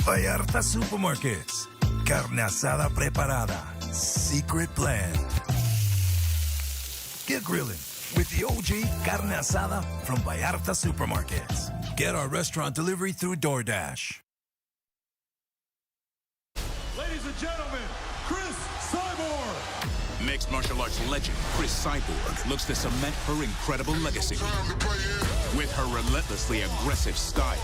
Vallarta Supermarkets. Carne asada preparada. Secret blend. Get grilling with the OG carne asada from Vallarta Supermarkets. Get our restaurant delivery through DoorDash. Ladies and gentlemen, Chris Cyborg. Mixed martial arts legend Chris Cyborg looks to cement her incredible legacy with her relentlessly aggressive style.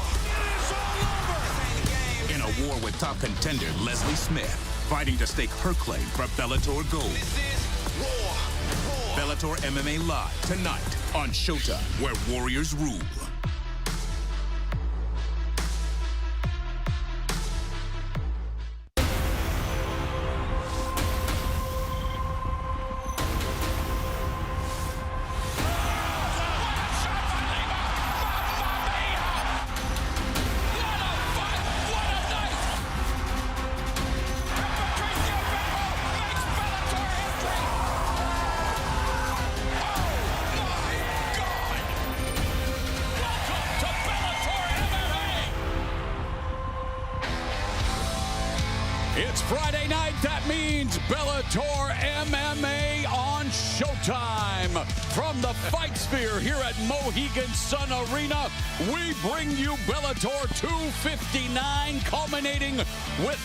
In a war with top contender Leslie Smith, fighting to stake her claim for Bellator Gold. Bellator MMA Live tonight on Showtime, where warriors rule. It's Friday night. That means Bellator MMA on Showtime. From the Fight Sphere here at Mohegan Sun Arena, we bring you Bellator 259, culminating with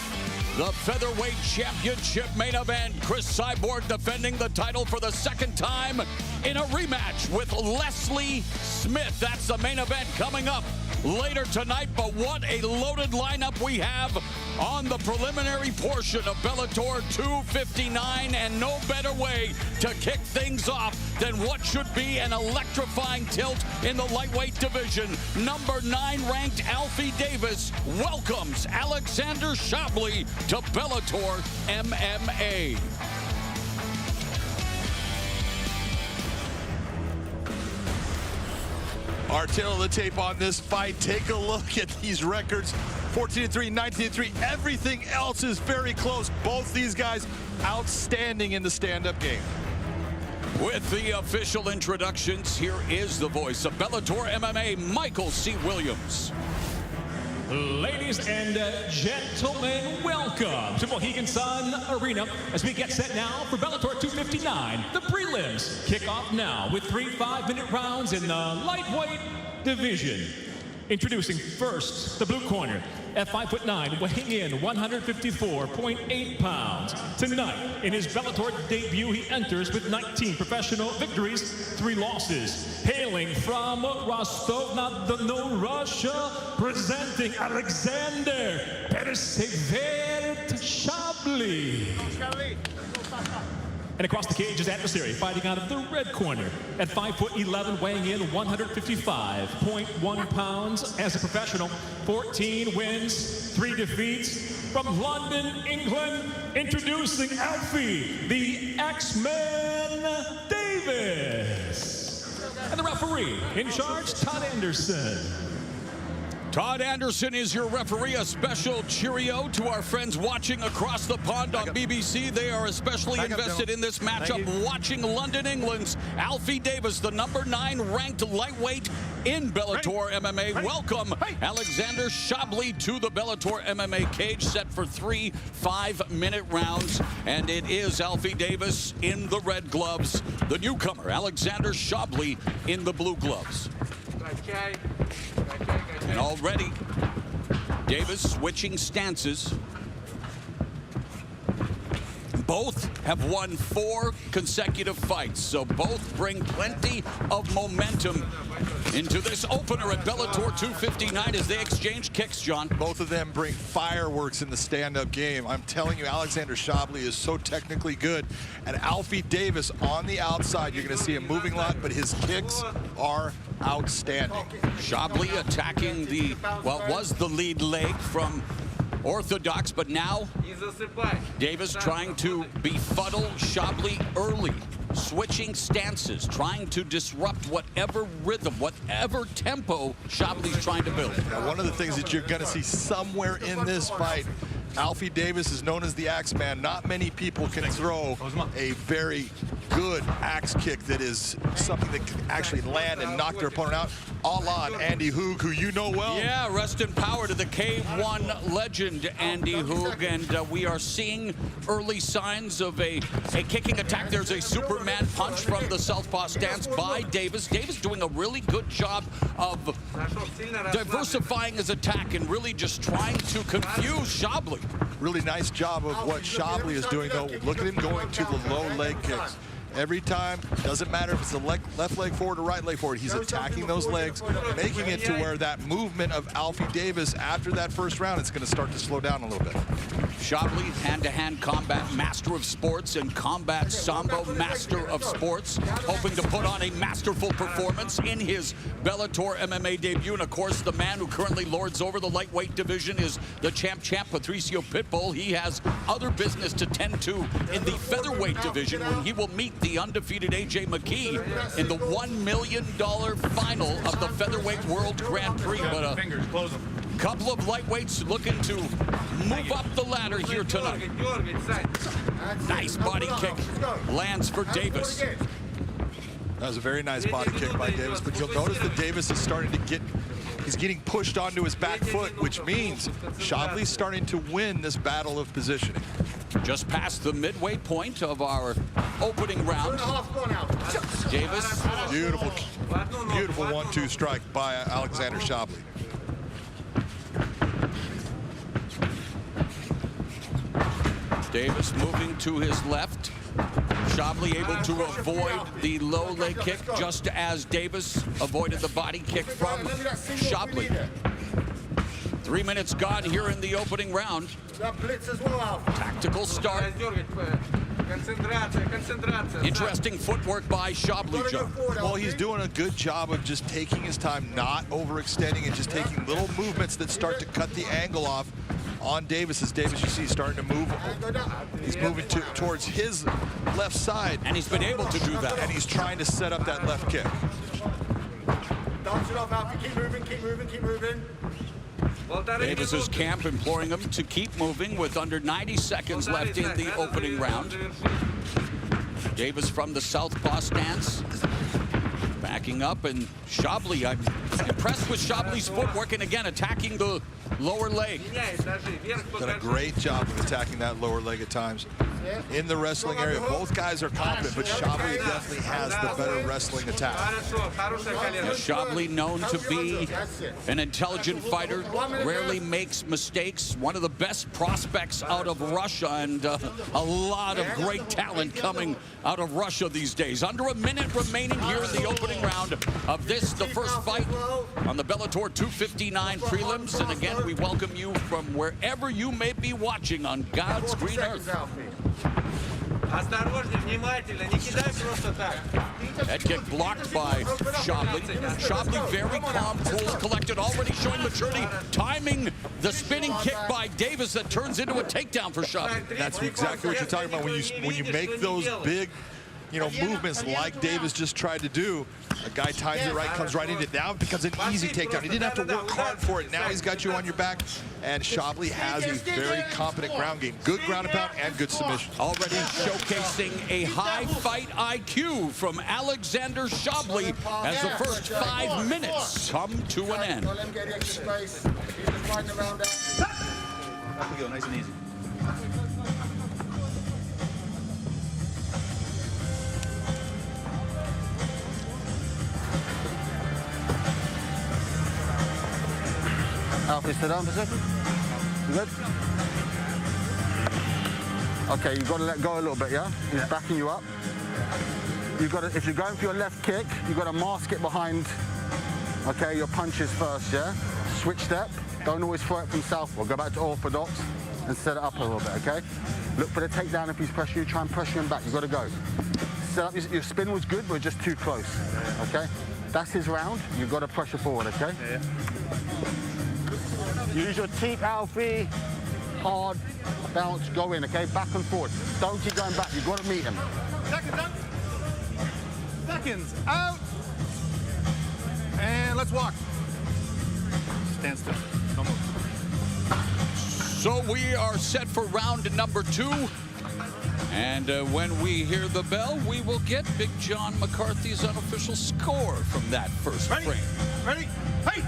the featherweight championship main event. Chris Cyborg defending the title for the second time in a rematch with Leslie Smith. That's the main event coming up later tonight, but what a loaded lineup we have on the preliminary portion of Bellator 259, and no better way to kick things off than what should be an electrifying tilt in the lightweight division. Number 9 ranked Alfie Davis welcomes Alexander Shabliy to Bellator MMA. Our tail of the tape on this fight. Take a look at these records. 14-3, 19-3. Everything else is very close. Both these guys outstanding in the stand-up game. With the official introductions, here is the voice of Bellator MMA, Michael C. Williams. Ladies and gentlemen, welcome to Mohegan Sun Arena as we get set now for Bellator 259. The prelims kick off now with 3 5-minute rounds in the lightweight division. Introducing first, the blue corner, at 5'9", weighing in 154.8 pounds. Tonight, in his Bellator debut, he enters with 19 professional victories, 3 losses. Hailing from Rostov-na-Dono, Russia, presenting Alexander Persevert Shabliy. And across the cage, his adversary, fighting out of the red corner at 5'11", weighing in 155.1 pounds. As a professional, 14 wins, 3 defeats. From London, England, introducing Alfie, the X-Men Davis. And the referee in charge, Todd Anderson. Todd Anderson is your referee. A special cheerio to our friends watching across the pond on BBC. They are especially invested in this matchup, watching London, England's Alfie Davis, the number 9 ranked lightweight in Bellator MMA. Welcome Alexander Shabliy to the Bellator MMA cage, set for 3 5-minute rounds. And it is Alfie Davis in the red gloves, the newcomer Alexander Shabliy in the blue gloves. And already, Davis switching stances. Both have won 4 consecutive fights, so both bring plenty of momentum into this opener at Bellator 259 as they exchange kicks, John. Both of them bring fireworks in the stand-up game. I'm telling you, Alexander Shabliy is so technically good. And Alfie Davis on the outside, you're going to see him moving a lot, but his kicks are outstanding. Shabliy attacking the, well, was the lead leg from Orthodox, but now Davis trying to befuddle Shabliy early, switching stances, trying to disrupt whatever rhythm, whatever tempo Shabliy's trying to build. Now, one of the things that you're going to see somewhere in this fight, Alfie Davis is known as the Axe Man. Not many people can throw a very good axe kick that is something that can actually land and knock their opponent out, a la Andy Hoog, who you know well. Yeah, rest in power to the K1 legend, Andy Hoog, and we are seeing early signs of a kicking attack. There's a Superman punch from the southpaw stance by Davis. Davis doing a really good job of diversifying his attack and really just trying to confuse Shabliy. Really nice job of what Shabliy is doing, though. Look at him going to the low leg kicks. Every time, doesn't matter if it's the left leg forward or right leg forward, he's attacking those legs, making it to where that movement of Alfie Davis after that first round, it's going to start to slow down a little bit. Shabliy, hand-to-hand combat master of sports and combat sambo master of sports, hoping to put on a masterful performance in his Bellator MMA debut. And of course, the man who currently lords over the lightweight division is the champ, Patricio Pitbull. He has other business to tend to in the featherweight division when he will meet the undefeated AJ McKee in the $1 million final of the Featherweight World Grand Prix. But a couple of lightweights looking to move up the ladder here tonight. Nice body kick lands for Davis. That was a very nice body kick by Davis, but you'll notice that Davis is starting to get, he's getting pushed onto his back foot, which means Shabliy's starting to win this battle of positioning. Just past the midway point of our opening round. Davis. Beautiful 1-2 strike by Alexander Shabliy. Davis moving to his left. Shabliy able to avoid the low leg kick just as Davis avoided the body kick from Shabliy. 3 minutes gone here in the opening round. Tactical start. Interesting footwork by Shabliy, Joe. Well, he's doing a good job of just taking his time, not overextending, and just taking little movements that start to cut the angle off on Davis. As Davis, you see, starting to move. He's moving towards his left side. And he's been able to do that. And he's trying to set up that left kick. Dance it off, Alfie. Keep moving, keep moving, keep moving. Davis's camp imploring him to keep moving with under 90 seconds left in the opening round. Davis from the southpaw stance, backing up, and Shabliy, I'm impressed with Shabliy's footwork, and again attacking the lower leg. Done a great job of attacking that lower leg at times. In the wrestling area, both guys are confident, but Shabliy definitely has the better wrestling attack. Shabliy known to be an intelligent fighter, rarely makes mistakes, one of the best prospects out of Russia, and a lot of great talent coming out of Russia these days. Under a minute remaining here in the opening round of this, the first fight on the Bellator 259 prelims. And again, we welcome you from wherever you may be watching on God's green earth. Head kick blocked by Shabliy. Shabliy very calm, cool, collected, already showing maturity, timing the spinning kick by Davis that turns into a takedown for Shabliy. That's exactly what you're talking about. When you make those big, movements like Davis just tried to do, a guy times it right, comes right into it. Now it becomes an easy takedown. He didn't have to work hard for it. Now he's got you on your back, and Shabliy has a very competent ground game. Good ground and pound and good submission. Already showcasing a high fight IQ from Alexander Shabliy as the first 5 minutes come to an end. Nice and easy. Alfie, sit down for a second. You good? Okay, you've got to let go a little bit, yeah? He's backing you up. If you're going for your left kick, you've got to mask it behind, okay, your punches first, yeah? Switch step. Don't always throw it from southpaw. Go back to orthodox and set it up a little bit, okay? Look for the takedown if he's pressuring you. Try and pressure him back. You've got to go. Set up. Your spin was good, but just too close, okay? That's his round. You've got to pressure forward, okay? Yeah. Use your teeth, Alfie. Hard, bounce, go in, okay? Back and forward. Don't keep going back. You've got to meet him. Seconds up. Seconds out. And let's walk. Stand still. Don't move. So we are set for round number 2. And when we hear the bell, we will get Big John McCarthy's unofficial score from that first frame. Ready? Hey!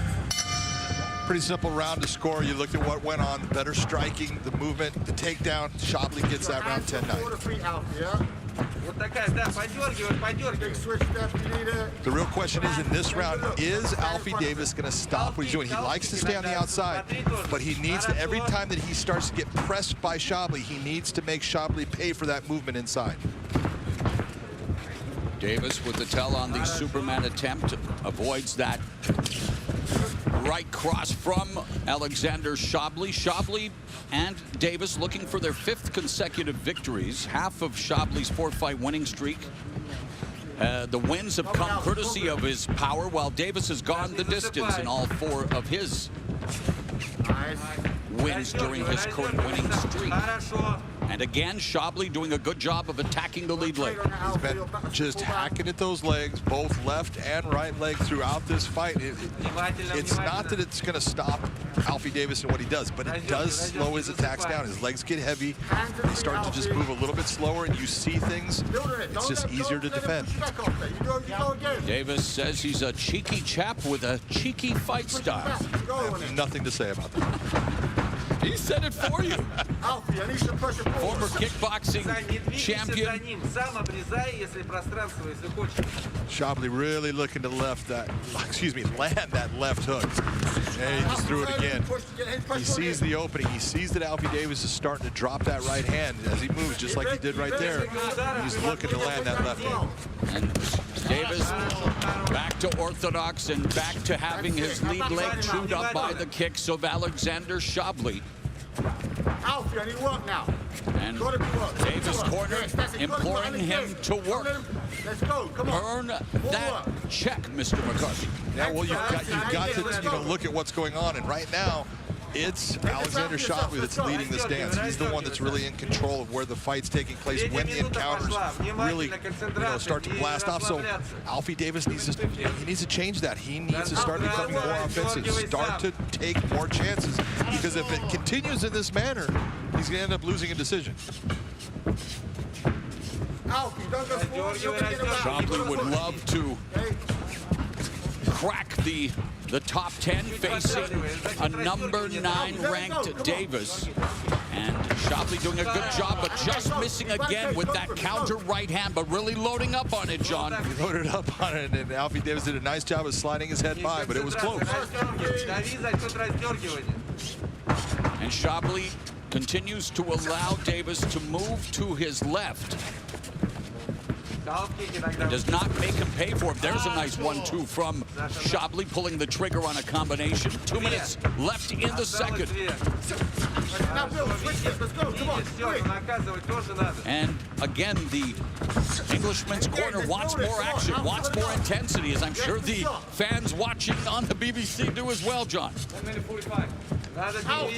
Pretty simple round to score. You looked at what went on. Better striking, the movement, the takedown. Shabliy gets that round 10-9. The real question is, in this round, is Alfie Davis going to stop what he's doing? He likes to stay on the outside, but he needs to, every time that he starts to get pressed by Shabliy, he needs to make Shabliy pay for that movement inside. Davis with the tell on the Superman attempt, avoids that right cross from Alexander Shabliy. Shabliy and Davis looking for their 5th consecutive victories, half of Shabliy's 4-fight winning streak. The wins have come courtesy of his power, while Davis has gone the distance in all 4 of his wins during his current winning streak. And again, Shabliy doing a good job of attacking the lead leg. He's been just hacking at those legs, both left and right leg throughout this fight. It's not that it's going to stop Alfie Davis in what he does, but it does slow his attacks down. His legs get heavy. He's starting to just move a little bit slower, and you see things. It's just easier to defend. Davis says he's a cheeky chap with a cheeky fight style. I have nothing to say about that. He said it for you. Former kickboxing champion. Shabliy really looking to land that left hook. And he just threw it again. He sees the opening. He sees that Alfie Davis is starting to drop that right hand as he moves, just like he did right there. He's looking to land that left hand. And Davis back to orthodox and back to having his lead leg chewed up by the kicks of Alexander Shabliy. Alfie, I need work now. And Davis corner imploring him to work. Let's go. Come on. Earn that check, Mr. McCarthy. Yeah, well, you've got to look at what's going on, and right now it's Alexander Shabliy that's leading this dance. He's the one that's really in control of where the fight's taking place, when the encounters really start to blast off. So Alfie Davis needs to change that. He needs to start becoming more offensive, start to take more chances, because if it continues in this manner, he's going to end up losing a decision. Shabliy would love to crack the top 10, facing a number 9 ranked Davis. And Shabliy doing a good job, but just missing again with that counter right hand, but really loading up on it, John. He loaded up on it, and Alfie Davis did a nice job of sliding his head by, but it was close. And Shabliy continues to allow Davis to move to his left. Does not make him pay for it. There's a nice 1-2 from Shabliy, pulling the trigger on a combination. 2 minutes left in the second. And again, the Englishman's corner wants more action, wants more intensity, as I'm sure the fans watching on the BBC do as well, John. 1:45.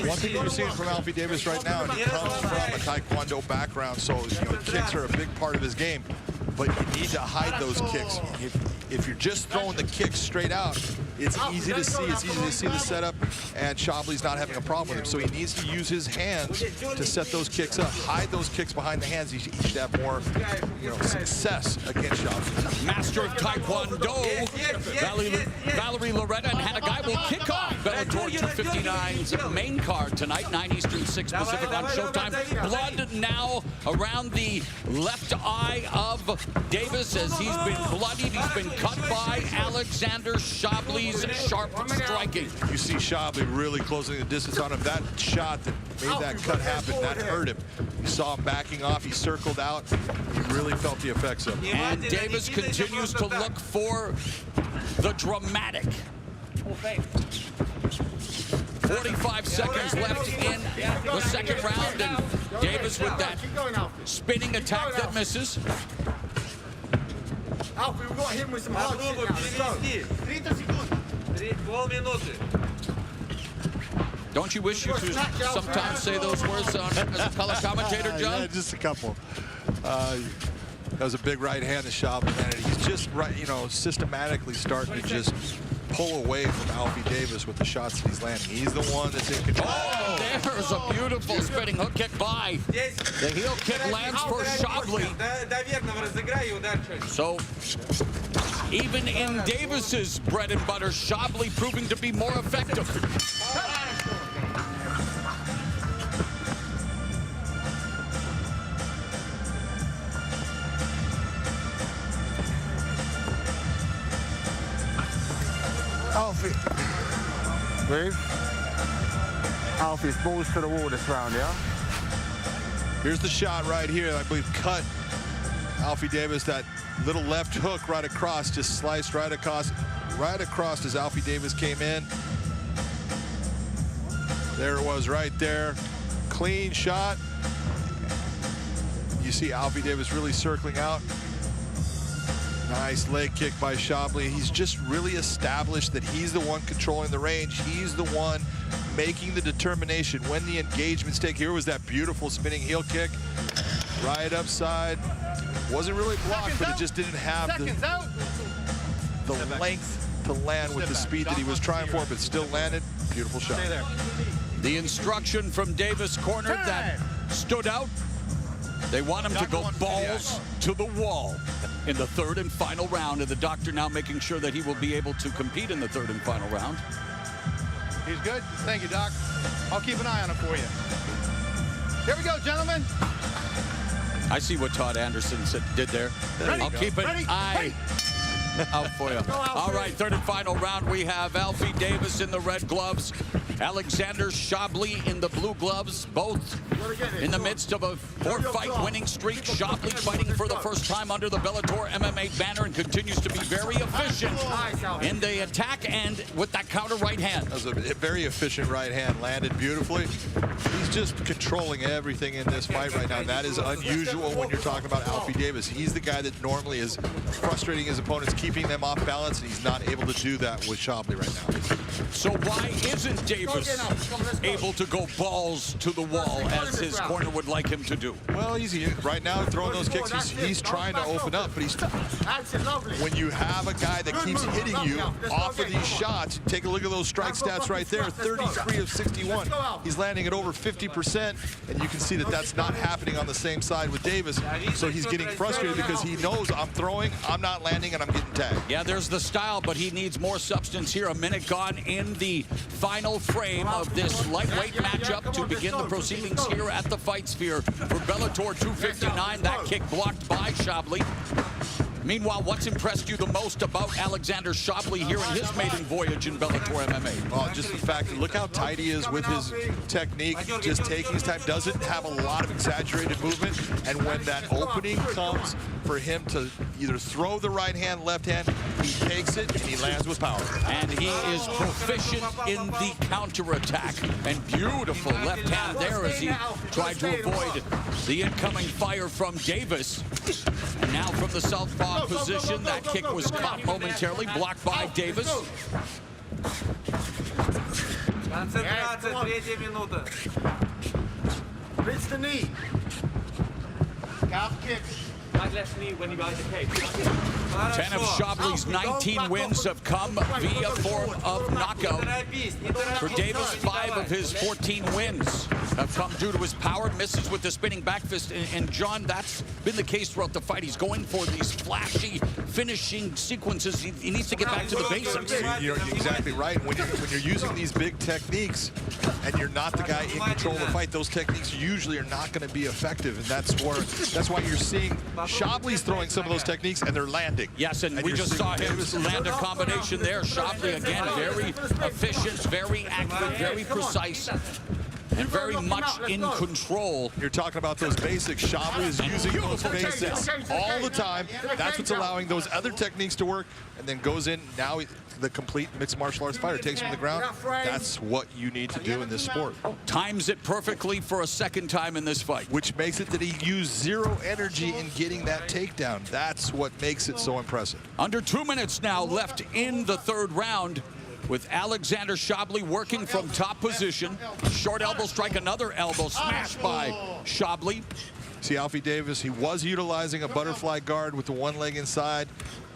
One thing you're seeing from Alfie Davis right now, and he comes from a Taekwondo background, so kicks are a big part of his game. But you need to hide those kicks. If you're just throwing the kicks straight out, it's easy to see. It's easy to see the setup, and Shabliy's not having a problem with him. So he needs to use his hands to set those kicks up. Hide those kicks behind the hands. He should have more, success against Shabliy. Master of Taekwondo, Valerie Loretta and Hannah Guy will kick off Bellator 259's main card tonight, 9 Eastern, 6 Pacific on Showtime. Blood now around the left eye of Davis as he's been bloodied. He's been cut by Alexander Shabliy's sharp striking. You see Shabliy really closing the distance on him. That shot that made that cut happen, that hurt him. You saw him backing off. He circled out. He really felt the effects of it. And Davis continues to look for the dramatic. 45 seconds left in the second round, and Davis with that spinning attack that misses. Alfie, we've got him with some hard shit now. Don't you wish you could sometimes say those words as a color commentator, John? Yeah, just a couple. That was a big right hand to Shabliy, and he's just systematically starting to just pull away from Alfie Davis with the shots that he's landing. He's the one that's in control. Oh, there's a beautiful spinning hook kick by. The heel kick lands for Shabliy. So, even in Davis's bread and butter, Shabliy proving to be more effective. Alfie. Breathe. Alfie's balls to the wall this round, yeah? Here's the shot right here. I believe cut Alfie Davis, that little left hook right across, just sliced right across as Alfie Davis came in. There it was right there. Clean shot. You see Alfie Davis really circling out. Nice leg kick by Shabliy. He's just really established that he's the one controlling the range. He's the one making the determination when the engagements take. Here was that beautiful spinning heel kick. Right upside. Wasn't really blocked, but it just didn't have the length to land with the speed that he was trying for, but still landed. Beautiful shot. The instruction from Davis corner that stood out. They want him to go balls to the wall in the third and final round, and the doctor now making sure that he will be able to compete in the third and final round. He's good. Thank you, Doc. I'll keep an eye on him for you. Here we go, gentlemen. I see what Todd Anderson did there. I'll keep an eye out for you. All right, third and final round. We have Alfie Davis in the red gloves, Alexander Shabliy in the blue gloves, both in the midst of a 4-fight winning streak. Shabliy fighting for the first time under the Bellator MMA banner and continues to be very efficient in the attack and with that counter right hand. That was a very efficient right hand, landed beautifully. He's just controlling everything in this fight right now. And that is unusual when you're talking about Alfie Davis. He's the guy that normally is frustrating his opponents, keeping them off balance, and he's not able to do that with Shabliy right now. So why isn't Davis able to go balls to the wall as his corner would like him to do? Well, right now throwing those kicks, he's trying to open up, but when you have a guy that keeps hitting you off of these shots, take a look at those strike stats right there, 33 of 61. He's landing at over 50%, and you can see that that's not happening on the same side with Davis. So he's getting frustrated because he knows I'm throwing, I'm not landing, and I'm getting tagged. Yeah, there's the style, but he needs more substance here. A minute gone in the final frame of this lightweight matchup to begin the proceedings here at the Fight Sphere for Bellator 259. That kick blocked by Shabliy. Meanwhile, what's impressed you the most about Alexander Shabliy here in his maiden voyage in Bellator MMA? Well, just the fact that look how tight he is with his technique, just taking his time, doesn't have a lot of exaggerated movement, and when that opening comes for him to either throw the right hand, left hand, he takes it and he lands with power. And he is proficient in the counterattack, and beautiful left hand there as he tried to avoid the incoming fire from Davis. And now from the southpaw position, that kick was caught momentarily, blocked by Davis. Reach the knee. Calf kick. 10 of Shabliy's 19 wins have come via form of knockout. For Davis, 5 of his 14 wins have come due to his power, misses with the spinning back fist. And John, that's been the case throughout the fight. He's going for these flashy finishing sequences. He needs to get back to the basics. You're exactly right. When you're using these big techniques and you're not the guy in control of the fight, those techniques usually are not going to be effective. And that's why you're seeing Shabliy's throwing some of those techniques and they're landing. Yes, and we just saw him land a combination there. Shabliy, again, very efficient, very accurate, very precise, and very much in control. You're talking about those basics. Shabliy is using those basics all the time. That's what's allowing those other techniques to work, and then goes in. Now the complete mixed martial arts fighter takes him to the ground. That's what you need to do in this sport. Times it perfectly for a second time in this fight. Which makes it that he used zero energy in getting that takedown. That's what makes it so impressive. Under 2 minutes now left in the third round, with Alexander Shabliy working from top position. Short elbow strike, another elbow smash by Shabliy. See Alfie Davis, he was utilizing a butterfly guard with the one leg inside.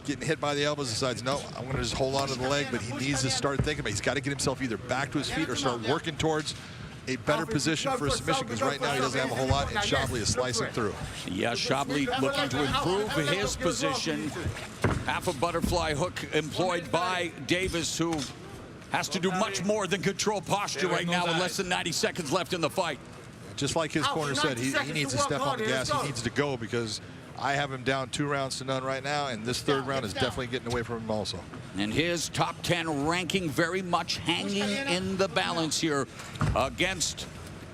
getting hit by the elbows, decides, no, I'm going to just hold on to the leg, but he needs to start thinking about it. He's got to get himself either back to his feet or start working towards a better position for a submission, because right now he doesn't have a whole lot, and Shabliy is slicing through. Yeah, Shabliy looking to improve his position. Half a butterfly hook employed by Davis, who has to do much more than control posture right now with less than 90 seconds left in the fight. Just like his corner said, he needs to step on the gas. He needs to go, because I have him down 2-0 right now, and this third round is definitely getting away from him also. And his top 10 ranking very much hanging in the balance here against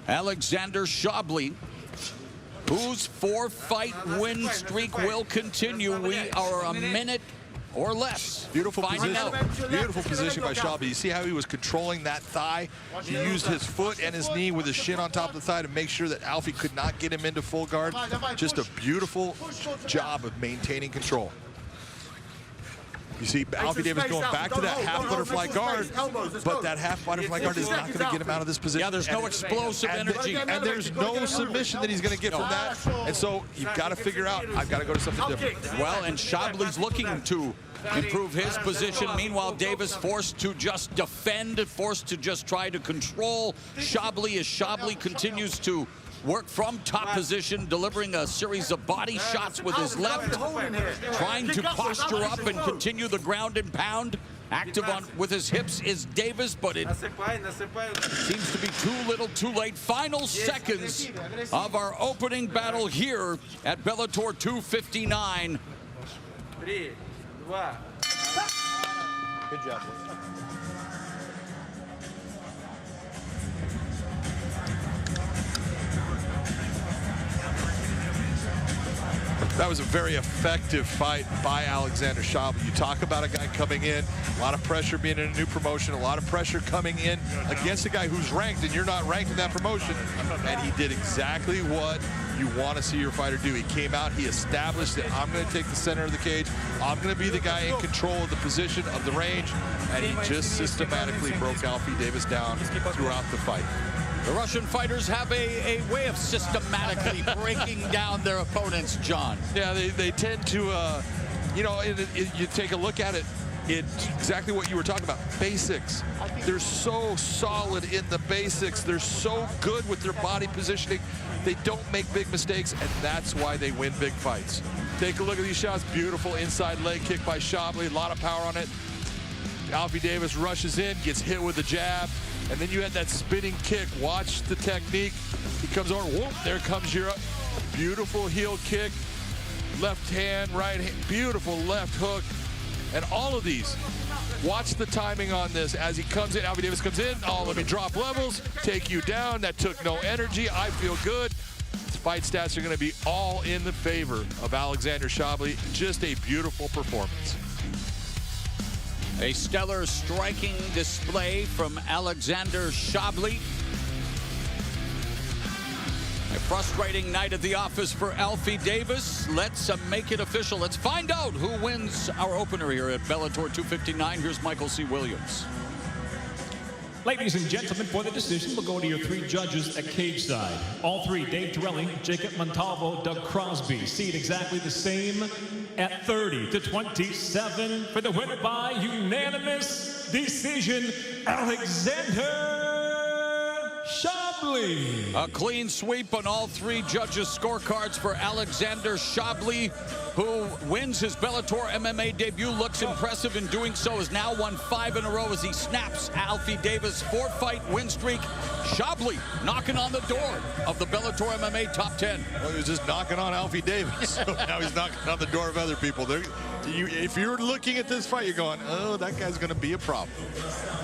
Alexander Shabliy, whose 4-fight win streak will continue. We are a minute or less. Beautiful position. Beautiful position by Shabliy. You see how he was controlling that thigh? He used his foot and his knee with his shin on top of the thigh to make sure that Alfie could not get him into full guard. Just a beautiful job of maintaining control. You see Alfie Davis going back to that half butterfly guard, but that half butterfly guard is not going to get him out of this position. Yeah, there's no explosive energy. And there's no submission that he's going to get from that. And so you've got to figure out, I've got to go to something different. Well, and Shabliy's looking to improve his position. Meanwhile, Davis forced to just defend, forced to just try to control Shabliy as Shabliy continues to work from top position, delivering a series of body shots with his left, trying to posture up and continue the ground and pound. Active on with his hips is Davis, but it seems to be too little too late. Final seconds of our opening battle here at Bellator 259. 3, 2. Good job. That was a very effective fight by Alexander Shabliy. You talk about a guy coming in, a lot of pressure being in a new promotion, a lot of pressure coming in against a guy who's ranked, and you're not ranked in that promotion. And he did exactly what you want to see your fighter do. He came out, he established that I'm going to take the center of the cage, I'm going to be the guy in control of the position of the range, and he just systematically broke Alfie Davis down throughout the fight. The Russian fighters have a way of systematically breaking down their opponents, John. Yeah, they tend to, you know, you take a look at it, it's exactly what you were talking about, basics. They're so solid in the basics. They're so good with their body positioning. They don't make big mistakes, and that's why they win big fights. Take a look at these shots. Beautiful inside leg kick by Shabliy, a lot of power on it. Alfie Davis rushes in, gets hit with the jab, and then you had that spinning kick. Watch the technique. He comes over, whoop, there comes your beautiful heel kick. Left hand, right hand, beautiful left hook. And all of these, watch the timing on this. As he comes in, Alfie Davis comes in, oh, let me drop levels, take you down. That took no energy, I feel good. His fight stats are gonna be all in the favor of Alexander Shabliy. Just a beautiful performance. A stellar striking display from Alexander Shabliy. A frustrating night at the office for Alfie Davis. Let's make it official. Let's find out who wins our opener here at Bellator 259. Here's Michael C. Williams. Ladies and gentlemen, for the decision, we'll go to your 3 judges at cage side. All 3, Dave Torelli, Jacob Montalvo, Doug Crosby, seed exactly the same at 30-27 for the winner by unanimous decision, Alexander Shabliy. A clean sweep on all 3 judges' scorecards for Alexander Shabliy, who wins his Bellator MMA debut. Looks impressive in doing so. Has now won 5 in a row as he snaps Alfie Davis' 4-fight win streak. Shabliy knocking on the door of the Bellator MMA top 10. Well, he was just knocking on Alfie Davis. So now he's knocking on the door of other people. If you're looking at this fight, you're going, oh, that guy's going to be a problem.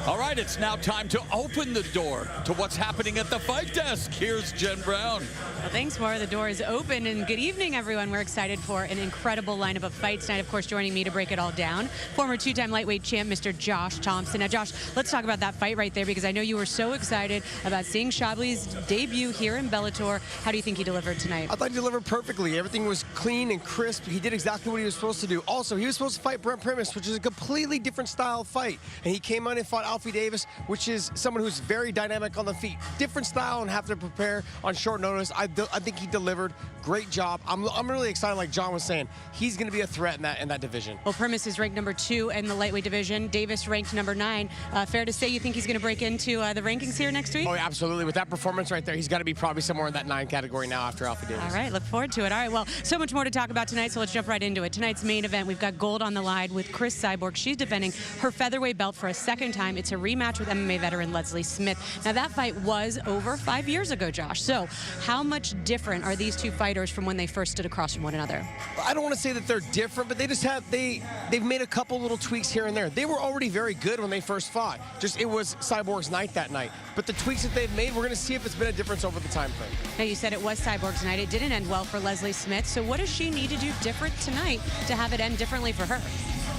All right, it's now time to open the door to what's happening at the fight desk. Here's Jen Brown. Well, thanks, Maura. The door is open, and good evening, everyone. We're excited for an incredible lineup of fights tonight. Of course, joining me to break it all down, former 2-time lightweight champ, Mr. Josh Thompson. Now, Josh, let's talk about that fight right there, because I know you were so excited about seeing Shabliy's debut here in Bellator. How do you think he delivered tonight? I thought he delivered perfectly. Everything was clean and crisp. He did exactly what he was supposed to do. Also, also, he was supposed to fight Brent Primus, which is a completely different style of fight. And he came on and fought Alfie Davis, which is someone who's very dynamic on the feet. Different style and have to prepare on short notice. I think he delivered. Great job. I'm really excited, like John was saying. He's going to be a threat in that division. Well, Primus is ranked number 2 in the lightweight division. Davis ranked number 9. Fair to say you think he's going to break into the rankings here next week? Oh, yeah, absolutely. With that performance right there, he's got to be probably somewhere in that 9 category now after Alfie Davis. All right, look forward to it. All right, well, so much more to talk about tonight, so let's jump right into it. Tonight's main event, we've got gold on the line with Chris Cyborg. She's defending her featherweight belt for a second time. It's a rematch with MMA veteran Leslie Smith. Now, that fight was over 5 years ago, Josh. So how much different are these two fighters from when they first stood across from one another? I don't want to say that they're different, but they just have, they've made a couple little tweaks here and there. They were already very good when they first fought. Just it was Cyborg's night that night. But the tweaks that they've made, we're going to see if it's been a difference over the time frame. Now, you said it was Cyborg's night. It didn't end well for Leslie Smith. So what does she need to do different tonight to have it end differently for her?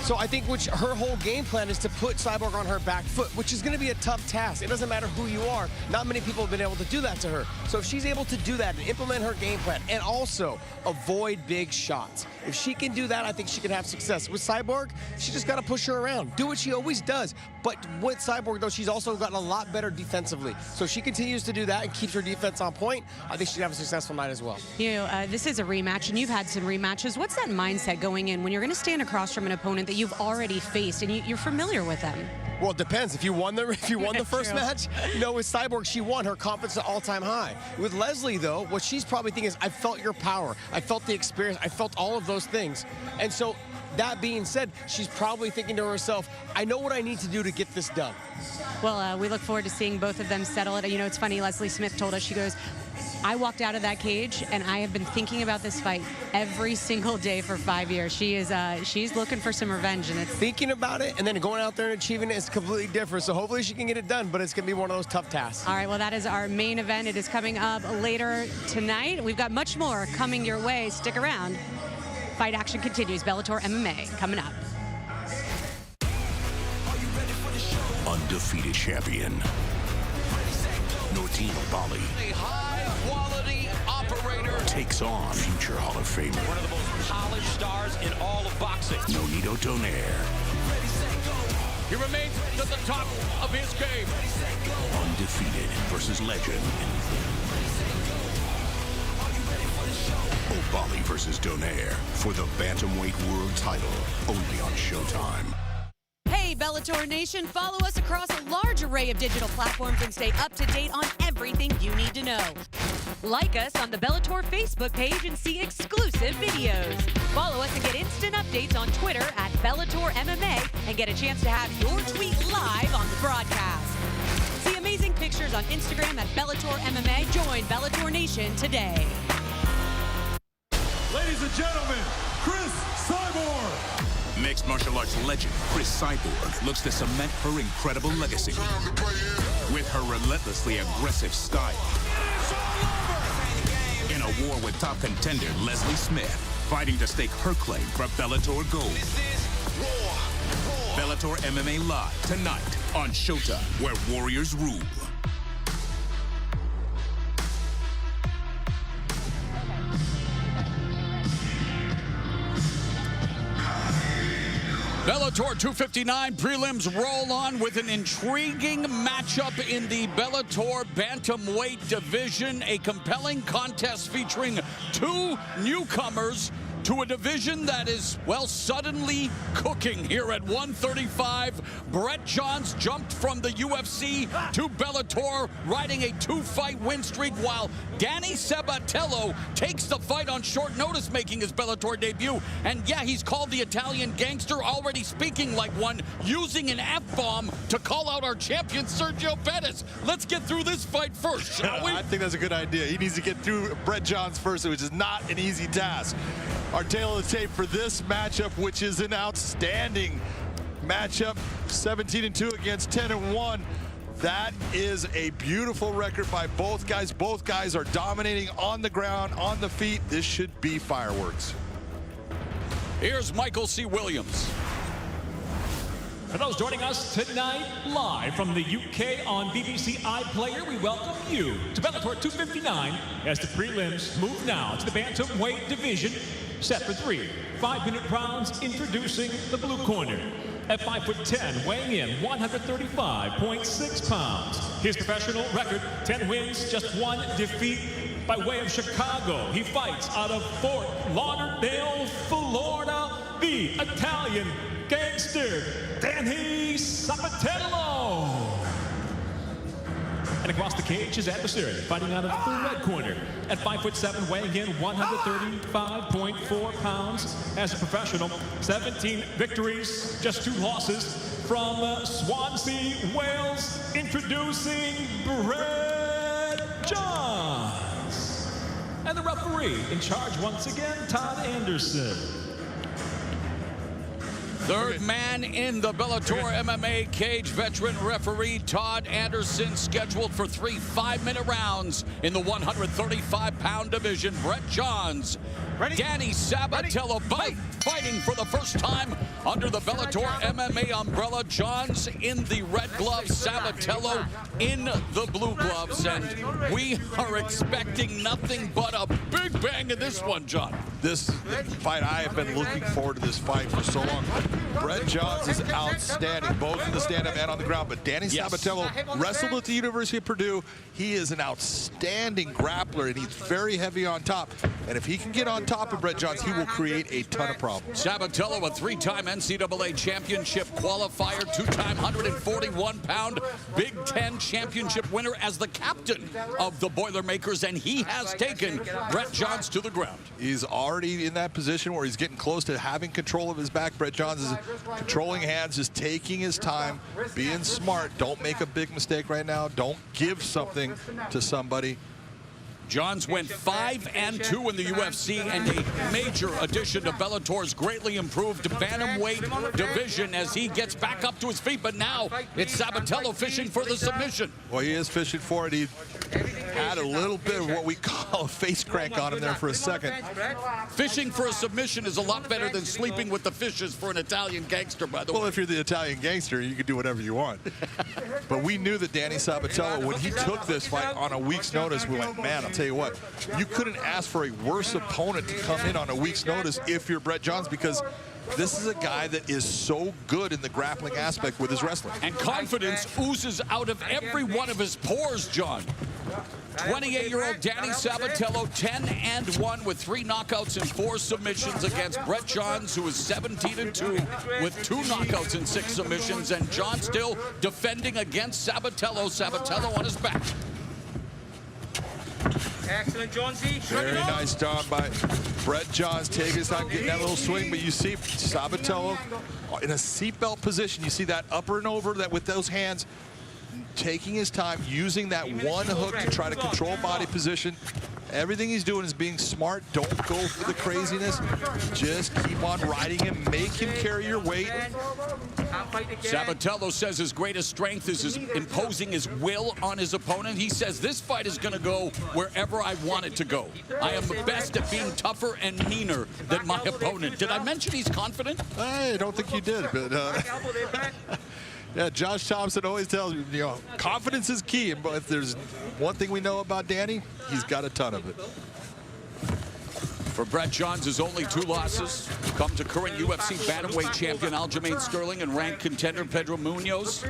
So I think her whole game plan is to put Cyborg on her back foot, which is going to be a tough task. It doesn't matter who you are. Not many people have been able to do that to her. So if she's able to do that and implement her game plan and also avoid big shots, if she can do that, I think she can have success. With Cyborg, she just got to push her around. Do what she always does. But with Cyborg, though, she's also gotten a lot better defensively. So if she continues to do that and keeps her defense on point, I think she'll have a successful night as well. You know, this is a rematch, and you've had some rematches. What's that mindset going in when you're going to stand across from an opponent that you've already faced and you're familiar with them? Well, it depends. If you won the first match, you know, with Cyborg, she won. Her confidence at all-time high. With Leslie, though, what she's probably thinking is, I felt your power. I felt the experience. I felt all of those things. And so, that being said, she's probably thinking to herself, I know what I need to do to get this done. Well, we look forward to seeing both of them settle it. You know, it's funny, Leslie Smith told us, she goes, I walked out of that cage and I have been thinking about this fight every single day for 5 years. She's looking for some revenge, and it's thinking about it and then going out there and achieving it is completely different. So hopefully she can get it done, but it's going to be one of those tough tasks. All right, well, that is our main event. It is coming up later tonight. We've got much more coming your way. Stick around. Fight action continues. Bellator MMA coming up. Undefeated champion, Nordine Bali. A high-quality operator Takes on future Hall of Famer, one of the most polished stars in all of boxing, Nonito Donaire. He remains at the top of his game. Undefeated versus legend. Bali versus Donaire for the Bantamweight World title, only on Showtime. Hey, Bellator Nation, follow us across a large array of digital platforms and stay up to date on everything you need to know. Like us on the Bellator Facebook page and see exclusive videos. Follow us and get instant updates on Twitter at Bellator MMA and get a chance to have your tweet live on the broadcast. See amazing pictures on Instagram at Bellator MMA. Join Bellator Nation today. Ladies and gentlemen, Chris Cyborg. Mixed martial arts legend Chris Cyborg looks to cement her incredible legacy with her relentlessly aggressive style. In a war with top contender Leslie Smith, fighting to stake her claim for Bellator Gold. Bellator MMA Live tonight on Showtime, where warriors rule. Bellator 259 prelims roll on with an intriguing matchup in the Bellator Bantamweight division. A compelling contest featuring two newcomers to a division that is, well, suddenly cooking here at 135. Brett Johns jumped from the UFC to Bellator, riding a 2-fight win streak, while Danny Sabatello takes the fight on short notice, making his Bellator debut. And yeah, he's called the Italian gangster, already speaking like one, using an F-bomb to call out our champion, Sergio Pettis. Let's get through this fight first, shall we? I think that's a good idea. He needs to get through Brett Johns first, which is not an easy task. Our tail of the tape for this matchup, which is an outstanding matchup, 17-2 against 10-1. That is a beautiful record by both guys. Both guys are dominating on the ground, on the feet. This should be fireworks. Here's Michael C. Williams. For those joining us tonight live from the UK on BBC iPlayer, we welcome you to Bellator 259 as the prelims move now to the Bantamweight division. set for 3 5-minute rounds. Introducing the blue corner. At 5'10", weighing in 135.6 pounds. His professional record, 10 wins, just 1 defeat. By way of Chicago, he fights out of Fort Lauderdale, Florida, the Italian gangster, Danny Sabatello. And across the cage, his adversary, fighting out of the red corner. At 5'7", weighing in 135.4 pounds. As a professional, 17 victories, just 2 losses. From Swansea, Wales, introducing Brett Johns. And the referee in charge once again, Todd Anderson. Third man in the Bellator MMA cage, veteran referee Todd Anderson, scheduled for 3 5-minute rounds in the 135-pound division. Brett Johns, Danny Sabatello, both fighting for the first time under the Bellator MMA umbrella. Johns in the red gloves, Sabatello in the blue gloves, and we are expecting nothing but a big bang in this one, John. This fight, I have been looking forward to this fight for so long. Brett Johns is outstanding, both in the stand-up and on the ground. But Danny Sabatello wrestled at the University of Purdue. He is an outstanding grappler, and he's very heavy on top. And if he can get on top of Brett Johns, he will create a ton of problems. Sabatello, a 3-time NCAA championship qualifier, 2-time 141-pound Big Ten championship winner as the captain of the Boilermakers, and he has taken Brett Johns to the ground. He's already in that position where he's getting close to having control of his back. Brett Johns is controlling hands, just taking his time, being smart. Don't make a big mistake right now. Don't give something to somebody. Johns went 5-2 in the UFC, and a major addition to Bellator's greatly improved bantamweight division as he gets back up to his feet. But now it's Sabatello fishing for the submission. Well, he is fishing for it. He had a little bit of what we call a face crank on him there for a second. Fishing for a submission is a lot better than sleeping with the fishes for an Italian gangster, by the way. Well, if you're the Italian gangster, you can do whatever you want. But we knew that Danny Sabatello, when he took this fight on a week's notice, we went, man, I'll tell you what, you couldn't ask for a worse opponent to come in on a week's notice if you're Brett Johns, because this is a guy that is so good in the grappling aspect with his wrestling. And confidence oozes out of every one of his pores, John. 28-year-old Danny Sabatello, 10-1 with 3 knockouts and 4 submissions against Brett Johns, who is 17-2 with 2 knockouts and 6 submissions. And John still defending against Sabatello. Sabatello on his back. Excellent, Johnsy. Very nice job by Brett Johns, taking his time, getting that little swing. But you see Sabatello in a seatbelt position. You see that upper and over that with those hands, taking his time, using that one hook to try to control body position. Everything he's doing is being smart. Don't go for the craziness. Just keep on riding him. Make him carry your weight. Sabatello says his greatest strength is imposing his will on his opponent. He says this fight is going to go wherever I want it to go. I am the best at being tougher and meaner than my opponent. Did I mention he's confident? I don't think you did, but yeah, Josh Thompson always tells me, you know, confidence is key. And if there's one thing we know about Danny, he's got a ton of it. For Brett Johns, his only 2 losses come to current UFC bantamweight champion Aljamain Sterling and ranked contender Pedro Munoz.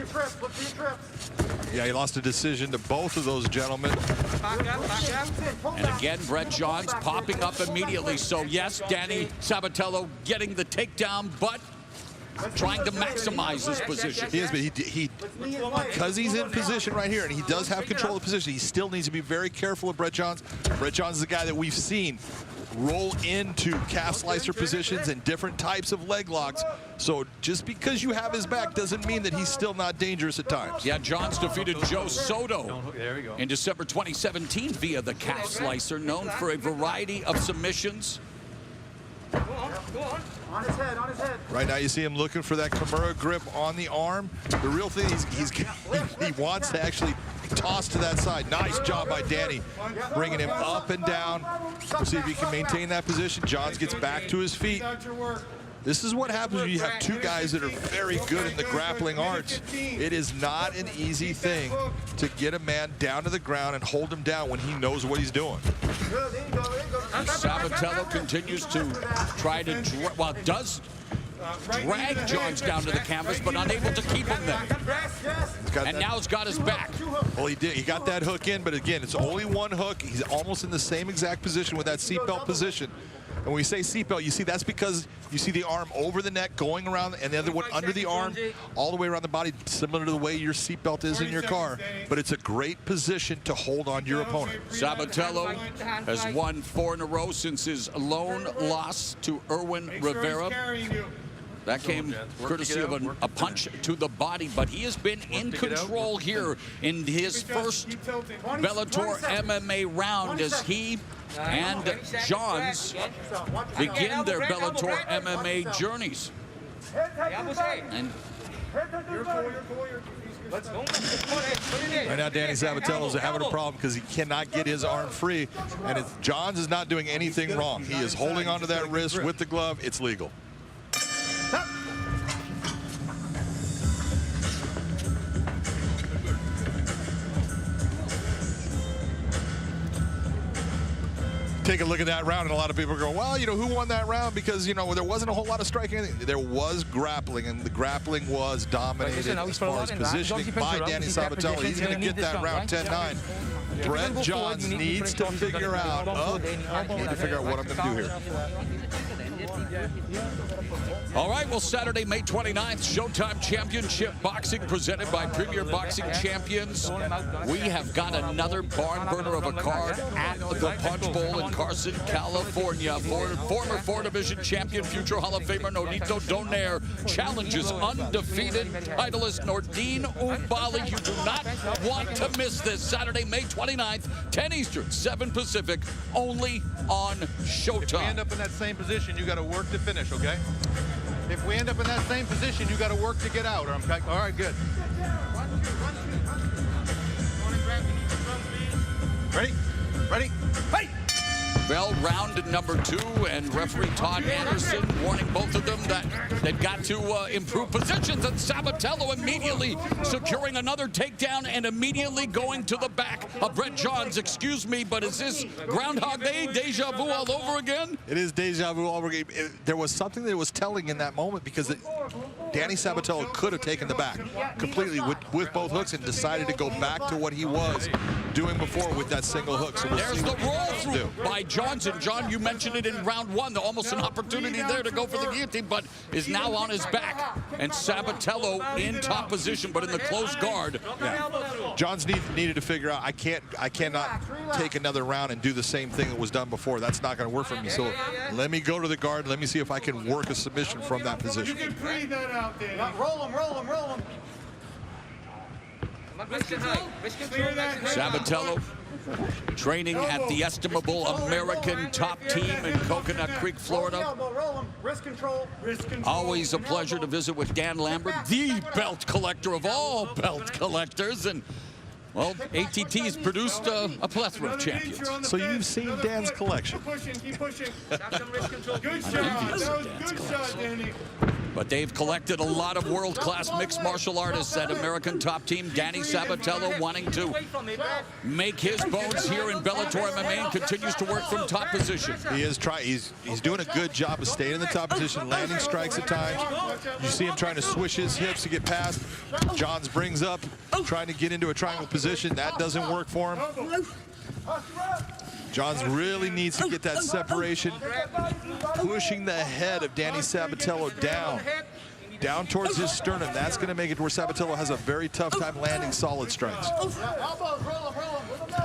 Yeah, he lost a decision to both of those gentlemen. And again, Brett Johns popping up immediately. So yes, Danny Sabatello getting the takedown, but trying to maximize his position. He is, but because he's in position right here and he does have control of the position, he still needs to be very careful of Brett Johns. Brett Johns is a guy that we've seen roll into calf slicer positions and different types of leg locks. So just because you have his back doesn't mean that he's still not dangerous at times. Yeah, Johns defeated Joe Soto in December 2017 via the calf slicer, known for a variety of submissions. Go on. On his head, on his head. Right now you see him looking for that Kimura grip on the arm. The real thing is he wants to actually toss to that side. Nice job by Danny, bringing him up and down. We'll see if he can maintain that position. Johns gets back to his feet. This is what happens when you have two guys that are very good in the grappling arts. It is not an easy thing to get a man down to the ground and hold him down when he knows what he's doing. Sabatello continues to try to, does drag Johns down to the canvas, but unable to keep him there. And now he's got his back. Well, he did. He got that hook in, but again, it's only one hook. He's almost in the same exact position with that seatbelt position. And when we say seatbelt, you see that's because you see the arm over the neck going around and the other one under the arm all the way around the body, similar to the way your seatbelt is in your car. But it's a great position to hold on your opponent. Sabatello has won 4 in a row since his lone loss to Erwin Rivera. That came courtesy of a punch to the body, but he has been in control here in his first Bellator MMA round as he and Johns begin their Bellator MMA journeys. And right now, Danny Sabatello's having a problem because he cannot get his arm free, and Johns is not doing anything wrong. He is holding onto that wrist with the glove. It's legal. Take a look at that round, and a lot of people go, well, you know, who won that round? Because, you know, there wasn't a whole lot of striking. There was grappling, and the grappling was dominated as far as positioning by Danny Sabatello. He's going to get that round 10-9. Brett Johns needs to figure out, I need to figure out what I'm going to do here. all right, well, Saturday, May 29th, Showtime Championship Boxing presented by Premier Boxing Champions. We have got another barn burner of a card at the Punch Bowl in Carson, California. Former 4-division champion, future Hall of Famer Nonito Donaire challenges undefeated titleist Nordine Oubaali. You do not want to miss this. Saturday, May 29th, 10 Eastern, 7 Pacific, only on Showtime. If we end up in that same position, you got to work to finish, okay? If we end up in that same position, you got to work to get out. Okay? All right, good. Ready? Ready? Hey! Bell round number 2, and referee Todd Anderson warning both of them that they've got to improve positions, and Sabatello immediately securing another takedown and immediately going to the back of Brett Johns. Excuse me, but is this Groundhog Day, deja vu all over again? It is deja vu all over again. There was something that was telling in that moment because Danny Sabatello could have taken the back completely with both hooks and decided to go back to what he was doing before with that single hook. So there's the roll through by Johns, and John, you mentioned it in round 1, almost an opportunity there to go for the guillotine, but is now on his back. And Sabatello in top position, but in the closed guard. Yeah. Johns needed to figure out, I cannot take another round and do the same thing that was done before. That's not going to work for me. So let me go to the guard. Let me see if I can work a submission from that position. You can breathe that out there. Roll him, roll him, roll him. Sabatello training at the estimable American Top Team in Coconut Creek, Florida. Always a pleasure to visit with Dan Lambert, the belt collector of all belt collectors. And, well, ATT's produced a plethora of champions. So you've seen Dan's collection. Keep pushing, keep pushing. Good shot. That was good shot, Danny. But they've collected a lot of world-class mixed martial artists at American Top Team. Danny Sabatello wanting to make his bones here in Bellator MMA and continues to work from top position. He is trying. He's doing a good job of staying in the top position, landing strikes at times. You see him trying to swish his hips to get past. Johns brings up, trying to get into a triangle position. That doesn't work for him. Johns really needs to get that separation, pushing the head of Danny Sabatello down towards his sternum. That's going to make it where Sabatello has a very tough time landing solid strikes.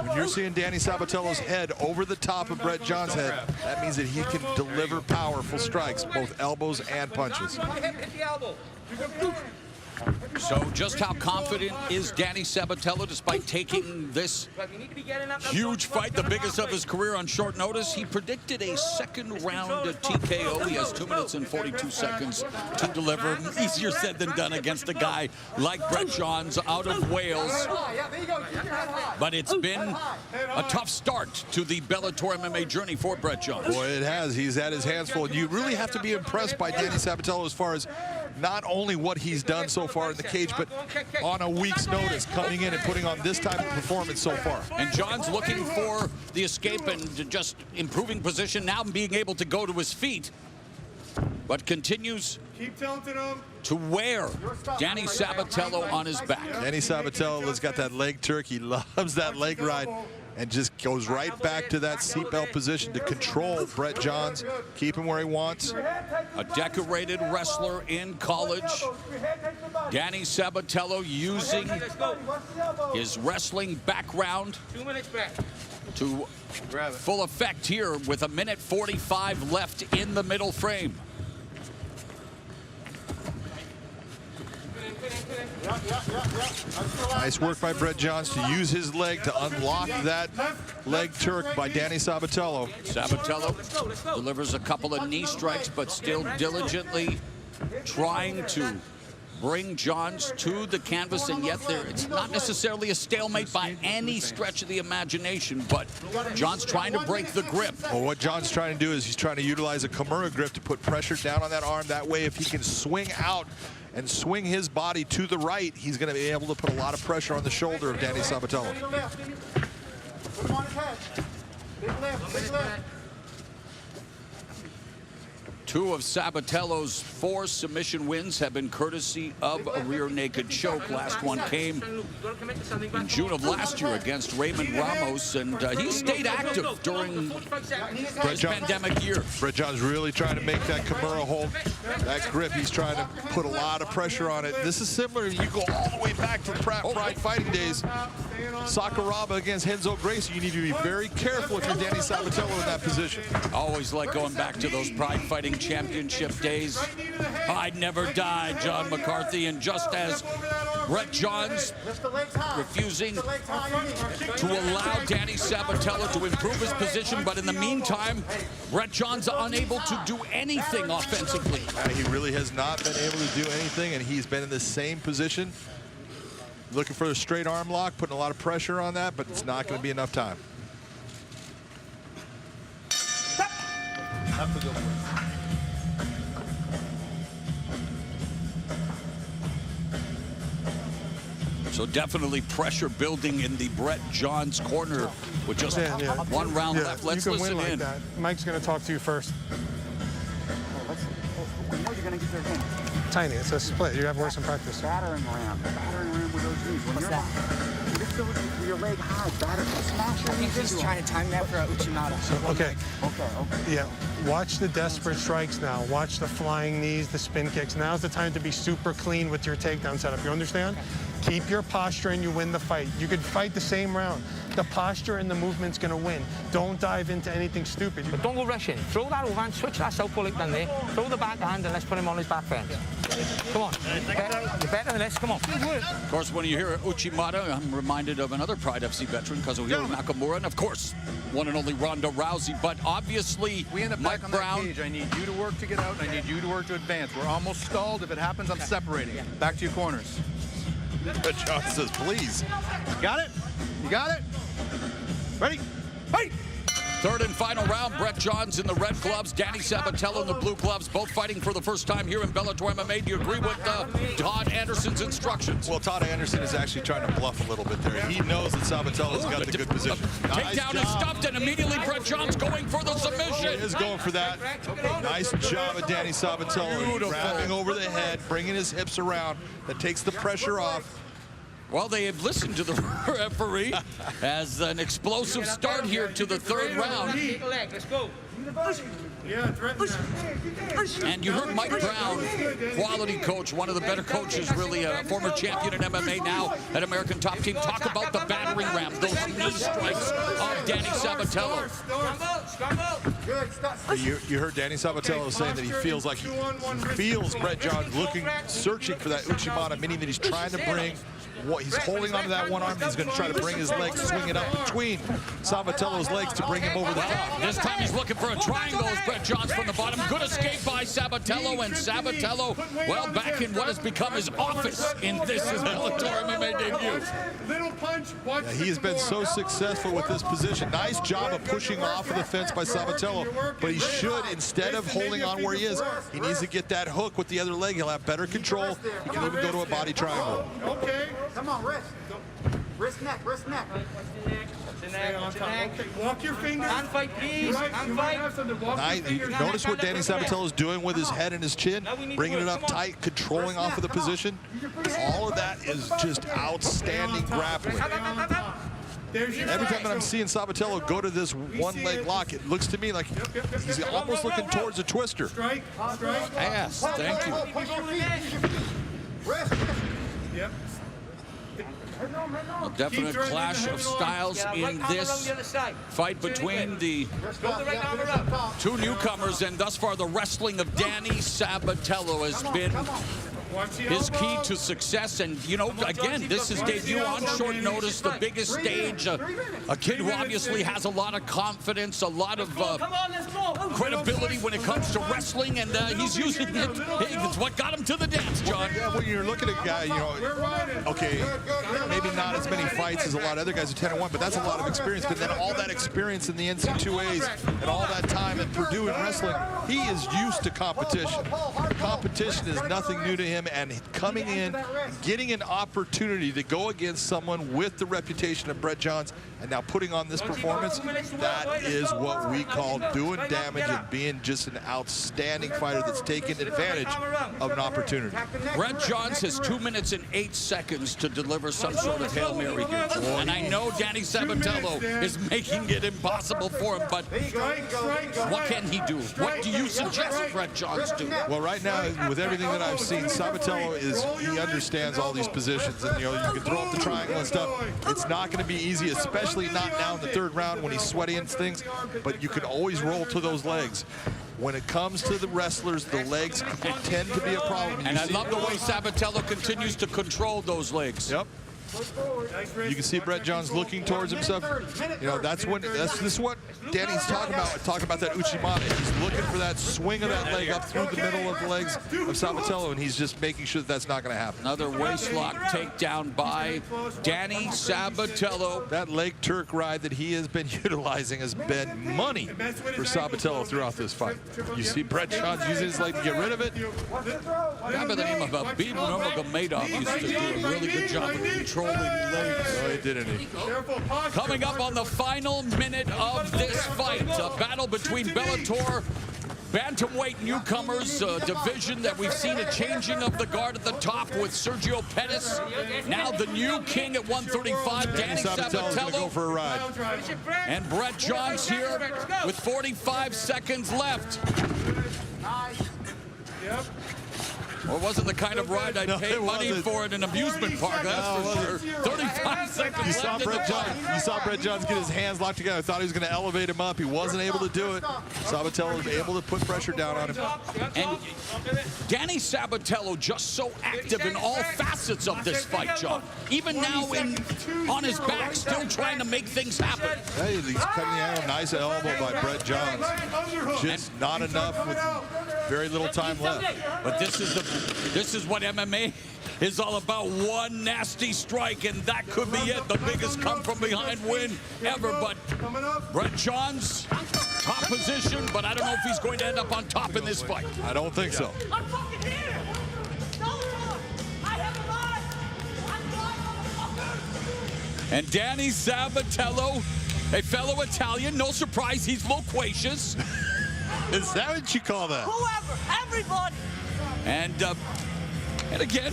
When you're seeing Danny Sabatello's head over the top of Brett Johns' head, that means that he can deliver powerful strikes, both elbows and punches. So just how confident is Danny Sabatello despite taking this huge fight, the biggest of his career, on short notice? He predicted a second round TKO. He has 2 minutes and 42 seconds to deliver. Easier said than done against a guy like Brett Johns out of Wales. But it's been a tough start to the Bellator MMA journey for Brett Johns. Boy, it has. He's had his hands full. You really have to be impressed by Danny Sabatello as far as not only what he's done so far in the cage, but on a week's notice, coming in and putting on this type of performance so far. And John's looking for the escape and just improving position, now being able to go to his feet, but continues to wear Danny Sabatello on his back. Danny Sabatello has got that leg turk. He loves that leg ride and just goes right back to that seatbelt position to control Brett Johns, keep him where he wants. A decorated wrestler in college, Danny Sabatello using his wrestling background to full effect here with 1:45 left in the middle frame. Nice work by Brett Johns to use his leg to unlock that leg turk by Danny Sabatello. Sabatello delivers a couple of knee strikes, but still diligently trying to bring Johns to the canvas, and yet it's not necessarily a stalemate by any stretch of the imagination, but Johns trying to break the grip. Well, what John's trying to do is he's trying to utilize a Kimura grip to put pressure down on that arm. That way, if he can swing out and swing his body to the right, he's going to be able to put a lot of pressure on the shoulder of Danny Sabatello. Two of Sabatello's 4 submission wins have been courtesy of a rear naked choke. Last one came in June of last year against Raymond Ramos, and he stayed active during his pandemic year. Brett Johns really trying to make that Kimura hold, that grip. He's trying to put a lot of pressure on it. This is similar. You go all the way back to Pride fighting days. Sakuraba against Renzo Gracie. You need to be very careful if you're Danny Sabatello in that position. Always like going back to those Pride Fighting Championship days. I'd never die, John McCarthy. And just as Brett Johns refusing to allow Danny Sabatello to improve his position, but in the meantime, Brett Johns unable to do anything offensively. He really has not been able to do anything, and he's been in the same position. Looking for a straight arm lock, putting a lot of pressure on that, but it's not going to be enough time. So definitely pressure building in the Brett Johns corner with just one round left. Let's you can listen win like in. That. Mike's going to talk to you first. We know you're going to get their hand. Tiny, it's a split. You have worse in practice. Battering ram with those knees. What's that? Just with your leg high, batter, smash your knees. He's trying to time that for Uchimata. So, okay. Yeah, watch the desperate strikes now. Watch the flying knees, the spin kicks. Now's the time to be super clean with your takedown setup. You understand? Okay. Keep your posture and you win the fight. You could fight the same round. The posture and the movement's going to win. Don't dive into anything stupid. But don't go rushing. Throw that overhand, switch that southpaw leg down there. Throw the backhand and let's put him on his back fence. Come on. You're better than this. Come on. Of course, when you hear Uchimata, I'm reminded of another Pride FC veteran, Kazuhiro Nakamura, and of course, one and only Ronda Rousey. But obviously, we end up Mike back on Brown. That cage. I need you to work to get out, and I need you to work to advance. We're almost stalled. If it happens, I'm separating. Back to your corners. But John says, please. Got it? You got it? Ready? Fight! Third and final round, Brett Johns in the red gloves, Danny Sabatello in the blue gloves, both fighting for the first time here in Bellator MMA. Do you agree with Todd Anderson's instructions? Well, Todd Anderson is actually trying to bluff a little bit there. He knows that Sabatello's got the good position. Takedown is stuffed, and immediately Brett Johns going for the submission. He is going for that. Nice job of Danny Sabatello. Grabbing over the head, bringing his hips around. That takes the pressure off. Well, they have listened to the referee as an explosive start here to the third round. Let's go. And you heard Mike Brown, quality coach, one of the better coaches, really, a former champion in MMA, now at American Top Team, talk about the battering ram, those knee strikes of Danny Sabatello. You heard Danny Sabatello saying that he feels like he feels Brett Johns searching for that Uchimata, meaning that he's trying to bring he's holding onto that one arm. He's going to try to bring his legs, swing it up between Sabatello's legs to bring him over the top. This time he's looking for a triangle as Brett Johns from the bottom. Good escape by Sabatello, and Sabatello, well, back in what has become his office in this is Bellator MMA debut. Yeah, he has been so successful with this position. Nice job of pushing off of the fence by Sabatello, but he should, instead of holding on where he is, he needs to get that hook with the other leg. He'll have better control. He can even go to a body triangle. Okay. Come on, wrist. Wrist neck, wrist neck. Walk your fingers. Hand fight, please. Hand fight. Notice what Danny Sabatello is doing with his head and his chin, bringing it up tight, controlling off of the position. All of that is just outstanding grappling. Every time that I'm seeing Sabatello go to this one-leg lock, it looks to me like he's almost looking towards a twister. Yes, thank you. Yep. A definite clash of styles in this fight between the two newcomers, and thus far the wrestling of Danny Sabatello has been his key to success. And, you know, again, this is debut on short notice, the biggest stage. A kid who obviously has a lot of confidence, a lot of credibility when it comes to wrestling, and he's using it. It's what got him to the dance, John. Yeah, when you're looking at a guy, you know, okay, maybe not as many fights as a lot of other guys at 10-1, but that's a lot of experience. But then all that experience in the NC2As and all that time at Purdue in wrestling, he is used to competition. Competition is nothing new to him, and coming in, getting an opportunity to go against someone with the reputation of Brett Johns and now putting on this performance, that is what we call doing damage and being just an outstanding fighter that's taking advantage of an opportunity. Brett Johns has 2 minutes and 8 seconds to deliver some sort of Hail Mary here. And I know Danny Sabatello is making it impossible for him, but what can he do? What do you suggest Brett Johns do? Well, right now, with everything that I've seen, Sabatello he understands all these positions, and you know, you can throw up the triangle and stuff. It's not going to be easy, especially not now in the third round when he's sweaty and things, but you can always roll to those legs. When it comes to the wrestlers, the legs tend to be a problem. And I love the way Sabatello continues to control those legs. Yep. You can see Brett Johns looking towards himself. You know, this is what Danny's talking about. Talking about that Uchimata. He's looking for that swing of that leg up through the middle of the legs of Sabatello, and he's just making sure that that's not going to happen. Another waistlock takedown by Danny Sabatello. That leg Turk ride that he has been utilizing has been money for Sabatello throughout this fight. You see Brett Johns using his leg to get rid of it. A guy by the name of Abid Nurmagomedov used to do a really good job of controlling legs. Oh, he didn't. Coming up on the final minute of this fight, a battle between Bellator bantamweight newcomers, a division that we've seen a changing of the guard at the top with Sergio Pettis. Now the new king at 135, Danny Sabatello. Go for a ride. And Brett Johns here with 45 seconds left. Yep. Well, it wasn't the kind of ride I'd pay money for at an amusement park, that's for sure. 35 seconds left in the fight. You saw Brett Johns get his hands locked together. I thought he was going to elevate him up. He wasn't able to do it. Sabatello was able to put pressure down on him. And Danny Sabatello just so active in all facets of this fight, John. Even now on his back, still trying to make things happen. Hey, he's cutting the angle. Nice elbow by Brett Johns. Just not enough with very little time left. But this is what MMA is all about. One nasty strike, and that could be it. The biggest come-from-behind win ever. But Brett Johns, top position, but I don't know if he's going to end up on top in this fight. I don't think so. I'm fucking here. I have a And Danny Sabatello, a fellow Italian, no surprise, he's loquacious. Is that what you call that? Whoever, everybody. And And again,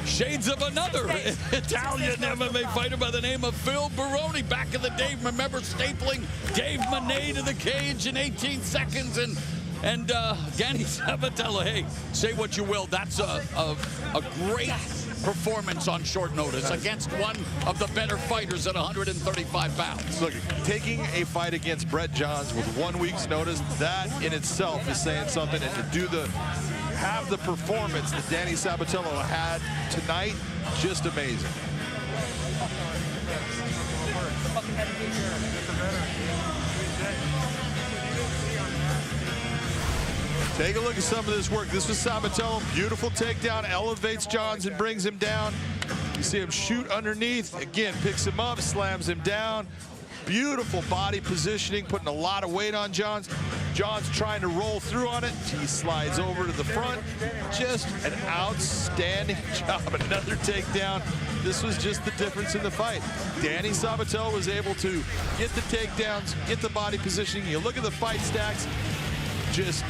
shades of another Italian MMA fighter by the name of Phil Baroni. Back in the day, remember stapling Dave Monet to the cage in 18 seconds and Danny Sabatello. Hey, say what you will. That's a great performance on short notice against one of the better fighters at 135 pounds. Look, taking a fight against Brett Johns with 1 week's notice, that in itself is saying something. And to have the performance that Danny Sabatello had tonight, just amazing. Take a look at some of this work. This was Sabatello. Beautiful takedown. Elevates Johns and brings him down. You see him shoot underneath. Again, picks him up, slams him down. Beautiful body positioning, putting a lot of weight on Johns. Johns trying to roll through on it. He slides over to the front. Just an outstanding job. Another takedown. This was just the difference in the fight. Danny Sabatello was able to get the takedowns, get the body positioning. You look at the fight stacks, just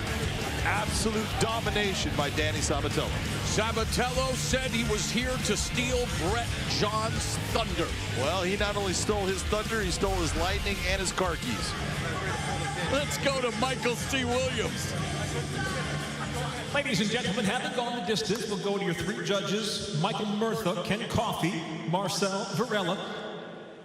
absolute domination by Danny Sabatello. Sabatello said he was here to steal Brett Johns' thunder. Well, he not only stole his thunder, he stole his lightning and his car keys. Let's go to Michael C. Williams. Ladies and gentlemen, having gone the distance, we'll go to your three judges, Michael Murtha, Ken Coffey, Marcel Varela.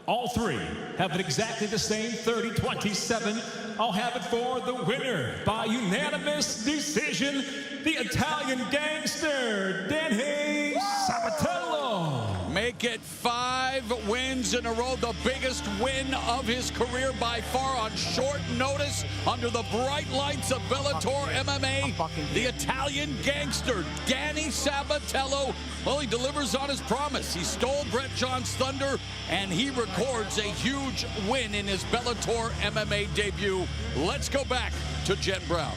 All three have it exactly the same 30-27. I'll have it for the winner by unanimous decision, the Italian gangster, Danny Sabatello. Make it 5 wins in a row, the biggest win of his career by far on short notice under the bright lights of Bellator MMA. The Italian gangster, Danny Sabatello. Well, he delivers on his promise. He stole Brett Johns' thunder, and he records a huge win in his Bellator MMA debut. Let's go back to Jen Brown.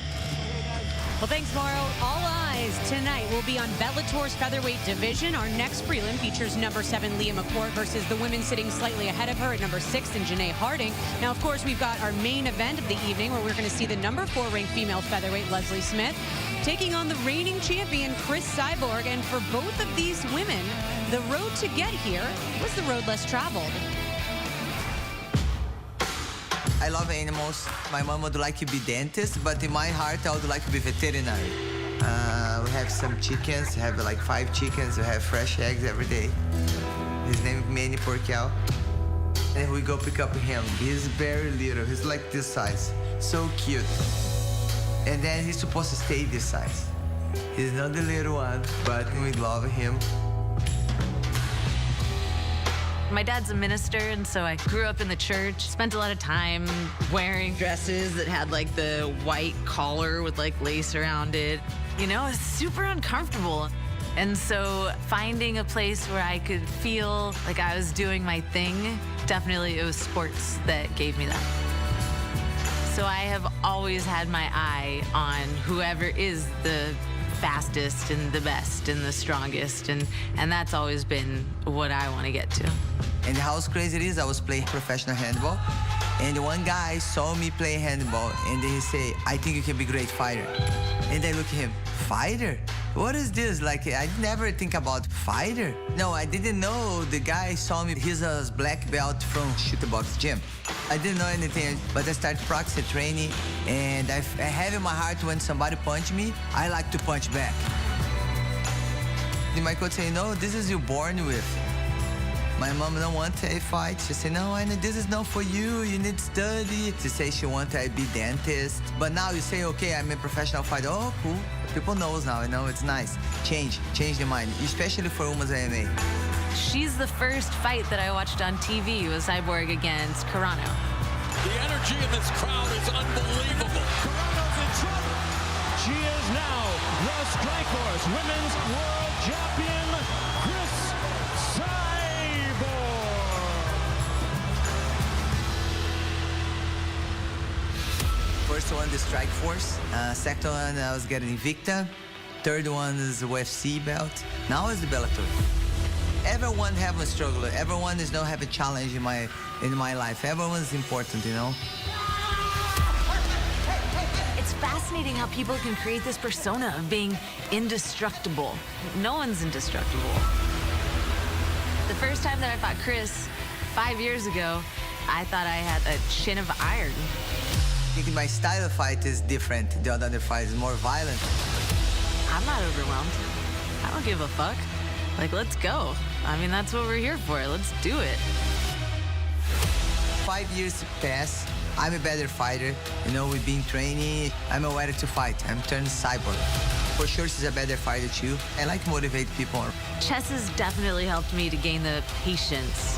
Well, thanks, Mauro. All eyes tonight will be on Bellator's featherweight division. Our next prelim features number 7, Leah McCourt, versus the women sitting slightly ahead of her at number 6, and Janae Harding. Now, of course, we've got our main event of the evening, where we're going to see the number 4 ranked female featherweight, Leslie Smith, taking on the reigning champion, Chris Cyborg. And for both of these women, the road to get here was the road less traveled. I love animals. My mom would like to be dentist, but in my heart, I would like to be veterinary. We have some chickens, have like 5 chickens. We have fresh eggs every day. His name is Manny Porcal. And we go pick up him. He's very little. He's like this size. So cute. And then he's supposed to stay this size. He's not the little one, but we love him. My dad's a minister, and so I grew up in the church, spent a lot of time wearing dresses that had like the white collar with like lace around it. You know, it's super uncomfortable. And so finding a place where I could feel like I was doing my thing, definitely it was sports that gave me that. So I have always had my eye on whoever is the fastest and the best and the strongest, and that's always been what I want to get to. And how crazy it is, I was playing professional handball, and one guy saw me play handball, and then he say, I think you can be a great fighter. And I look at him, fighter? What is this? Like, I never think about fighter. No, I didn't know the guy saw me. He's a black belt from Shoot the Box gym. I didn't know anything, but I started practicing training, and I have in my heart when somebody punch me, I like to punch back. And my coach say, no, this is you born with. My mom don't want a fight. She say, no, I know this is not for you. You need to study. She say she want to be dentist. But now you say, okay, I'm a professional fighter. Oh, cool. People knows now, you know, it's nice. Change the mind, especially for women's MMA. She's the first fight that I watched on TV was Cyborg against Carano. The energy in this crowd is unbelievable. Carano's in trouble. She is now the Strikeforce Women's World Champion, Chris Cyborg. First one, the Strikeforce. Second one, I was getting Invicta. Third one is the UFC belt. Now is the Bellator. Everyone have a struggle. Everyone is now have a challenge in my life. Everyone is important, you know. It's fast fascinating how people can create this persona of being indestructible. No one's indestructible. The first time that I fought Chris 5 years ago, I thought I had a chin of iron. I think my style of fight is different. The other fight is more violent. I'm not overwhelmed. I don't give a fuck. Like, let's go. I mean, that's what we're here for. Let's do it. 5 years pass. I'm a better fighter. You know, we've been training. I'm aware to fight. I'm turned cyborg. For sure, she's a better fighter too. I like to motivate people. Chess has definitely helped me to gain the patience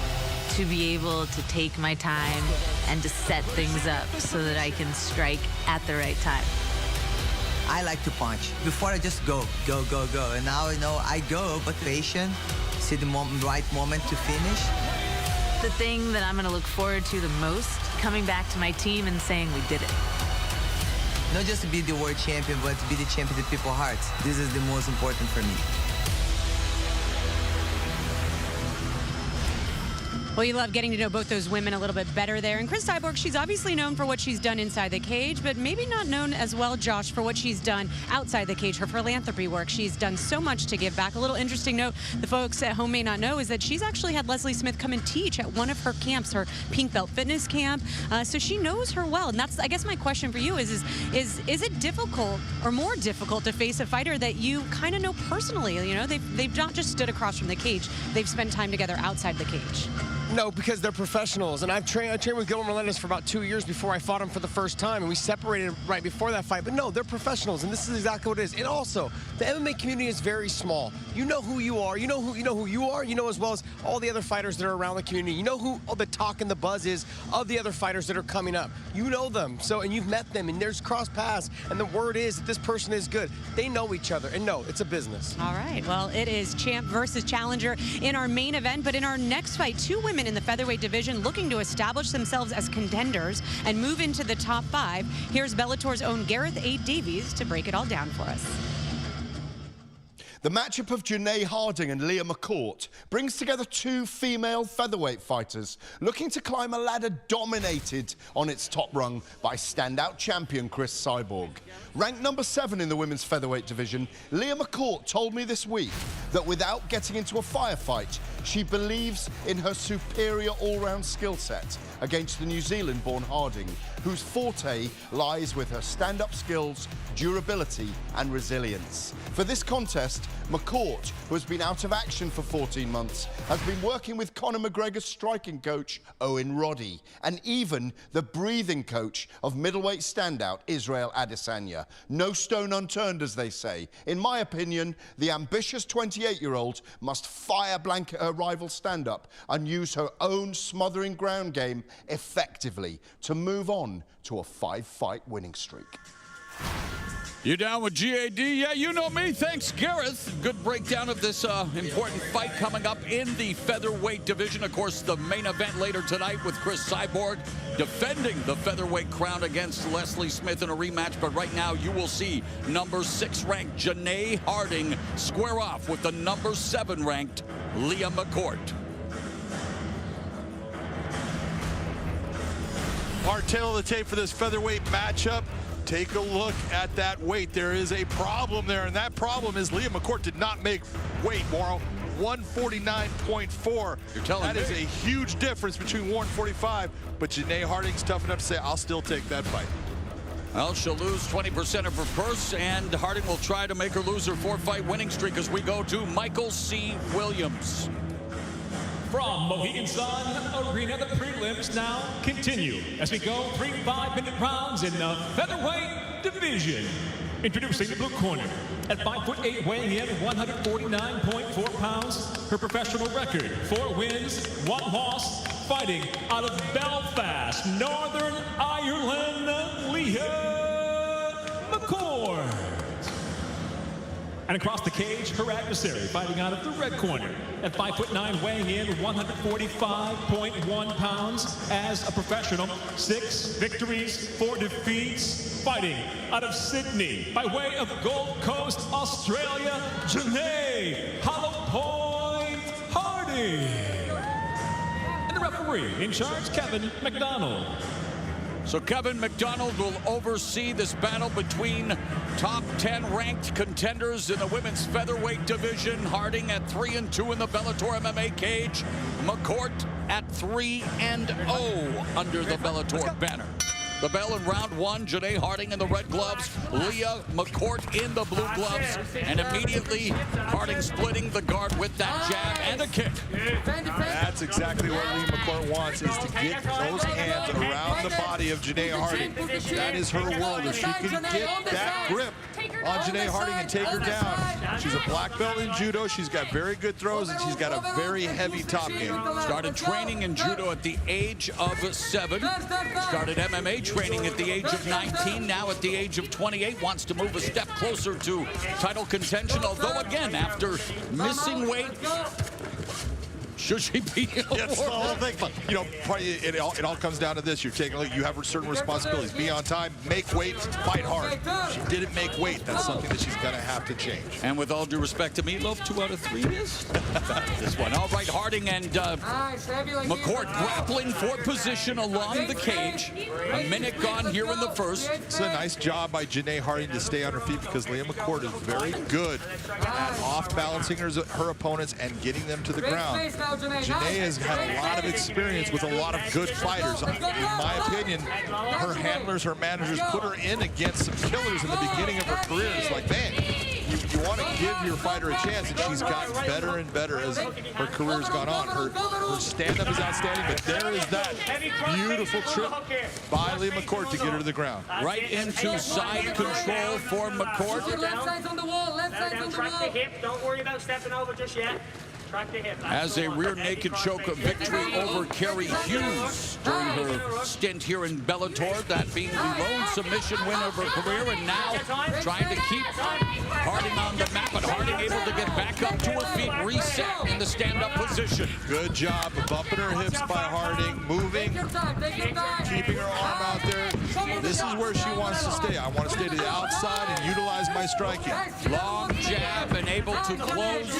to be able to take my time and to set things up so that I can strike at the right time. I like to punch. Before I just go. And now, you know, I go, but patient, see the right moment to finish. The thing that I'm gonna look forward to the most, coming back to my team and saying we did it. Not just to be the world champion, but to be the champion of people's hearts. This is the most important for me. Well, you love getting to know both those women a little bit better there. And Cris Cyborg, she's obviously known for what she's done inside the cage, but maybe not known as well, Josh, for what she's done outside the cage, her philanthropy work. She's done so much to give back. A little interesting note the folks at home may not know is that she's actually had Leslie Smith come and teach at one of her camps, her Pink Belt Fitness camp. So she knows her well. And that's, I guess, my question for you is it difficult or more difficult to face a fighter that you kind of know personally? You know, they've not just stood across from the cage. They've spent time together outside the cage. No, because they're professionals, and I trained with Gilbert Melendez for about 2 years before I fought him for the first time, and we separated right before that fight. But no, they're professionals, and this is exactly what it is. And also, the MMA community is very small. You know who you are. You know who you are. You know as well as all the other fighters that are around the community. You know who all the talk and the buzz is of the other fighters that are coming up. You know them, and you've met them, and there's cross paths, and the word is that this person is good. They know each other, and no, it's a business. All right. Well, it is champ versus challenger in our main event, but in our next fight, two women in the featherweight division looking to establish themselves as contenders and move into the top 5. Here's Bellator's own Gareth A. Davies to break it all down for us. The matchup of Janae Harding and Leah McCourt brings together two female featherweight fighters looking to climb a ladder dominated on its top rung by standout champion Cris Cyborg. Ranked number 7 in the women's featherweight division, Leah McCourt told me this week that without getting into a firefight, she believes in her superior all-round skill set against the New Zealand-born Harding, whose forte lies with her stand-up skills, durability and resilience. For this contest, McCourt, who has been out of action for 14 months, has been working with Conor McGregor's striking coach, Owen Roddy, and even the breathing coach of middleweight standout Israel Adesanya. No stone unturned, as they say. In my opinion, the ambitious 28-year-old must fire blanket her rival stand-up and use her own smothering ground game effectively to move on to a 5-fight winning streak. You down with GAD? Yeah, you know me. Thanks, Gareth. Good breakdown of this important fight coming up in the featherweight division. Of course, the main event later tonight with Cris Cyborg defending the featherweight crown against Leslie Smith in a rematch. But right now, you will see number 6 ranked Janae Harding square off with the number 7 ranked Leah McCourt. Our tail of the tape for this featherweight matchup. Take a look at that weight. There is a problem there, and that problem is Leah McCourt did not make weight, Mauro. 149.4. You're telling me. That is a huge difference between 145, but Janae Harding's tough enough to say, I'll still take that fight. Well, she'll lose 20% of her purse, and Harding will try to make her lose her 4-fight winning streak as we go to Michael C. Williams. From Mohegan Sun Arena, the prelims now continue as we go 3 5-minute rounds in the featherweight division. Introducing the blue corner at 5'8", weighing in 149.4 pounds. Her professional record: 4 wins, 1 loss. Fighting out of Belfast, Northern Ireland, Leah McCourt. And across the cage, her adversary, fighting out of the red corner at 5'9", weighing in 145.1 pounds. As a professional, 6 victories, 4 defeats. Fighting out of Sydney, by way of Gold Coast, Australia, Janae Hollowpoint Harding. And the referee in charge, Kevin McDonald. So Kevin McDonald will oversee this battle between top 10 ranked contenders in the women's featherweight division. Harding at 3-2 in the Bellator MMA cage. McCourt at 3-0 under the Bellator banner. The bell in round one, Janae Harding in the red gloves, Leah McCourt in the blue gloves, and immediately Harding splitting the guard with that jab and a kick. That's exactly what Leah McCourt wants, is to get those hands around the body of Janae Harding. That is her world. If she can get that grip on Janae Harding and take her down. She's a black belt in judo. She's got very good throws, and she's got a very heavy top game. Started training in judo at the age of 7. Started MMA training at the age of 19. Now at the age of 28, wants to move a step closer to title contention. Although again, after missing weight, should she be? That's the whole thing. But, you know, it all comes down to this. You have certain responsibilities. Be on time, make weight, fight hard. She didn't make weight. That's something that she's going to have to change. And with all due respect to Meatloaf, 2 out of 3 is this one. All right, Harding and McCourt grappling for position along the cage. A minute gone here in the first. It's a nice job by Janae Harding to stay on her feet, because Leah McCourt is very good at off-balancing her opponents and getting them to the ground. Janae has had a lot of experience with a lot of good fighters. In my opinion, her handlers, her managers put her in against some killers in the beginning of her career. It's like, man, you want to give your fighter a chance, and she's gotten better and better as her career's gone on. Her stand-up is outstanding, but there is that beautiful trip by Leah McCourt to get her to the ground. Right into side control for McCourt. Left side's on the wall, left side's on the wall. Track the hip, don't worry about stepping over just yet. As a rear naked choke victory over Carrie Hughes during her stint here in Bellator, that being the lone submission win of her career, and now trying to keep Harding on the map, but Harding able to get back up to her feet, reset in the stand-up position. Good job of bumping her hips by Harding, moving, keeping her arm out there. This is where she wants to stay. I want to stay to the outside and utilize my striking. Long jab and able to close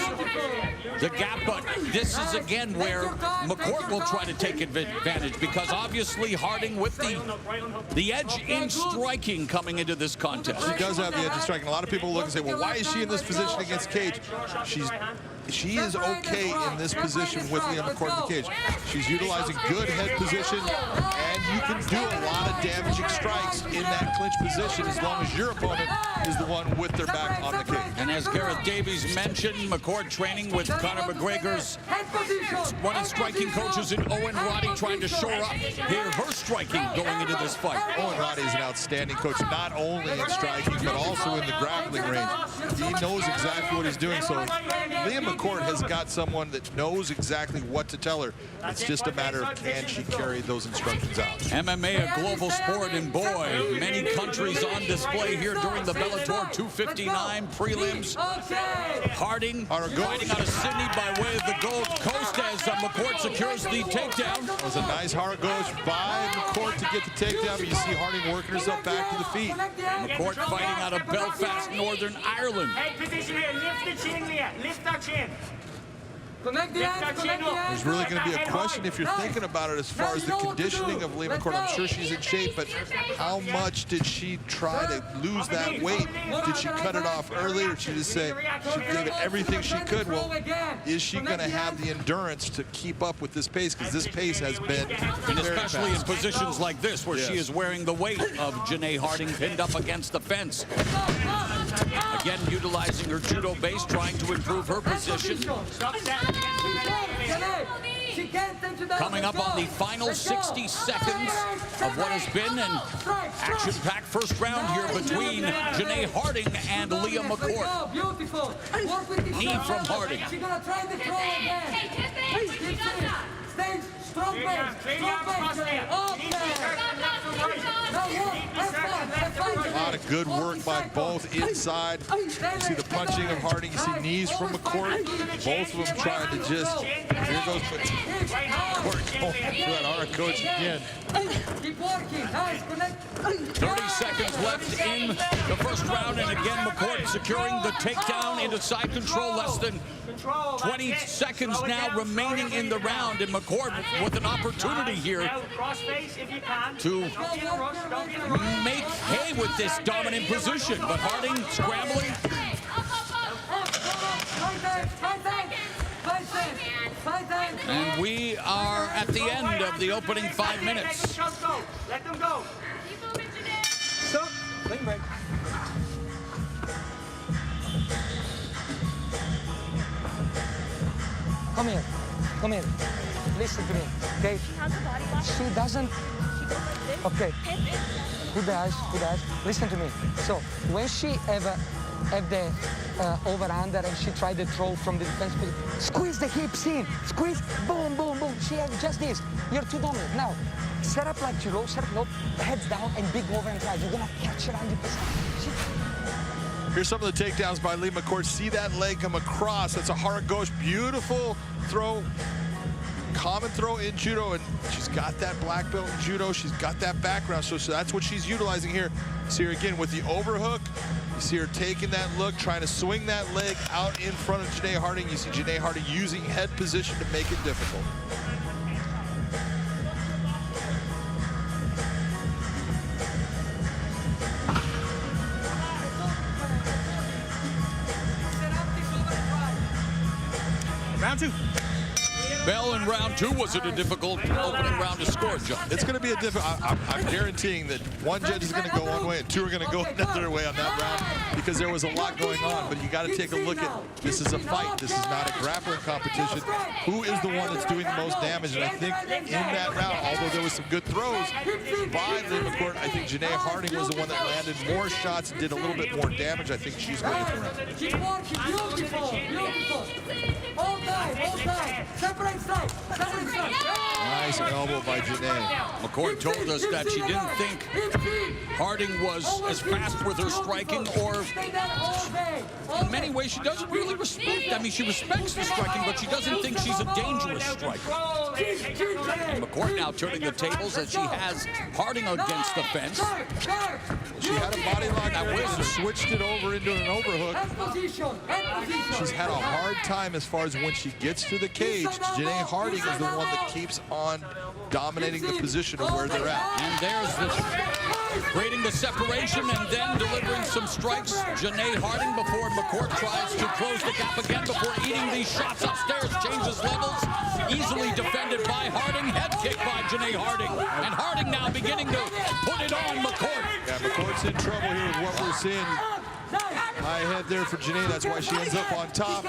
the gap, but this is again where McCourt will try to take advantage, because obviously Harding with the edge in striking coming into this contest. She does have the edge in striking. A lot of people look and say, well, why is she in this position against Cage? She is okay in this position with Leah McCourt in the cage. She's utilizing good head position, and you can do a lot of damaging strikes in that clinch position as long as your opponent is the one with their back on the cage. And as Gareth Davies mentioned, McCourt training with Conor McGregor's one of the striking coaches in Owen Roddy, trying to shore up her striking going into this fight. Owen Roddy is an outstanding coach, not only in striking, but also in the grappling range. He knows exactly what he's doing. So Leah McCourt has got someone that knows exactly what to tell her. It's just a matter of, can she carry those instructions out. MMA, a global sport, and boy, many countries on display here during the Bellator 259 prelims. Harding fighting out of Sydney by way of the Gold Coast as McCourt secures the takedown. It was a nice hard goes by McCourt to get the takedown, but you see Harding working herself back to the feet. McCourt fighting out of Belfast, Northern Ireland. Head position here, lift the chin, Leah, lift that chin. There's really going to be a question if you're thinking about it as far as the conditioning of Leah McCourt. I'm sure she's in shape, but how much did she try to lose that weight? Did she cut it off early, or did she just say she gave it everything she could? Well, is she going to have the endurance to keep up with this pace? Because this pace has been and especially in positions like this where she is wearing the weight of Janae Harding pinned up against the fence. Again, utilizing her judo base, trying to improve her position. Coming up on the final 60 seconds of what has been an action-packed first round here between Janae Harding and Leah McCourt. Knee from Harding. Strong base. A lot of good work by both inside. You see the punching of Harding. You see knees from McCourt. Both of them trying to just, here goes McCourt going for that hard coach again. 30 seconds left in the first round, and again McCourt securing the takedown into side control. Less than 20 seconds now remaining in the round, and McCourt McCourt with an opportunity here to make hay with this dominant position. But Harding scrambling. And we are at the end of the opening 5 minutes. Let them go. Stop. Clean break. Come here. Come here. Listen to me. Okay? She doesn't. Okay. Who does? Who does? Listen to me. So when she have the over-under and she tried to throw from the defense, squeeze the hips in. Squeeze. Boom, boom, boom. She has just this. You're too dominant. Now, set up like low, set up low, heads down, and big over and drive. You're going to catch her 100%. Here's some of the takedowns by Lee McCourt. See that leg come across. That's a hard gauche. Beautiful throw. Common throw in judo, and she's got that black belt in judo. She's got that background, so that's what she's utilizing here. See her again with the overhook. You see her taking that look, trying to swing that leg out in front of Janae Harding. You see Janae Harding using head position to make it difficult. Round two. Bell in round two. Was it a difficult opening round to score, John? It's going to be a difficult. I'm guaranteeing that one judge is going to go one way and two are going to go another way on that round because there was a lot going on. But you got to take a look at this is a fight. This is not a grappling competition. Who is the one that's doing the most damage? And I think in that round, although there was some good throws by Lee McCourt, I think Janae Harding was the one that landed more shots and did a little bit more damage. I think she's going to win the round. Beautiful. All time. Separate strike. Nice elbow by Janae. McCourt told us that she didn't think Harding was as fast with her striking, or in many ways she doesn't really respect. I mean, she respects the striking, but she doesn't think she's a dangerous striker. And McCourt now turning the tables as she has Harding against the fence. She had a body lock that way and switched it over into an overhook. She's had a hard time as far as when she gets to the cage. Janae Harding is the one that keeps on dominating the position of where they're at. And there's the creating the separation and then delivering some strikes. Janae Harding before McCourt tries to close the gap again before eating these shots upstairs. Changes levels. Easily defended by Harding. Head kick by Janae Harding. And Harding now beginning to put it on McCourt. Yeah, McCourt's in trouble here with what we're seeing. High head there for Janae. That's why she ends up on top.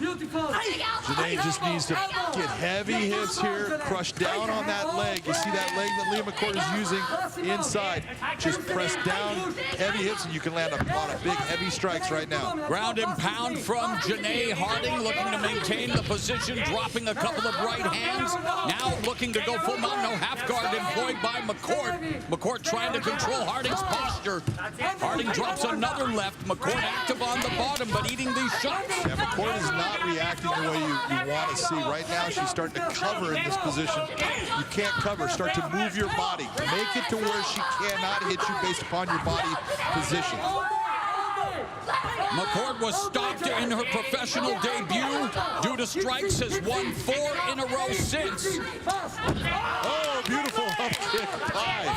Janae just needs to get heavy hips here, crush down on that leg. You see that leg that Lee McCourt is using inside. Just press down, heavy hips, and you can land on a big, heavy strikes right now. Ground and pound from Janae Harding, looking to maintain the position, dropping a couple of right hands. Now looking to go full mount, no half guard employed by McCourt. McCourt trying to control Harding's posture. Harding drops another left. McCourt active on the bottom, but eating these shots. Yeah, McCourt is not reacting the way you want to see. Right now, she's starting to cover in this position. You can't cover. Start to move your body. Make it to where she cannot hit you based upon your body position. McCourt was stopped in her professional debut due to strikes, has won 4 in a row since. Oh, beautiful up kick by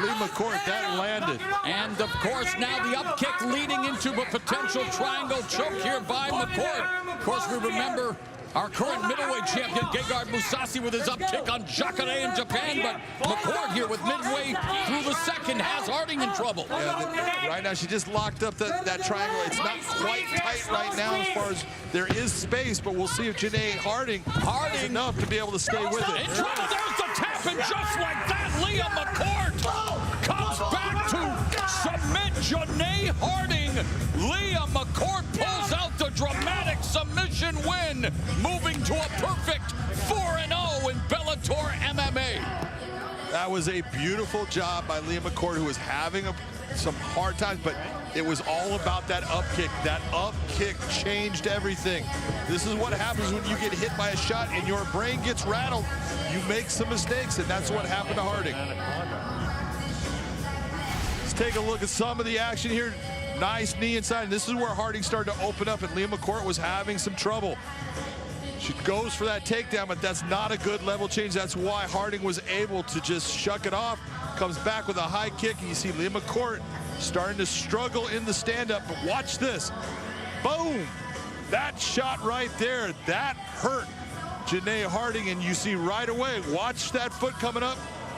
Lee McCourt. That landed. And of course, now the up kick leading into a potential triangle choke here by McCourt. Of course, we remember our current middleweight champion, Gegard Mousasi, with his up kick on Jacare in Japan, but McCourt here with midway through the second has Harding in trouble. Yeah, right now she just locked up that triangle. It's not quite tight right now as far as there is space, but we'll see if Janae Harding has enough to be able to stay with it. In trouble, there's the tap, and just like that, Leah McCourt comes back to submit Janae Harding. Leah McCourt pulls out the dramatic submission win, moving to a perfect 4-0 in Bellator MMA. That was a beautiful job by Leah McCourt, who was having some hard times, but it was all about that up kick. That up kick changed everything. This is what happens when you get hit by a shot and your brain gets rattled. You make some mistakes, and that's what happened to Harding. Let's take a look at some of the action here. Nice knee inside. And this is where Harding started to open up, and Leah McCourt was having some trouble. She goes for that takedown, but that's not a good level change. That's why Harding was able to just shuck it off. Comes back with a high kick, and you see Leah McCourt starting to struggle in the stand-up. But watch this. Boom! That shot right there, that hurt Janae Harding, and you see right away, watch that foot coming up.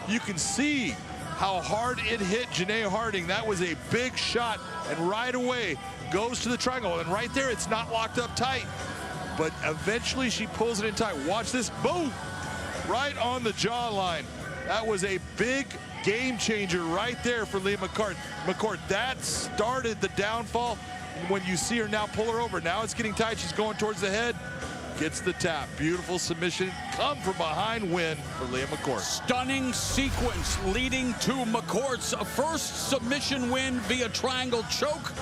You can see how hard it hit Janae Harding. That was a big shot, and right away goes to the triangle. And right there, it's not locked up tight, but eventually she pulls it in tight. Watch this, boom! Right on the jawline. That was a big game changer right there for Leah McCourt. That started the downfall. And when you see her now pull her over, now it's getting tight. She's going towards the head. Gets the tap. Beautiful submission. Come from behind win for Leah McCourt. Stunning sequence leading to McCourt's first submission win via triangle choke.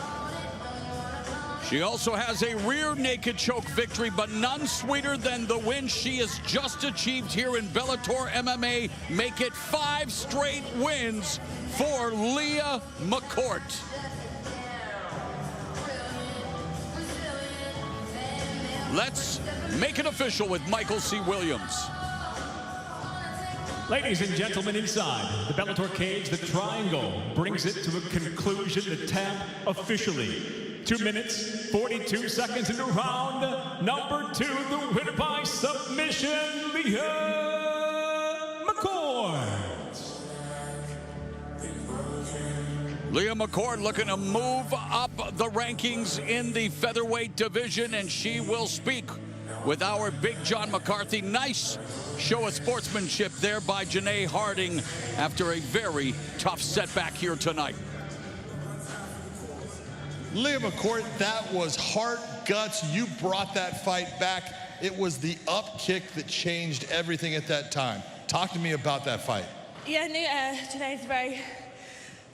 She also has a rear naked choke victory, but none sweeter than the win she has just achieved here in Bellator MMA. Make it 5 straight wins for Leah McCourt. Let's make it official with Michael C. Williams. Ladies and gentlemen, inside the Bellator cage, the triangle brings it to a conclusion. The tap officially. 2 minutes, 42 seconds into round number 2. The winner by submission, Leah McCourt. Leah McCourt looking to move up the rankings in the featherweight division, and she will speak with our Big John McCarthy. Nice show of sportsmanship there by Janae Harding after a very tough setback here tonight. Leah McCourt, that was heart, guts. You brought that fight back. It was the up kick that changed everything at that time. Talk to me about that fight. Yeah, I knew Janae's a very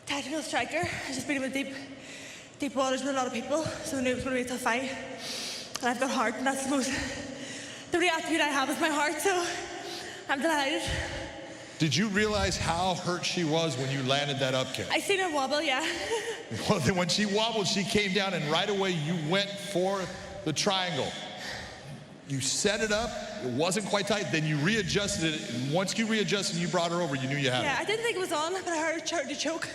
technical striker. I just beat him in deep waters with a lot of people, so I knew it was going to be a tough fight. And I've got heart, and that's the only attribute I have is my heart, so I'm delighted. Did you realize how hurt she was when you landed that up kick? I seen her wobble, yeah. Well, then when she wobbled, she came down, and right away you went for the triangle. You set it up, it wasn't quite tight, then you readjusted it, and once you readjusted and you brought her over, you knew you had it. Yeah, I didn't think it was on, but I heard her choke,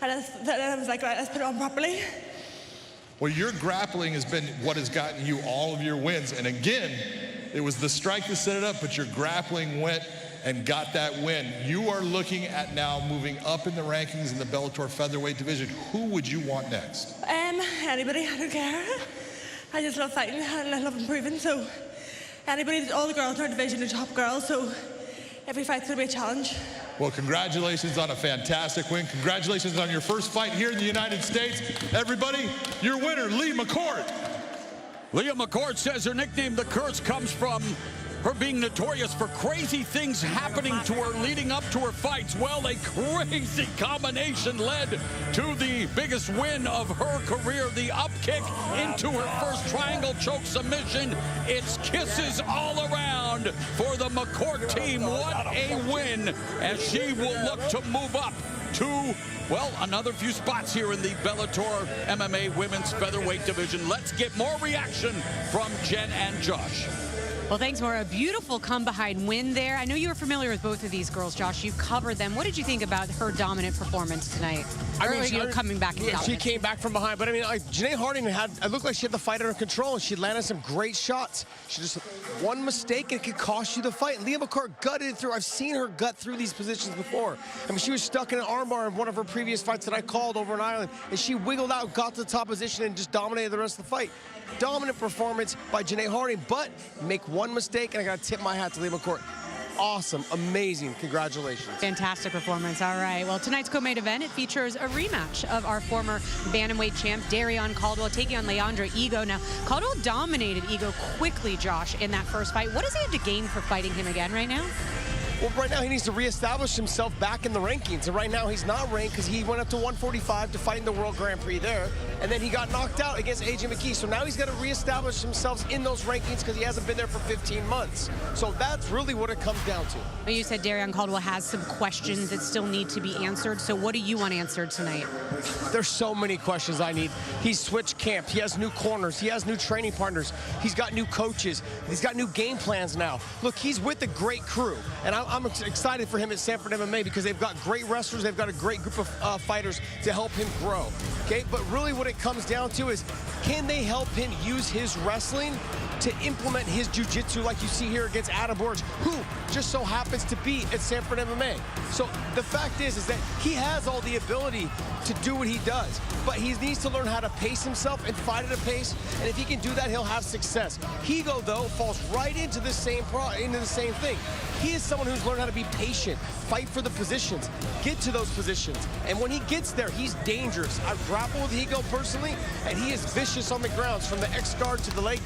and I was like, right, let's put it on properly. Well, your grappling has been what has gotten you all of your wins, and again, it was the strike that set it up, but your grappling went and got that win. You are looking at now moving up in the rankings in the Bellator featherweight division. Who would you want next? Anybody, I don't care. I just love fighting and I love improving, so anybody, all the girls in our division are top girls, so every fight's gonna be a challenge. Well, congratulations on a fantastic win. Congratulations on your first fight here in the United States. Everybody, your winner, Leah McCourt. Leah McCourt says her nickname, The Curse, comes from her being notorious for crazy things happening to her leading up to her fights. Well, a crazy combination led to the biggest win of her career, the up kick into her first triangle choke submission. It's kisses all around for the McCourt team. What a win, as she will look to move up to, well, another few spots here in the Bellator MMA women's featherweight division. Let's get more reaction from Jen and Josh. Well, thanks, Maura. A beautiful come-behind win there. I know you were familiar with both of these girls, Josh. You covered them. What did you think about her dominant performance tonight? Coming back and she came back from behind. But, I mean, Janae Harding it looked like she had the fight under control, and she landed some great shots. She just, one mistake, and it could cost you the fight. Leah McCourt gutted it through. I've seen her gut through these positions before. I mean, she was stuck in an armbar in one of her previous fights that I called over in Ireland, and she wiggled out, got to the top position, and just dominated the rest of the fight. Dominant performance by Janae Harding, but make one mistake, and I got to tip my hat to Leah McCourt. Awesome, amazing, congratulations. Fantastic performance. All right, well, tonight's co-main event, it features a rematch of our former bantamweight champ, Darion Caldwell, taking on Leandra Ego. Now, Caldwell dominated Ego quickly, Josh, in that first fight. What does he have to gain for fighting him again right now? Well, right now he needs to reestablish himself back in the rankings. And right now he's not ranked because he went up to 145 to fight in the World Grand Prix there. And then he got knocked out against AJ McKee. So now he's got to reestablish himself in those rankings because he hasn't been there for 15 months. So that's really what it comes down to. Well, you said Darion Caldwell has some questions that still need to be answered. So what do you want answered tonight? There's so many questions I need. He's switched camp. He has new corners. He has new training partners. He's got new coaches. He's got new game plans now. Look, he's with a great crew. And I'm excited for him at Sanford MMA because they've got great wrestlers. They've got a great group of fighters to help him grow. Okay, but really what it comes down to is, can they help him use his wrestling to implement his jiu-jitsu like you see here against Adam Borge, who just so happens to be at Sanford MMA. So the fact is that he has all the ability to do what he does, but he needs to learn how to pace himself and fight at a pace, and if he can do that, he'll have success. Higo, though, falls right into the same thing. He is someone who's learned how to be patient, fight for the positions, get to those positions, and when he gets there, he's dangerous. I've grappled with Higo personally, and he is vicious on the grounds, from the X guard to the leg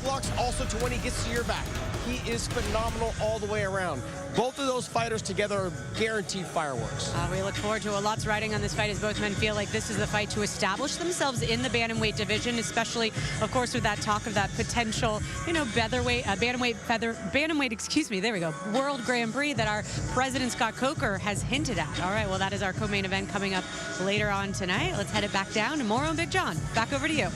locks, also to when he gets to your back. He is phenomenal all the way around. Both of those fighters together are guaranteed fireworks. We look forward to a lot's riding on this fight, as both men feel like this is the fight to establish themselves in the bantamweight division, especially, of course, with that talk of that potential, bantamweight, excuse me, there we go, World Grand Prix that our president, Scott Coker, has hinted at. All right, well, that is our co-main event coming up later on tonight. Let's head it back down to Moro and Big John. Back over to you.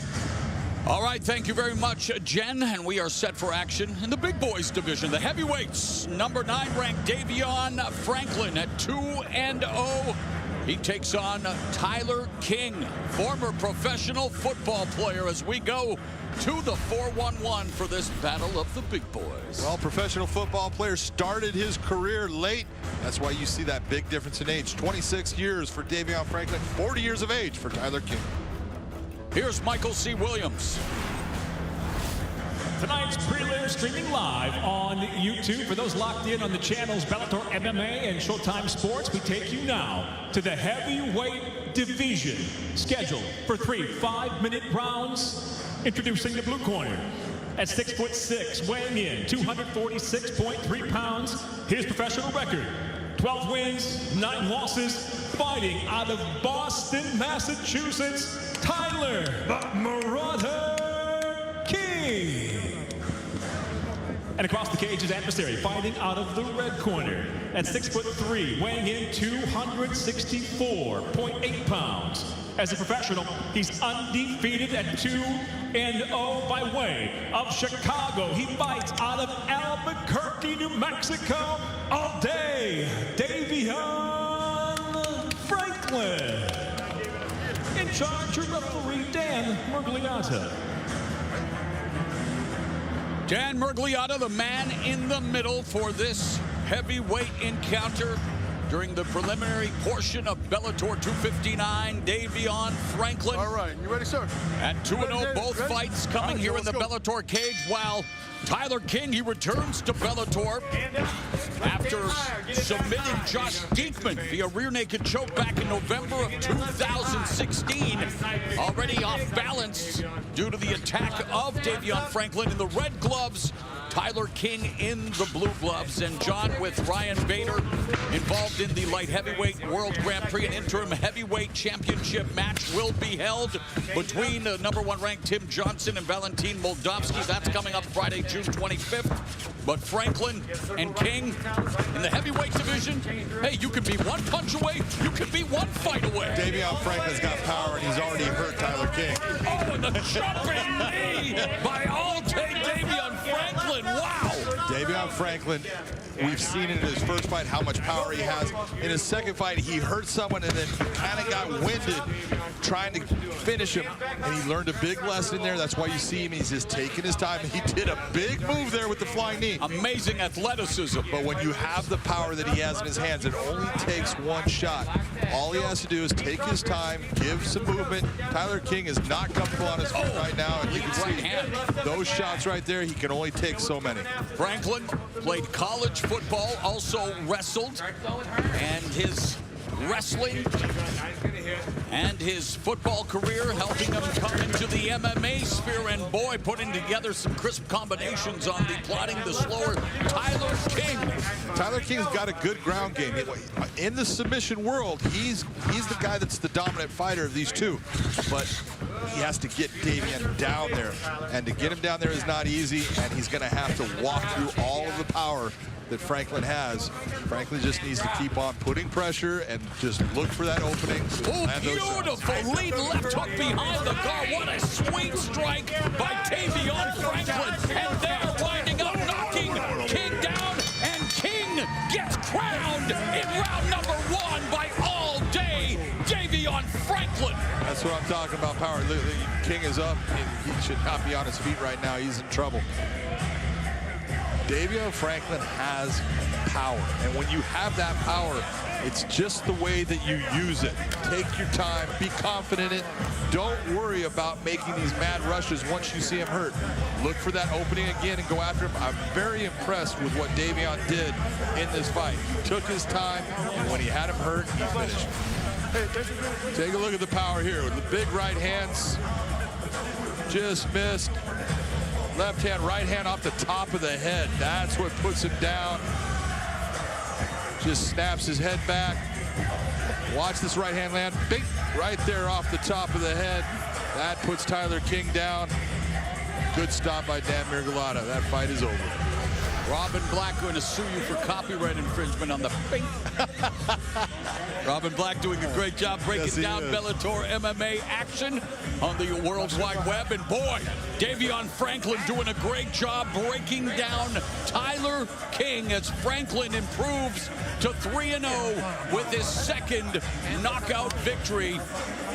All right, thank you very much, Jen. And we are set for action in the big boys division. The heavyweights, number 9 ranked Davion Franklin at 2-0. He takes on Tyler King, former professional football player, as we go to the 4-1-1 for this battle of the big boys. Well, professional football player started his career late. That's why you see that big difference in age. 26 years for Davion Franklin, 40 years of age for Tyler King. Here's Michael C. Williams. Tonight's prelim streaming live on YouTube. For those locked in on the channels Bellator MMA and Showtime Sports, we take you now to the heavyweight division, scheduled for 3 5-minute rounds. Introducing the blue corner. At 6'6", weighing in 246.3 pounds, his professional record: 12 wins, 9 losses, fighting out of Boston, Massachusetts, Tyler Marauder King. And across the cage, his adversary, fighting out of the red corner. At 6'3", weighing in 264.8 pounds. As a professional, he's undefeated at 2-0 by way of Chicago. He fights out of Albuquerque, New Mexico, all day, Davion Franklin. In charge of referee Dan Murgliata. Dan Murgliata, the man in the middle for this heavyweight encounter. During the preliminary portion of Bellator 259, Davion Franklin. All right, you ready, sir? At 2-0, both fights coming here in the Bellator cage, while Tyler King, he returns to Bellator after submitting Josh Diekman via rear naked choke back in November of 2016. Already off balance due to the attack of Davion Franklin in the red gloves. Tyler King in the blue gloves, and John with Ryan Bader involved in the light heavyweight World Grand Prix. An interim heavyweight championship match will be held between number 1 ranked Tim Johnson and Valentin Moldavsky. That's coming up Friday, June 25th. But Franklin and King in the heavyweight division, hey, you could be one punch away, you could be one fight away. Davion Franklin's got power, and he's already hurt Tyler King. Oh, and the jumping knee by all-day Davion Franklin. Wow! Davion Franklin, we've seen in his first fight how much power he has. In his second fight, he hurt someone and then kind of got winded trying to finish him, and he learned a big lesson there. That's why you see him, he's just taking his time. He did a big move there with the flying knee. Amazing athleticism. But when you have the power that he has in his hands, it only takes one shot. All he has to do is take his time, give some movement. Tyler King is not comfortable on his feet right now, and you can see those shots right there, he can only take so many. Franklin played college football, also wrestled, and his wrestling And his football career helping him come into the MMA sphere, and boy, putting together some crisp combinations on the plotting the slower Tyler King. Tyler King's got a good ground game. In the submission world, he's the guy that's the dominant fighter of these two. But he has to get Davion down there. And to get him down there is not easy, and he's going to have to walk through all of the power that Franklin has. Franklin just needs to keep on putting pressure and just look for that opening. Oh, beautiful lead left hook behind the guard. What a sweet strike by Davion Franklin. And they're winding up, knocking King down, and King gets crowned in round number 1 by all day Davion Franklin. That's what I'm talking about, power. King is up. He should not be on his feet right now. He's in trouble. Davion Franklin has power, and when you have that power, it's just the way that you use it. Take your time, be confident in it. Don't worry about making these mad rushes once you see him hurt. Look for that opening again and go after him. I'm very impressed with what Davion did in this fight. He took his time, and when he had him hurt, he finished. Take a look at the power here with the big right hands. Just missed. Left hand, right hand off the top of the head. That's what puts him down. Just snaps his head back. Watch this right hand land. Big right there off the top of the head. That puts Tyler King down. Good stop by Dan Miragliotta. That fight is over. Robin Black going to sue you for copyright infringement on the pink. Robin Black doing a great job breaking down Bellator MMA action on the World Wide Web. And boy, Davion Franklin doing a great job breaking down Tyler King as Franklin improves to 3-0 with his second knockout victory.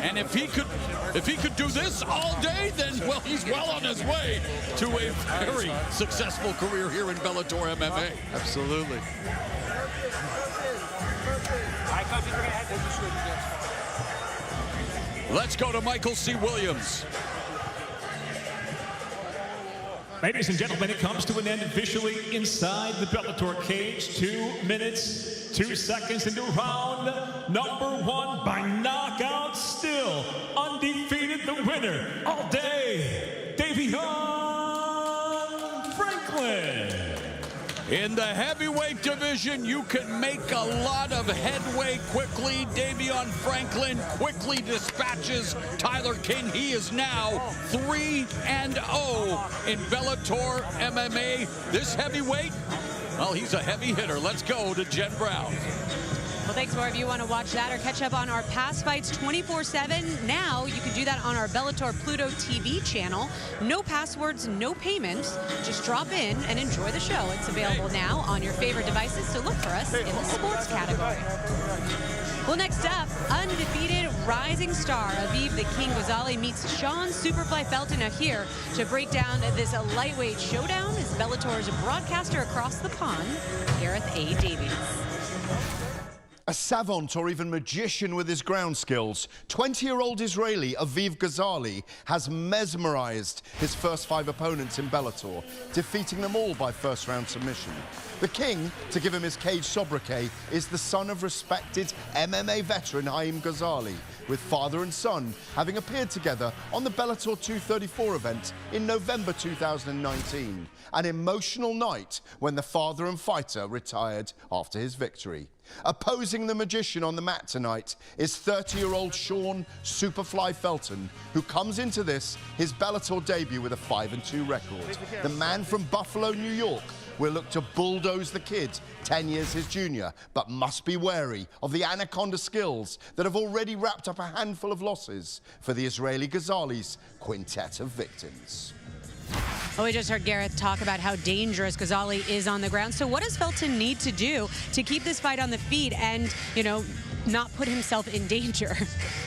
And if he could do this all day, then, well, he's well on his way to a very successful career here in Bellator MMA. Absolutely. Let's go to Michael C. Williams. Ladies and gentlemen, it comes to an end officially inside the Bellator cage. 2 minutes, 2 seconds into round number 1 by knockout. Still undefeated, the winner all day, Davion Franklin. In the heavyweight division, you can make a lot of headway quickly. Davion Franklin quickly dispatches Tyler King. He is now 3-0 in Bellator MMA. This heavyweight, well, he's a heavy hitter. Let's go to Jen Brown. Well, thanks more if you want to watch that or catch up on our past fights 24/7. Now you can do that on our Bellator Pluto TV channel. No passwords, no payments. Just drop in and enjoy the show. It's available now on your favorite devices, so look for us in the sports category. Well, next up, undefeated rising star Aviv the King Gozali meets Sean Superfly Felton here to break down this lightweight showdown is Bellator's broadcaster across the pond, Gareth A. Davies. A savant or even magician with his ground skills, 20-year-old Israeli Aviv Gozali has mesmerized his first 5 opponents in Bellator, defeating them all by first-round submission. The king, to give him his cage sobriquet, is the son of respected MMA veteran Haim Gozali, with father and son having appeared together on the Bellator 234 event in November 2019. An emotional night when the father and fighter retired after his victory. Opposing the magician on the mat tonight is 30-year-old Sean Superfly Felton, who comes into this, his Bellator debut, with a 5-2 record. The man from Buffalo, New York, will look to bulldoze the kid, 10 years his junior, but must be wary of the anaconda skills that have already wrapped up a handful of losses for the Israeli Gozali's quintet of victims. Well, we just heard Gareth talk about how dangerous Gozali is on the ground. So what does Felton need to do to keep this fight on the feet and, you know, not put himself in danger?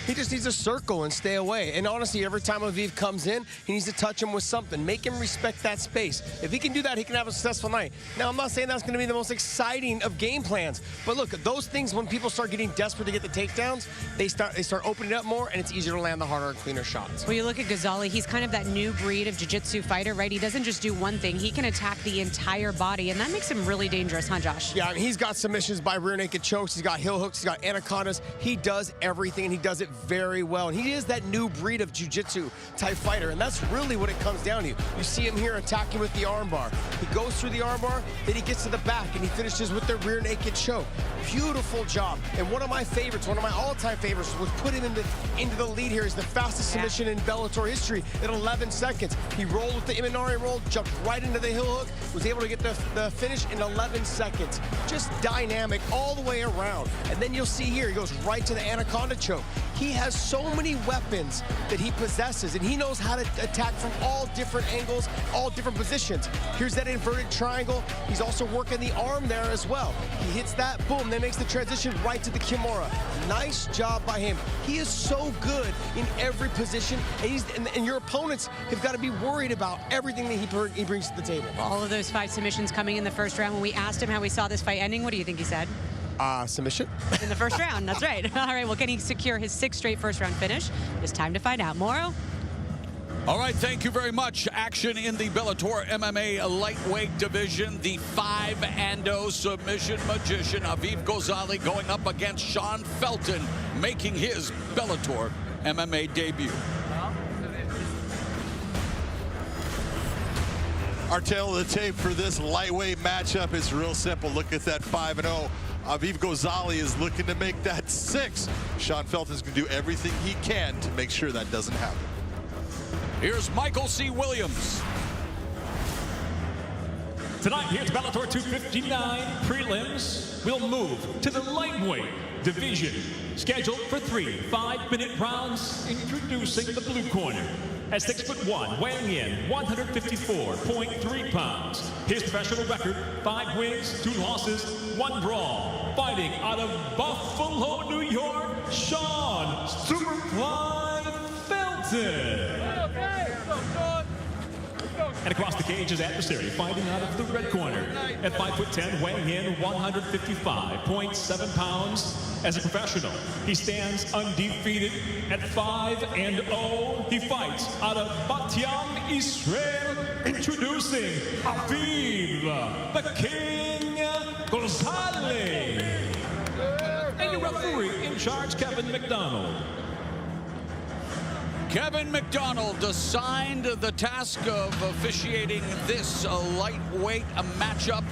He just needs to circle and stay away. And honestly, every time Aviv comes in, he needs to touch him with something. Make him respect that space. If he can do that, he can have a successful night. Now, I'm not saying that's going to be the most exciting of game plans. But look, those things, when people start getting desperate to get the takedowns, they start opening up more, and it's easier to land the harder and cleaner shots. Well, you look at Gozali, he's kind of that new breed of jiu-jitsu fighter, right? He doesn't just do one thing. He can attack the entire body, and that makes him really dangerous, huh, Josh? Yeah, I mean, he's got submissions by rear naked chokes. He's got heel hooks. He's got anaconda anacondas. He does everything, and he does it very well. And he is that new breed of jiu-jitsu type fighter, and that's really what it comes down to. You see him here attacking with the armbar. He goes through the armbar, then he gets to the back, and he finishes with the rear naked choke. Beautiful job. And one of my favorites, one of my all-time favorites, was put him into the lead here. He's the fastest submission in Bellator history at 11 seconds. He rolled with the Imanari roll, jumped right into the heel hook, was able to get the finish in 11 seconds. Just dynamic all the way around. And then you'll see here, he goes right to the anaconda choke. He has so many weapons that he possesses, and he knows how to attack from all different angles, all different positions. Here's that inverted triangle. He's also working the arm there as well. He hits that, boom, then makes the transition right to the Kimura. Nice job by him. He is so good in every position, and your opponents have got to be worried about everything that he brings to the table. All of those 5 submissions coming in the first round. When we asked him how he saw this fight ending, what do you think he said? Submission. In the first round, that's right. All right, well, can he secure his 6th straight first-round finish? It's time to find out. Moro? All right, thank you very much. Action in the Bellator MMA lightweight division. The 5-0 submission magician, Aviv Gozali, going up against Sean Felton, making his Bellator MMA debut. Our tail of the tape for this lightweight matchup is real simple. Look at that 5-0. Aviv Gozali is looking to make that 6. Sean Felton's going to do everything he can to make sure that doesn't happen. Here's Michael C. Williams. Tonight, here at Bellator 259 Prelims, we'll move to the lightweight division. Scheduled for 3 5-minute rounds. Introducing the blue corner. At 6'1", weighing in 154.3 pounds. His professional record, 5 wins, 2 losses, 1 draw. Fighting out of Buffalo, New York, Sean Superfly Felton. And across the cage, his adversary, fighting out of the red corner. At 5'10", weighing in 155.7 pounds. As a professional, he stands undefeated at 5-0. He fights out of Bat Yam, Israel. Introducing Aviv, the King Gozali. And your referee in charge, Kevin McDonald. Kevin McDonald assigned the task of officiating this lightweight matchup.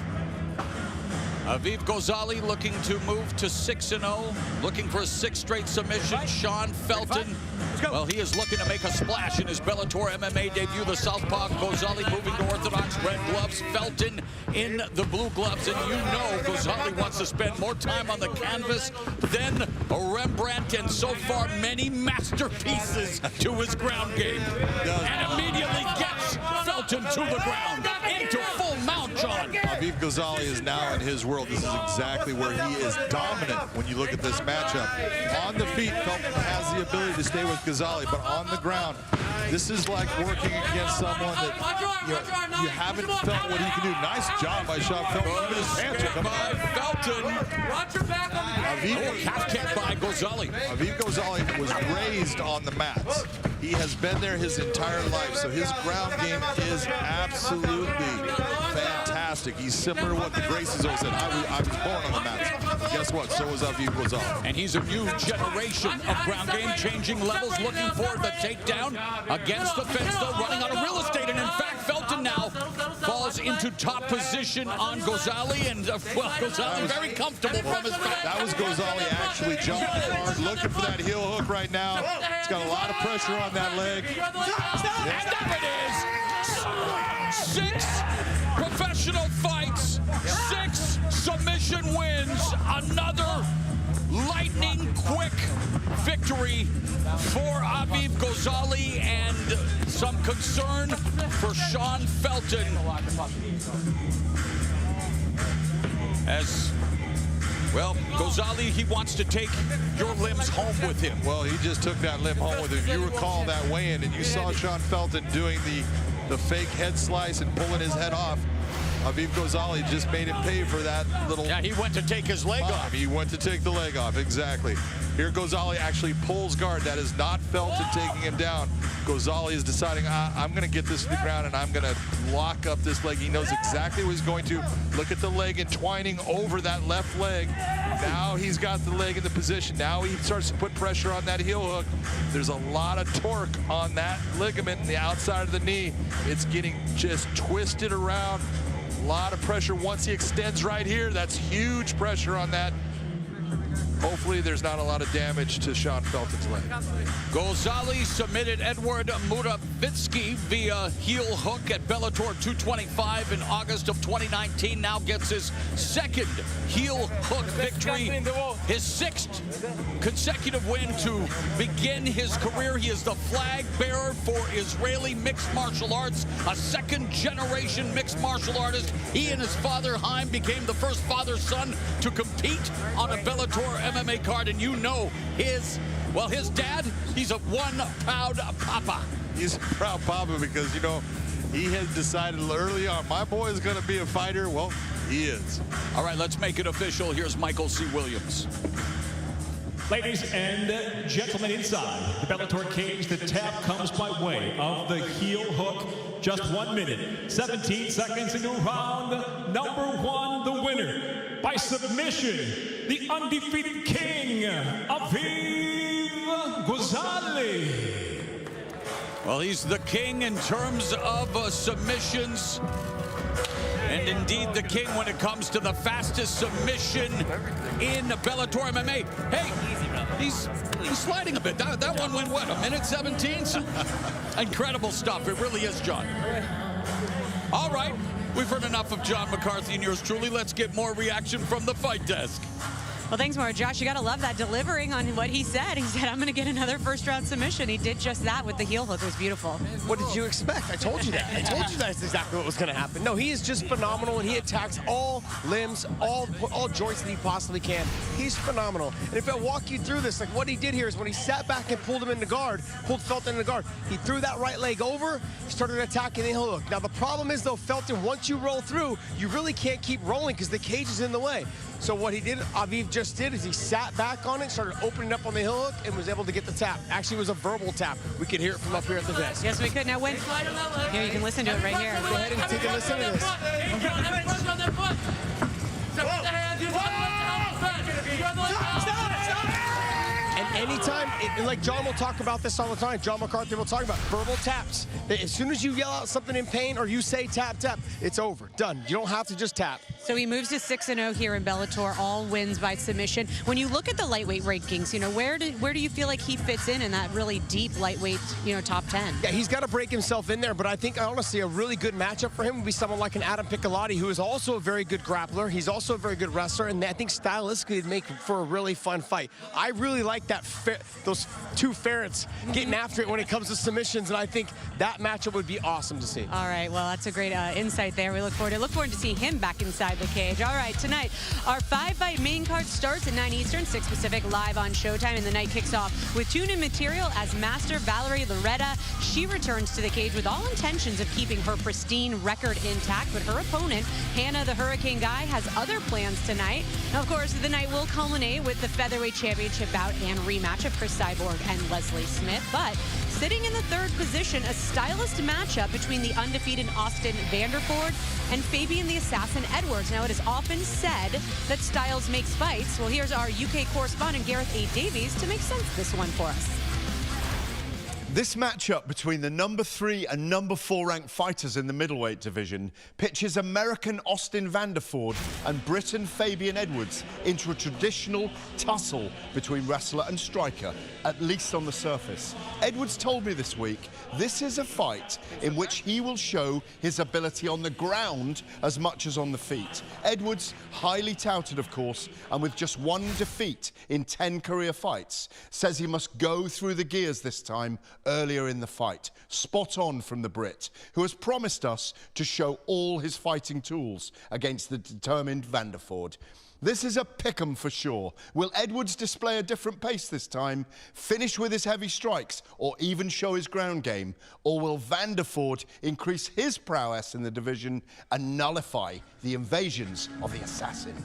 Aviv Gozali looking to move to 6-0, looking for a 6th straight submission. Sean Felton, well, he is looking to make a splash in his Bellator MMA debut. The southpaw Gozali moving to orthodox red gloves, Felton in the blue gloves, and you know Gozali wants to spend more time on the canvas than a Rembrandt, and so far many masterpieces to his ground game. And immediately gets Felton to the ground, into full mount, John. Aviv Gozali is now in his world. This is exactly where he is dominant when you look at this matchup. On the feet, Felton has the ability to stay with Gozali, but on the ground, this is like working against someone that you haven't felt what he can do. Nice job by Sean Felton. By Felton. Half kick by Gozali. Aviv Gozali was raised on the mats. He has been there his entire life, so his ground game is absolutely fantastic. He's similar to what the Gracies always said. I was born on the mats. Guess what? So was Aviv Gozali. And he's a new generation of ground game, changing levels, looking for the takedown against the fence, though, running out of real estate. And in fact, Felton now falls into top position on Gozali, and well, Gozali very comfortable from his back. That was Gozali actually jumping hard, looking for that heel hook right now. He's got a lot of pressure on that leg. And there it is. 6 professional fights, 6 submission wins, another lightning quick victory for Aviv Gozali, and some concern for Sean Felton. As well, Gozali, he wants to take your limbs home with him. Well, he just took that limb home with him. You recall that weigh-in, and you saw Sean Felton doing the fake head slice and pulling his head off. Aviv Gozali just made him pay for that little... Yeah, he went to take his leg off. He went to take the leg off, exactly. Here Gozali actually pulls guard. That is not Felton taking him down. Gozali is deciding, I'm going to get this to the ground and I'm going to lock up this leg. He knows exactly what he's going to. Look at the leg entwining over that left leg. Now he's got the leg in the position. Now he starts to put pressure on that heel hook. There's a lot of torque on that ligament in the outside of the knee. It's getting just twisted around. A lot of pressure once he extends right here. That's huge pressure on that. Hopefully there's not a lot of damage to Sean Felton's leg. Gozali submitted Edward Muravitsky via heel hook at Bellator 225 in August of 2019. Now gets his second heel hook victory, his 6th consecutive win to begin his career. He is the flag bearer for Israeli mixed martial arts, a second-generation mixed martial artist. He and his father, Haim, became the first father-son to compete on a Bellator MMA card, and you know his dad, he's a one-proud papa. He's a proud papa because, you know, he has decided early on, my boy is going to be a fighter. Well, he is. All right, let's make it official. Here's Michael C. Williams. Ladies and gentlemen, inside the Bellator cage, the tap comes by way of the heel hook. Just 1 minute, 17 seconds into round number 1. The winner by submission, the undefeated king, Gozali. Well, he's the king in terms of submissions. And indeed the king when it comes to the fastest submission in Bellator MMA. Hey, he's sliding a bit. That one went, what, 1:17? Incredible stuff. It really is, John. All right. We've heard enough of John McCarthy and yours truly. Let's get more reaction from the fight desk. Well, thanks more, Josh. You got to love that, delivering on what he said. He said, I'm going to get another first-round submission. He did just that with the heel hook. It was beautiful. What did you expect? I told you that. I told you that's exactly what was going to happen. No, he is just phenomenal, and he attacks all limbs, all joints that he possibly can. He's phenomenal. And if I walk you through this, like what he did here is when he sat back and pulled him into guard, pulled Felton into guard, he threw that right leg over, started attacking the heel hook. Now, the problem is, though, Felton, once you roll through, you really can't keep rolling because the cage is in the way. So what he did, Aviv just did, is he sat back on it, started opening up on the heel hook, and was able to get the tap. Actually, it was a verbal tap. We could hear it from up here at the desk. Yes, we could. Now, when here, you can listen to it right here. Go ahead and take a listen to this. And anytime, like John will talk about this all the time, John McCarthy will talk about verbal taps. As soon as you yell out something in pain or you say tap, tap, it's over, done. You don't have to just tap. So he moves to 6-0 here in Bellator, all wins by submission. When you look at the lightweight rankings, you know, where do you feel like he fits in that really deep lightweight, you know, top 10? Yeah, he's got to break himself in there, but I think honestly a really good matchup for him would be someone like an Adam Piccolotti, who is also a very good grappler. He's also a very good wrestler, and I think stylistically it'd make for a really fun fight. I really like that those two ferrets getting after it when it comes to submissions, and I think that matchup would be awesome to see. All right, well, that's a great insight there. We look forward to seeing him back inside the cage. All right, tonight, our 5-fight main card starts at 9 Eastern, 6 Pacific, live on Showtime, and the night kicks off with tune-in material as Master Valerie Loretta. She returns to the cage with all intentions of keeping her pristine record intact, but her opponent, Hannah the Hurricane Guy, has other plans tonight. Now, of course, the night will culminate with the featherweight championship bout and rematch of Chris Cyborg and Leslie Smith, but sitting in the 3rd position, a stylist matchup between the undefeated Austin Vanderford and Fabian the Assassin Edwards. Now, it is often said that styles makes fights. Well, here's our UK correspondent, Gareth A. Davies, to make sense of this one for us. This matchup between the number 3 and number 4 ranked fighters in the middleweight division pitches American Austin Vanderford and Britain Fabian Edwards into a traditional tussle between wrestler and striker, at least on the surface. Edwards told me this week this is a fight in which he will show his ability on the ground as much as on the feet. Edwards, highly touted of course, and with just 1 defeat in 10 career fights, says he must go through the gears this time earlier in the fight. Spot on from the Brit, who has promised us to show all his fighting tools against the determined Vanderford. This is a pick'em for sure. Will Edwards display a different pace this time, finish with his heavy strikes, or even show his ground game? Or will Vanderford increase his prowess in the division and nullify the invasions of the Assassin?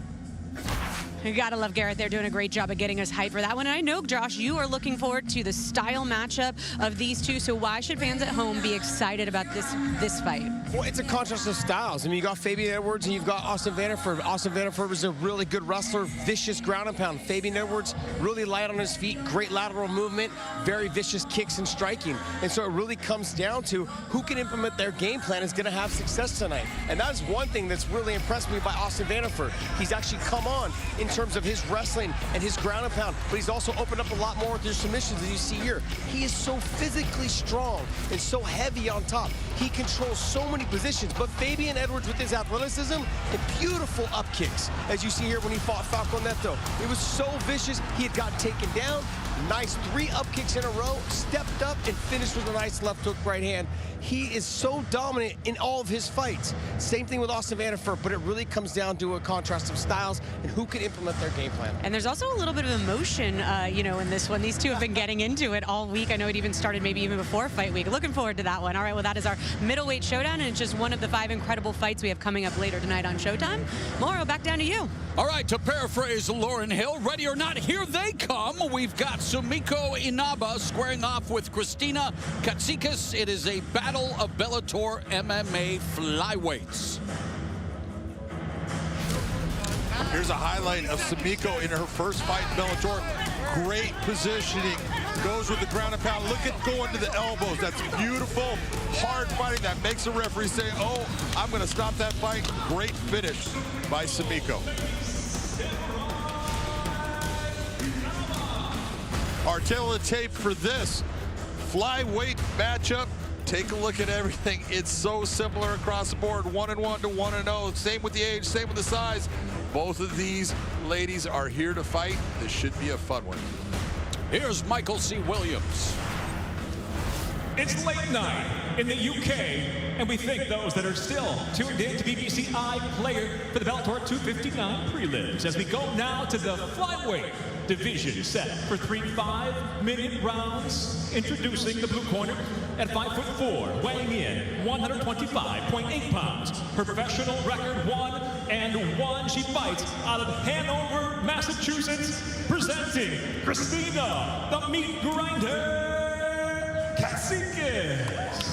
You gotta love Garrett. They're doing a great job of getting us hyped for that one. And I know, Josh, you are looking forward to the style matchup of these two. So why should fans at home be excited about this fight? Well, it's a contrast of styles. I mean, you got Fabian Edwards and you've got Austin Vanderford. Austin Vanderford was a really good wrestler, vicious ground and pound. Fabian Edwards, really light on his feet, great lateral movement, very vicious kicks and striking. And so it really comes down to who can implement their game plan is going to have success tonight. And that's one thing that's really impressed me by Austin Vanderford. He's actually come on in terms of his wrestling and his ground and pound, but he's also opened up a lot more with his submissions, as you see here. He is so physically strong and so heavy on top. He controls so many positions, but Fabian Edwards with his athleticism and beautiful up kicks, as you see here when he fought Falco Neto. It was so vicious, he had gotten taken down. Nice 3 up kicks in a row, stepped up and finished with a nice left hook right hand. He is so dominant in all of his fights. Same thing with Austin Vanderford, but it really comes down to a contrast of styles and who can implement their game plan. And there's also a little bit of emotion, you know, in this one. These two have been getting into it all week. I know it even started maybe even before fight week. Looking forward to that one. All right, well, that is our middleweight showdown, and it's just one of the 5 incredible fights we have coming up later tonight on Showtime. Mauro, back down to you. All right, to paraphrase Lauren Hill, ready or not, here they come. We've got Sumiko Inaba squaring off with Christina Katsikas. It is a battle of Bellator MMA flyweights. Here's a highlight of Sumiko in her first fight in Bellator. Great positioning. Goes with the ground and pound. Look at going to the elbows. That's beautiful, hard fighting. That makes the referee say, oh, I'm going to stop that fight. Great finish by Sumiko. Our tail of the tape for this flyweight matchup. Take a look at everything. It's so similar across the board. 1-1 to 1-0. Same with the age, same with the size. Both of these ladies are here to fight. This should be a fun one. Here's Michael C. Williams. It's late night in the UK, and we thank those that are still tuned in to BBC iPlayer for the Bellator 259 prelims as we go now to the flyweight division set for 3 5-minute rounds. Introducing the blue corner at 5'4", weighing in 125.8 pounds. Her professional record 1-1. She fights out of Hanover, Massachusetts, presenting Christina, the meat grinder, Katsikas.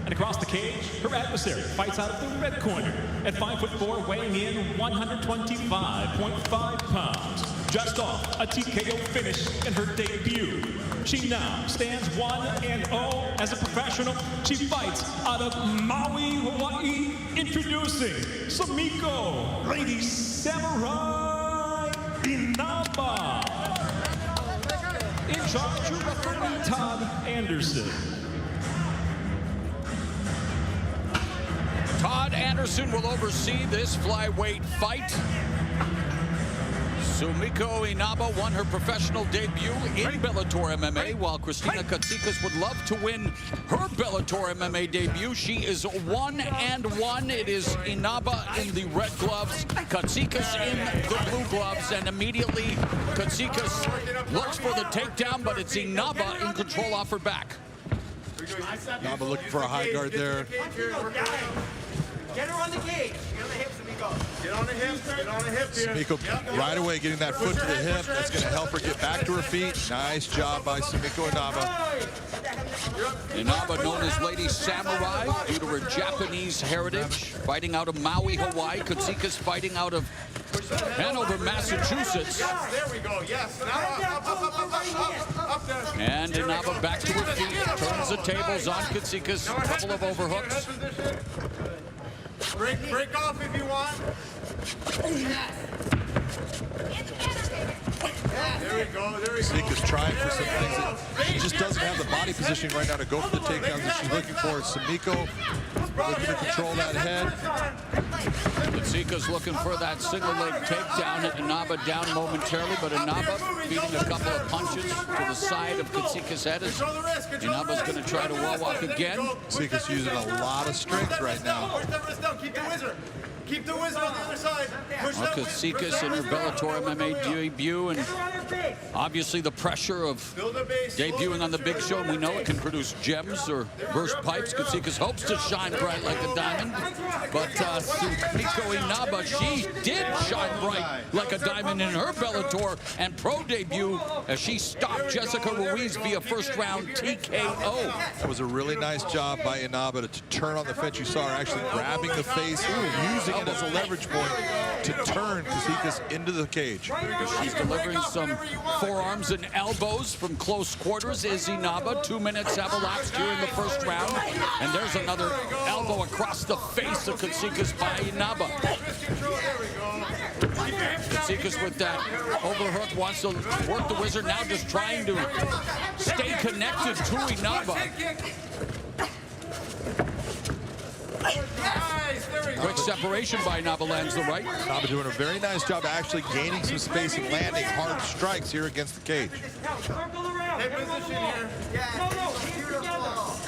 And across the cage, her adversary fights out of the red corner at 5'4", weighing in 125.5 pounds. Just off a TKO finish in her debut. She now stands 1-0 as a professional. She fights out of Maui, Hawaii. Introducing Sumiko, Lady Samurai Inaba. In charge of referee Todd Anderson. Todd Anderson will oversee this flyweight fight. Sumiko Inaba won her professional debut in Bellator MMA, while Christina Katsikas would love to win her Bellator MMA debut. She is 1-1. It is Inaba in the red gloves, Katsikas in the blue gloves, and immediately Katsikas looks for the takedown, but it's Inaba in control off her back. Inaba looking for a high guard there. Get her on the cage. Get on the hips, Sumiko. Get on the hips. Get on the hips here. Sumiko right away getting that foot to the hip. That's going to help her get back to her feet. Nice job by Sumiko Inaba. Inaba, known as Lady Samurai due to her Japanese heritage, fighting out of Maui, Hawaii. Katsikas fighting out of Hanover, Massachusetts. Yes, there we go. Yes. Now up there. And Inaba back to her feet, turns the tables on Katsikas. A couple of overhooks. Break off if you want. There we go. Katsika's trying for some things. She just doesn't have the body positioning right now to go for the takedowns that she's looking for. Sumiko looking to control that head. Katsika's looking for that single leg takedown. Inaba down momentarily, but Inaba feeding a couple of punches to the side of Katsika's head. Inaba's going to try to wall walk again. Katsika's using a lot of strength right now. Keep the wizard on the other side. Push that Katsikas in her Bellator MMA debut, and obviously the pressure of debuting on the big show. We know it can produce gems or burst pipes. Katsikas hopes to shine bright like a diamond, but Sumiko Inaba, she did shine bright like a diamond in her Bellator and pro debut as she stopped Jessica Ruiz via first-round TKO. That was a really nice job by Inaba to turn on the fence. You saw her actually grabbing the face, using it as a leverage point to turn Katsikas into the cage. She's delivering some forearms and elbows from close quarters. Is Inaba. 2 minutes have elapsed here in the first round. And there's another elbow across the face of Katsikas by Inaba. Katsikas with that overhook wants to work the wizard, now just trying to stay connected to Inaba. Quick separation by Inaba, lands the right. Inaba doing a very nice job of actually gaining some space and landing hard strikes here against the cage.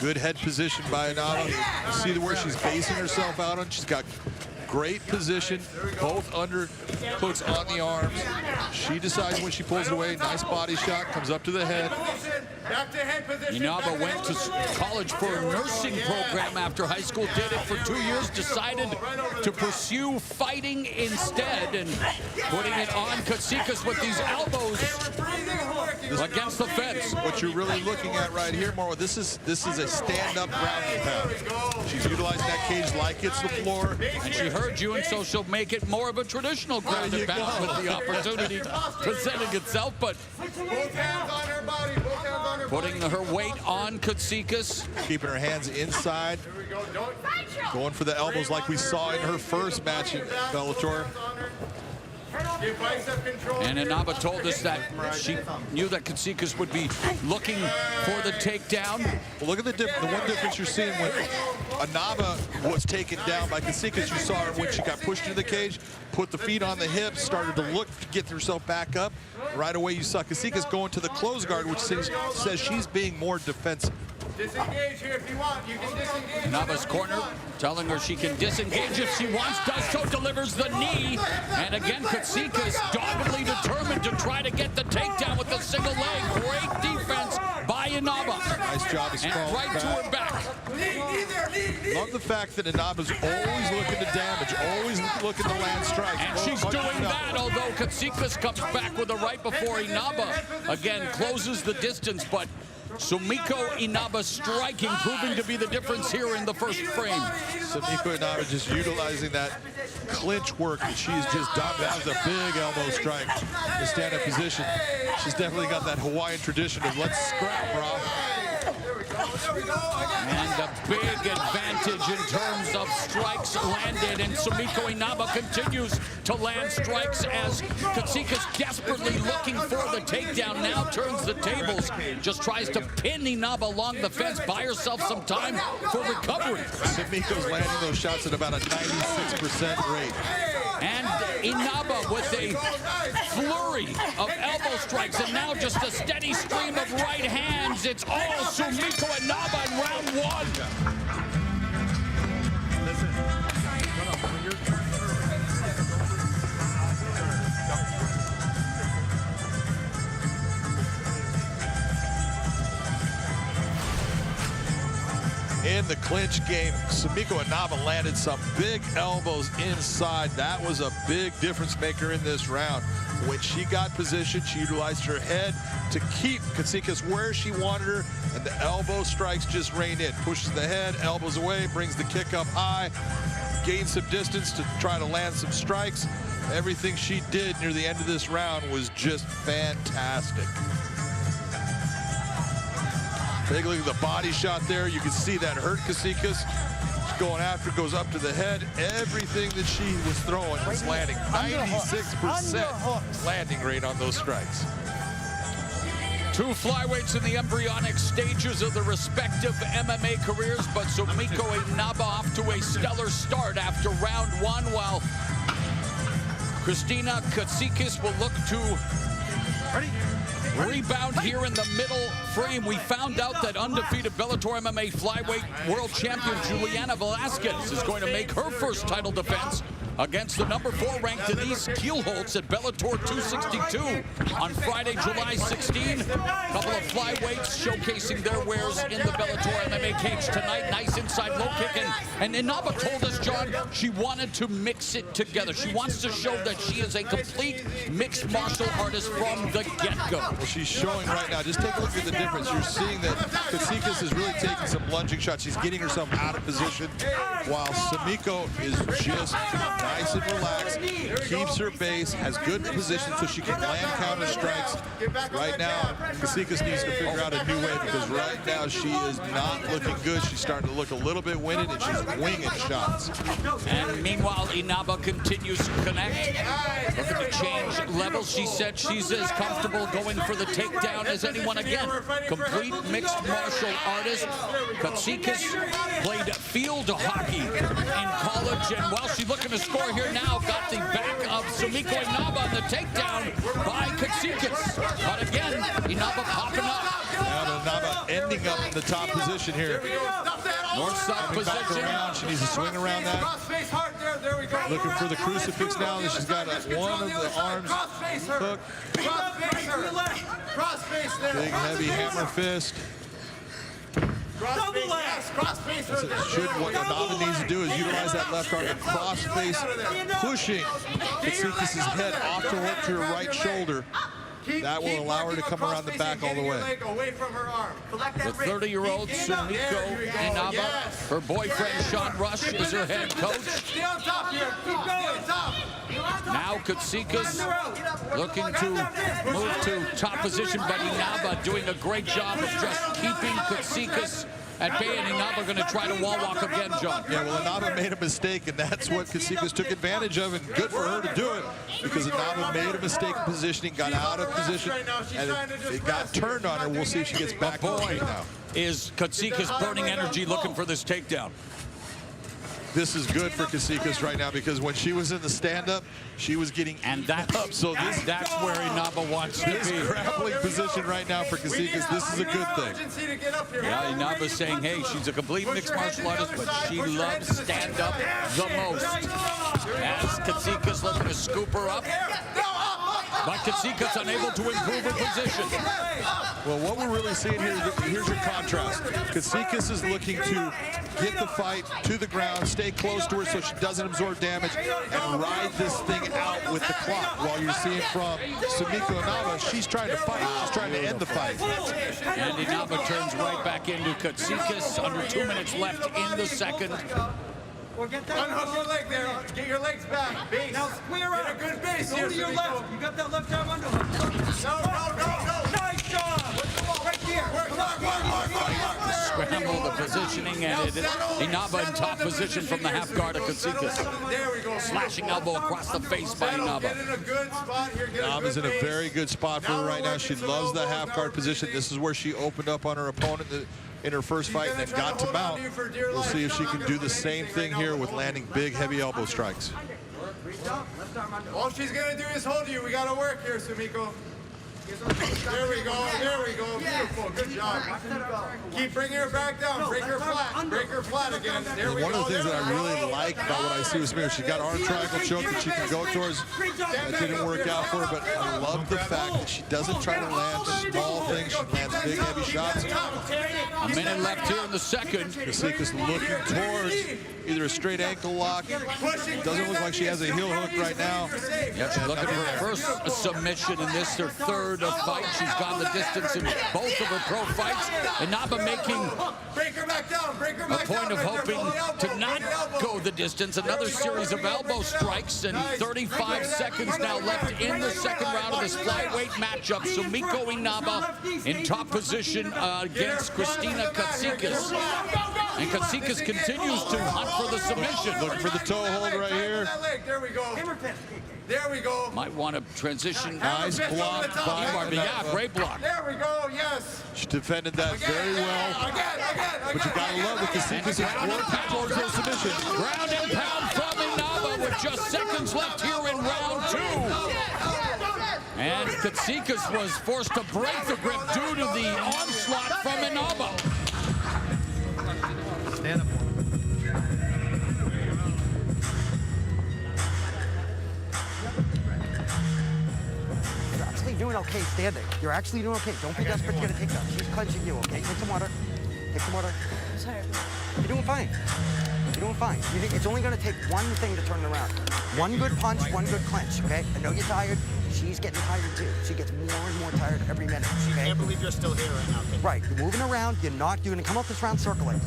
Good head position by Inaba. You see where she's basing herself out on. She's got great position, both underhooks on the arms. She decides when she pulls it away. Nice body shot, comes up to the head. Inaba went to college for a nursing program after high school, did it for 2 years, decided to pursue fighting instead, and putting it on Katsikas with these elbows against the fence. What you're really looking at right here, Marwa, this is a stand-up ground and pound. She's utilizing that cage like it's the floor. And she heard you, and so she'll make it more of a traditional ground and pound with the opportunity presenting itself, but both hands on her body, both hands on her putting her weight on Katsikas. Keeping her hands inside. Going for the elbows like we saw in her first match in Bellator. And Inaba told us that she knew that Katsikas would be looking for the takedown. Well, look at the one difference you're seeing when Inaba was taken down by Katsikas. You saw her when she got pushed into the cage, put the feet on the hips, started to look to get herself back up. Right away, you saw Katsikas going to the close guard, which says she's being more defensive. Disengage here if you want. You can disengage. Inaba's corner telling her she can disengage if she wants, does so, delivers the knee. And again, Katsikas doggedly determined to try to get the takedown with a single leg. Great defense by Inaba. Nice job of and right to her back. Love the fact that Inaba's always looking to damage, always looking to land strikes. And she's doing that, although Katsikas comes back with a right before Inaba again closes the distance, but Sumiko Inaba striking, proving to be the difference here in the first frame. Sumiko Inaba just utilizing that clinch work that she's just done. That was a big elbow strike. The stand-up position. She's definitely got that Hawaiian tradition of let's scrap, bro. And a big advantage in terms of strikes landed, and Sumiko Inaba continues to land strikes as Katsikas desperately looking for the takedown, now turns the tables, just tries to pin Inaba along the fence, buy herself some time for recovery. Sumiko's landing those shots at about a 96% rate. And Inaba with a flurry of elbow strikes, and now just a steady stream of right hands. It's all Sumiko Inaba in round one. In the clinch game, Sumiko Inaba landed some big elbows inside. That was a big difference maker in this round. When she got positioned, she utilized her head to keep Katsikas where she wanted her, and the elbow strikes just rained in. Pushes the head, elbows away, brings the kick up high, gains some distance to try to land some strikes. Everything she did near the end of this round was just fantastic. Take a look at the body shot there. You can see that hurt Katsikas. She's going after, goes up to the head. Everything that she was throwing was landing. 96% landing rate on those strikes. Two flyweights in the embryonic stages of their respective MMA careers, but Sumiko Inaba off to a stellar start after round one, while Christina Katsikas will look to Rebound here in the middle frame. We found out that undefeated Bellator MMA flyweight world champion Juliana Velasquez is going to make her first title defense against the number 4 ranked Denise Kielholtz at Bellator 262 on Friday, July 16. A couple of flyweights showcasing their wares in the Bellator MMA cage tonight. Nice inside low kick. And Inaba told us, John, she wanted to mix it together. She wants to show that she is a complete mixed martial artist from the get-go. Well, she's showing right now. Just take a look at the difference. You're seeing that Katsikas is really taking some lunging shots. She's getting herself out of position, while Sumiko is just nice and relaxed, keeps her base, has good position so she can land counter strikes. Right now, Katsikas needs to figure out a new way, because right now she is not looking good. She's starting to look a little bit winded, and she's winging shots. And meanwhile, Inaba continues to connect, looking to change levels. She said she's as comfortable going for the takedown as anyone again. Complete mixed martial artist. Katsikas played field hockey in college, and while she's looking to score here now, got the back of Sumiko Inaba on the takedown by Katsikas. But again, Inaba popping up. Now Inaba ending up in the top position here. North-side position. Around. She needs to swing around that. Looking for the crucifix now. She's got one of the arms hooked. Big, heavy hammer fist. What Inaba needs to do is utilize that left arm and cross face, pushing Katsikas' head off to her right shoulder. That will allow her to come around the back all the way. The 30-year-old Sumiko Inaba, her boyfriend Sean Rush is her head coach. Now Katsikas looking to move to top position, but Inaba doing a great job of just keeping Katsikas at bay, and Inaba going to try to wall walk again, John. Yeah, well, Inaba made a mistake, and that's what Katsikas took advantage of, and good for her to do it, because Inaba made a mistake in positioning, got out of position, and it got turned on her. We'll see if she gets back on the now. Is Katsikas burning energy looking for this takedown? This is good for Katsikas right now, because when she was in the stand-up, she was getting up. So that's where Inaba wants to be. Grappling position right now for Katsikas, this is a good thing. Yeah, Inaba's saying, hey, she's a complete mixed martial artist, but she loves stand-up the most. As Katsikas looking to scoop her up, but Katsikas unable to improve her position. Well, what we're really seeing here, here's your contrast. Katsikas is looking to get the fight to the ground, stay close to her so she doesn't absorb damage, and ride this thing out with the clock. While you're seeing from Sumiko Inaba, she's trying to fight. She's trying to end the fight. And Inaba turns right back into Katsikas. Under 2 minutes left in the second. Unhook your leg there. Get your legs back. Base. Now square up. Get a good base here. Go to your left. You got that left arm underhook. No. Nice job. Right here. Scramble the positioning, and Inaba in top position from the half guard of Katsikas. There we go. Slashing elbow across the face by Inaba. Inaba's in a very good spot for her right now. She loves the half guard position. This is where she opened up on her opponent in her first fight and then got to mount. We'll see if she can do the same thing here with landing big, heavy elbow strikes. All she's going to do is hold you. We got to work here, Sumiko. There we go. Beautiful. Good job. Keep bringing her back down. Break her flat again. There we go. One of the things that I really like about what I see with Sumiko, she's got arm triangle choke that she can go towards. That didn't work out for her, but I love the fact that she doesn't try to land small things. She lands big, heavy shots. A minute left here in the second. Katsikas looking towards either a straight ankle lock. Doesn't look like she has a heel hook right now. Yeah, she's looking for her first submission in this, her third fight. She's gone the distance in both of her pro fights. Inaba making a point of hoping to not go the distance. Another series of elbow strikes, and 35 seconds now left in the second round of this flyweight matchup. Sumiko Inaba in top position against Christina Katsikas. And Katsikas continues to hunt for the submission. Looking for the toe hold right here. There we go. Might want to transition. Nice block by Inaba. Yeah, great block. There we go, yes. She defended that very well. But you gotta love it. Katsikas is working towards her submission. Ground and pound from Inaba with just seconds left here in round two. And Katsikas was forced to break the grip due to the onslaught from Inaba. Stand up. You're actually doing okay standing. You're actually doing okay. Don't be desperate to get a takedown. She's clenching you, okay? Take some water. Take some water. I'm tired. You're doing fine. You're doing fine. It's only going to take one thing to turn it around. One good punch, one good clinch, okay? I know you're tired. She's getting tired too. She gets more and more tired every minute, okay? I can't believe you're still here right now, okay? Right. You're moving around. You're not doing it. Come up this round circling.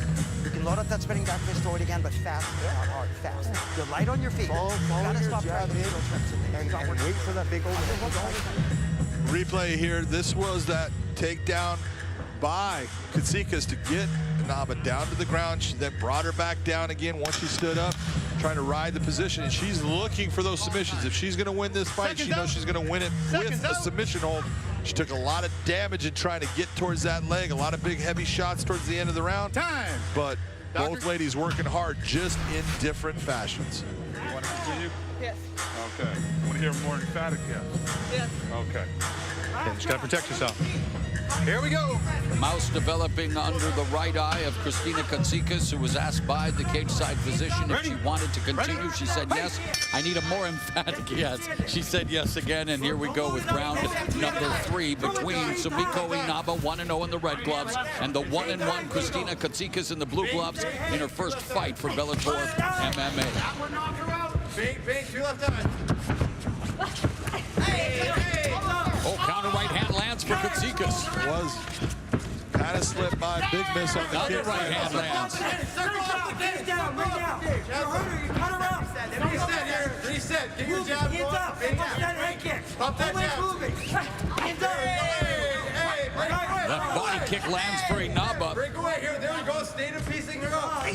You can load up that spinning back fist, throw it again, but fast, not hard, fast. You're light on your feet. Follow gotta your stop jab trying to in do tricks and wait for that big overhead. Replay here. This was that takedown by Katsikas to get Inaba down to the ground. She then brought her back down again once she stood up, trying to ride the position. And she's looking for those submissions. If she's going to win this fight, she knows she's going to win it with a submission hold. She took a lot of damage in trying to get towards that leg. A lot of big, heavy shots towards the end of the round. Time. But both ladies working hard, just in different fashions. You want to continue? Yes. Okay. Want to hear more emphatic yes? Yes. Okay. Okay, just got to protect yourself. Here we go. Mouse developing under the right eye of Christina Katsikas, who was asked by the cage side physician if she wanted to continue. She said yes. I need a more emphatic yes. She said yes again, and here we go with round number 3 between Sumiko Inaba, 1-0 in the red gloves, and the 1-1 Christina Katsikas in the blue gloves in her first fight for Bellator MMA. Bang, 2 left eye. Oh, counter right hand lands for Katsikas. Was kind of slipped by, big miss on the Another kick. right hand lands. Reset here. Reset. Get your jab going. Pump that jab. That body kick lands for Inaba. Break away here. There we go. State of piecing her up.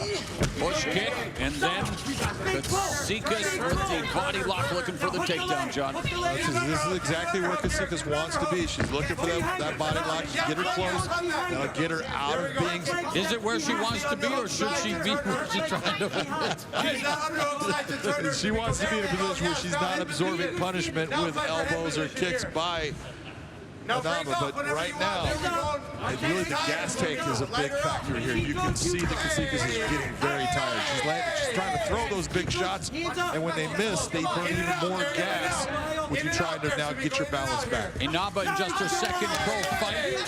Push kick, and then Katsikas with the body lock looking for the takedown, John. This is exactly where Katsikas wants to be. She's looking for that body lock. Get her close. That'll get her out of being. Is it where she wants to be, or should she be where she's trying to win? She wants to be in a position where she's not absorbing punishment with elbows or kicks by Inaba, but right now, really the gas tank is a big factor here. You can see that Katsikas is getting very tired. She's trying to throw those big shots, and when they miss, they burn even more gas with you trying to now get your balance back. Inaba in just her second pro fight.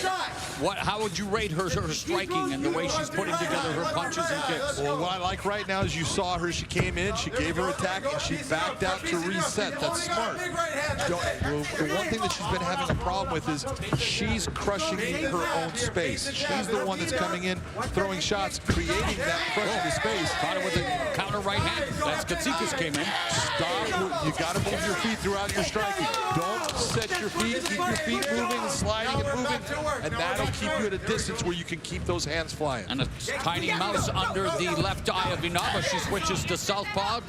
How would you rate her striking and the way she's putting together her punches and kicks? Well, what I like right now is you saw her, she came in, she gave her attack, and she backed out to reset. That's smart. The one thing that she's been having a problem with is she's crushing her own space. She's the one that's coming in, throwing shots, creating that crush of space. Caught her with a counter right hand. That's Katsikas came in. Stop. You got to move your feet throughout your striking. Don't set your feet. Keep your feet moving and sliding and moving, and that'll keep you at a distance where you can keep those hands flying. And a tiny mouse under the left eye of Inaba. She switches to southpaw.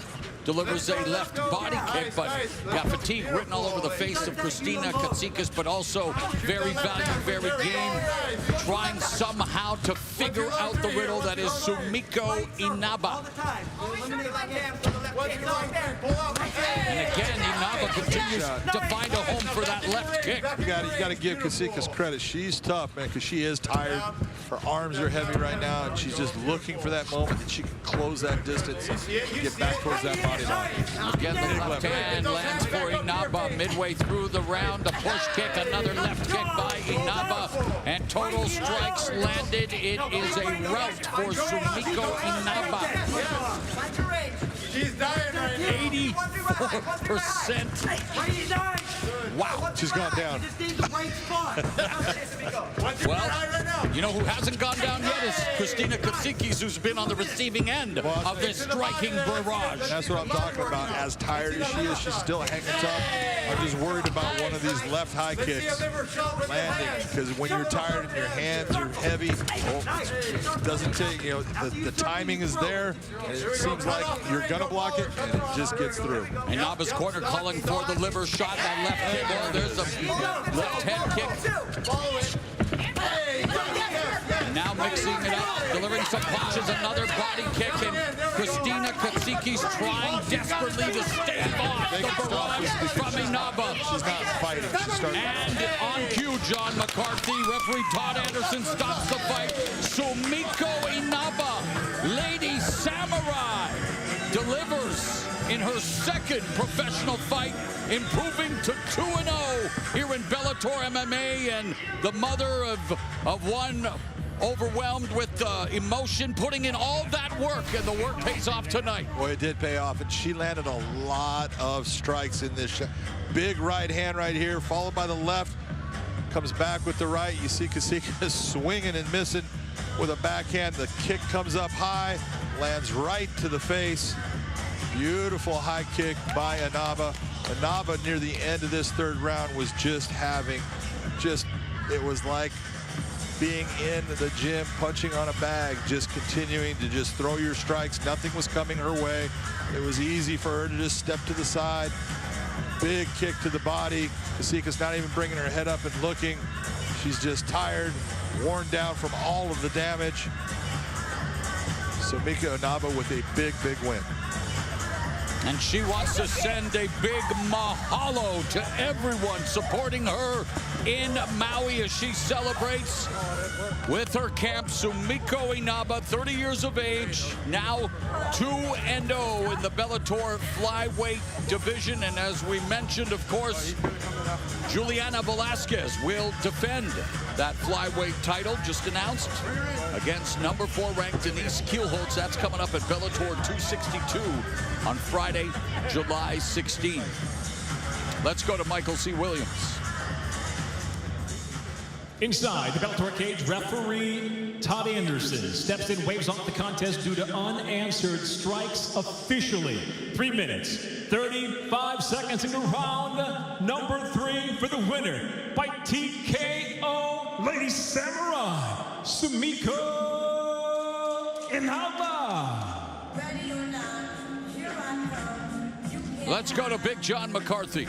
Delivers a left body kick, but got fatigue written all over the face of Christina Katsikas, but also very valiant, very game, trying somehow to figure out the riddle that is Sumiko Inaba. And again, Inaba continues to find a home for that left kick. You got to give Katsikas credit. She's tough, man, because she is tired. Her arms are heavy right now, and she's just looking for that moment that she can close that distance and get back towards that body line. Again, the left hand lands for Inaba midway through the round. A push kick, another left kick by Inaba, and total strikes landed. It is a rout for Sumiko Inaba. She's dying right now. 84%. Wow. She's gone down. Well, you know who hasn't gone down yet is Christina Katsikas, who's been on the receiving end of this striking barrage. That's what I'm talking about. As tired as she is, she's still hanging tough. I'm just worried about one of these left high kicks landing, because when you're tired and your hands are heavy, it doesn't take, the timing is there, and it seems like you're gonna block it, and it just gets through. Inaba's corner calling for the liver shot. That left kick. There's a left head kick. Now mixing it up, delivering some punches, another body kick, and Christina Katsiki's trying desperately to stave off the barrage from Inaba. She's not fighting. She's starting. And on cue, John McCarthy, referee Todd Anderson stops the fight. Sumiko Inaba, Lady Samurai, delivers in her second professional fight, improving to 2-0 here in Bellator MMA, and the mother of one overwhelmed with emotion, putting in all that work, and the work pays off tonight. Boy, it did pay off, and she landed a lot of strikes in this shot. Big right hand right here, followed by the left. Comes back with the right. You see Kasika swinging and missing with a backhand. The kick comes up high, lands right to the face. Beautiful high kick by Inaba. Inaba near the end of this third round was just having, it was like being in the gym, punching on a bag, just continuing to just throw your strikes. Nothing was coming her way. It was easy for her to just step to the side. Big kick to the body. Kasika's not even bringing her head up and looking. She's just tired, worn down from all of the damage. Sumiko Inaba with a big, big win. And she wants to send a big mahalo to everyone supporting her in Maui as she celebrates with her camp. Sumiko Inaba, 30 years of age, now 2-0 in the Bellator flyweight division. And as we mentioned, of course, Juliana Velasquez will defend that flyweight title, just announced, against number 4 ranked Denise Kielholtz. That's coming up at Bellator 262 on Friday, July 16. Let's go to Michael C. Williams. Inside the Bellator cage, referee Todd Anderson steps in, waves off the contest due to unanswered strikes officially. 3 minutes, 35 seconds into round number 3 for the winner by TKO, Lady Samurai, Sumiko Inaba. Let's go to Big John McCarthy.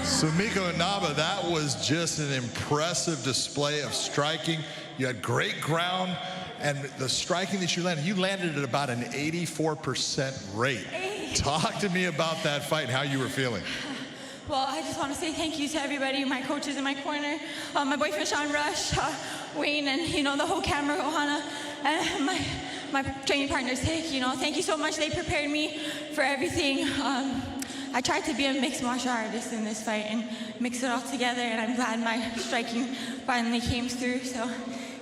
Sumiko Inaba, that was just an impressive display of striking. You had great ground, and the striking that you landed at about an 84% rate. Talk to me about that fight and how you were feeling. Well, I just want to say thank you to everybody, my coaches in my corner, my boyfriend Sean Rush, Wayne, and the whole camera, Ohana, and my training partners. Thank you so much. They prepared me for everything. I tried to be a mixed martial artist in this fight and mix it all together, and I'm glad my striking finally came through. So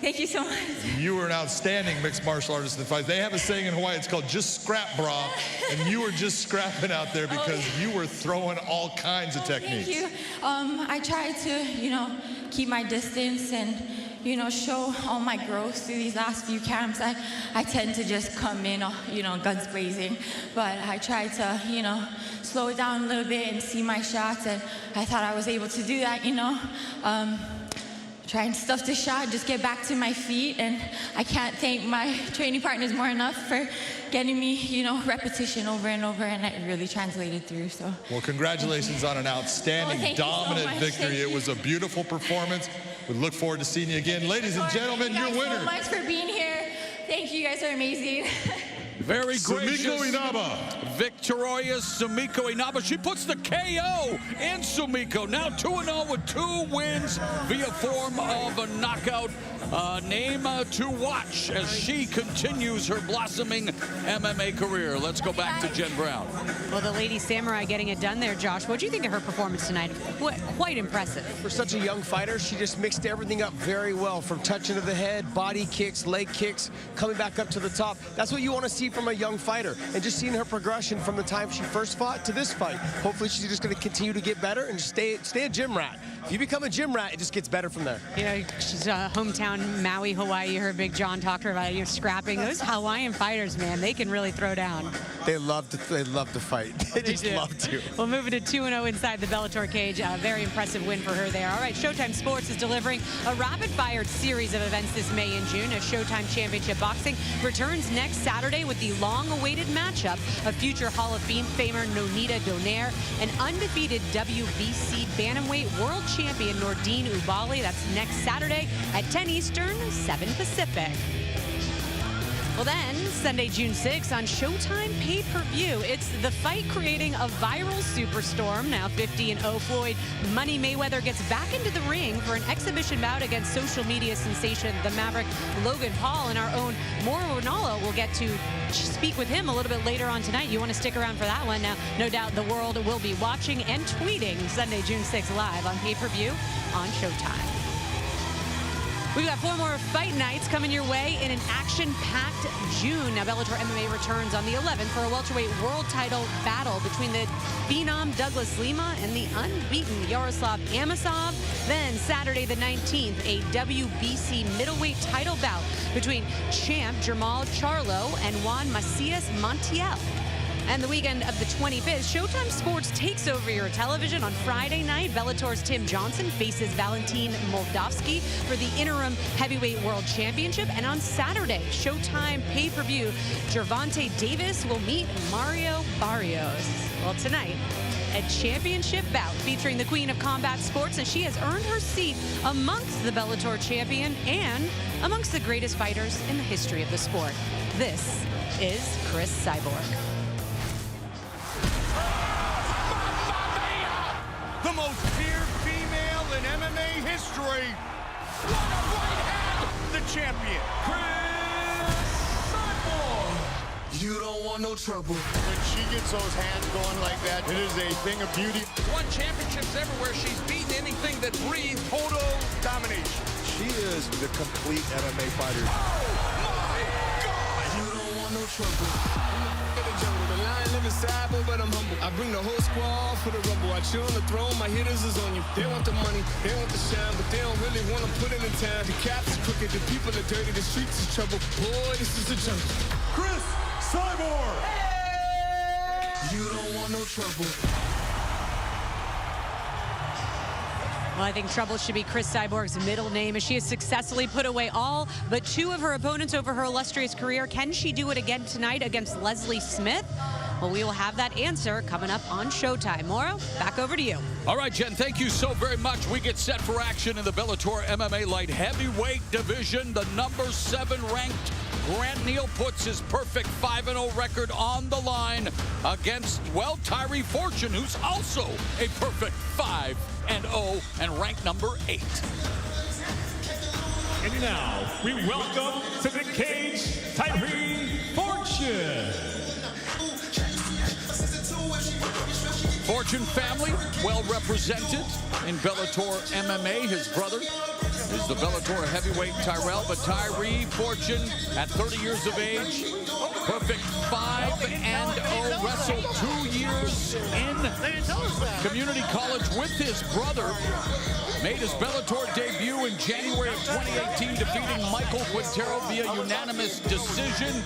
thank you so much. You were an outstanding mixed martial artist in the fight. They have a saying in Hawaii, it's called just scrap, brah, and you were just scrapping out there because you were throwing all kinds of techniques. Thank you. I tried to, keep my distance and, show all my growth through these last few camps. I tend to just come in, guns blazing, but I tried to, slow it down a little bit and see my shots, and I thought I was able to do that, try and stuff the shot, just get back to my feet, and I can't thank my training partners more enough for getting me, repetition over and over, and it really translated through. So. Well, congratulations on an outstanding, dominant victory. It was a beautiful performance. We look forward to seeing you again. Ladies and gentlemen, your winner. Thank you so much for being here. Thank you, you guys are amazing. Very gracious. Sumiko Inaba. Victorious Sumiko Inaba. She puts the KO in Sumiko. Now 2-0 with 2 wins via form of a knockout. Name to watch as she continues her blossoming MMA career. Let's go back to Jen Brown. Well, the Lady Samurai getting it done there, Josh. What do you think of her performance tonight? Quite impressive. For such a young fighter, she just mixed everything up very well, from touching to the head, body kicks, leg kicks, coming back up to the top. That's what you want to see from a young fighter, and just seeing her progression from the time she first fought to this fight. Hopefully she's just going to continue to get better and stay a gym rat. If you become a gym rat, it just gets better from there. She's hometown Maui, Hawaii. You heard Big John talk to her about scrapping. Those Hawaiian fighters, man, they can really throw down. They love to fight. They just love to. Well, moving to 2-0 inside the Bellator cage. A very impressive win for her there. All right, Showtime Sports is delivering a rapid-fire series of events this May and June as Showtime Championship Boxing returns next Saturday with with the long-awaited matchup of future Hall of Fame famer Nonita Donaire and undefeated WBC Bantamweight World Champion Nordine Oubaali. That's next Saturday at 10 Eastern, 7 Pacific. Well then, Sunday, June 6th on Showtime pay-per-view, it's the fight creating a viral superstorm. Now 50-0 Floyd Money Mayweather gets back into the ring for an exhibition bout against social media sensation, the Maverick Logan Paul, and our own Mauro Ranallo will get to speak with him a little bit later on tonight. You want to stick around for that one. Now, no doubt the world will be watching and tweeting Sunday, June 6th live on pay-per-view on Showtime. We've got 4 more fight nights coming your way in an action-packed June. Now, Bellator MMA returns on the 11th for a welterweight world title battle between the phenom Douglas Lima and the unbeaten Yaroslav Amosov. Then, Saturday the 19th, a WBC middleweight title bout between champ Jermall Charlo and Juan Macias Montiel. And the weekend of the 25th, Showtime Sports takes over your television. On Friday night, Bellator's Tim Johnson faces Valentin Moldavsky for the interim heavyweight world championship. And on Saturday, Showtime pay-per-view, Gervonta Davis will meet Mario Barrios. Well, tonight, a championship bout featuring the queen of combat sports, and she has earned her seat amongst the Bellator champion and amongst the greatest fighters in the history of the sport. This is Cris Cyborg. The most feared female in MMA history. What a right hand! The champion, Cris Cyborg. You don't want no trouble. When she gets those hands going like that, it is a thing of beauty. Won championships everywhere. She's beaten anything that breathed. Total domination. She is the complete MMA fighter. Oh my God! You don't want no trouble. The lion living cyborg, but I'm humble. I bring the whole squad for the rumble. I chill on the throne, my hitters is on you. They want the money, they want the shine, but they don't really want to put in the time. The caps is crooked, the people are dirty, the streets is trouble. Boy, this is a jungle. Cris Cyborg! Hey! You don't want no trouble. Well, I think Trouble should be Cris Cyborg's middle name, as she has successfully put away all but 2 of her opponents over her illustrious career. Can she do it again tonight against Leslie Smith? Well, we will have that answer coming up on Showtime. Mauro, back over to you. All right, Jen, thank you so very much. We get set for action in the Bellator MMA light heavyweight division. The number 7 ranked Grant Neal puts his perfect 5-0 record on the line against, well, Tyree Fortune, who's also a perfect 5-0 and ranked number 8. And now, we welcome to the cage, Tyree Fortune. Fortune family, well represented in Bellator MMA. His brother is the Bellator heavyweight Tyrell, but Tyree Fortune, at 30 years of age, perfect 5-0, wrestled 2 years in community college with his brother. Made his Bellator debut in January of 2018, defeating Michael Quintero via unanimous decision.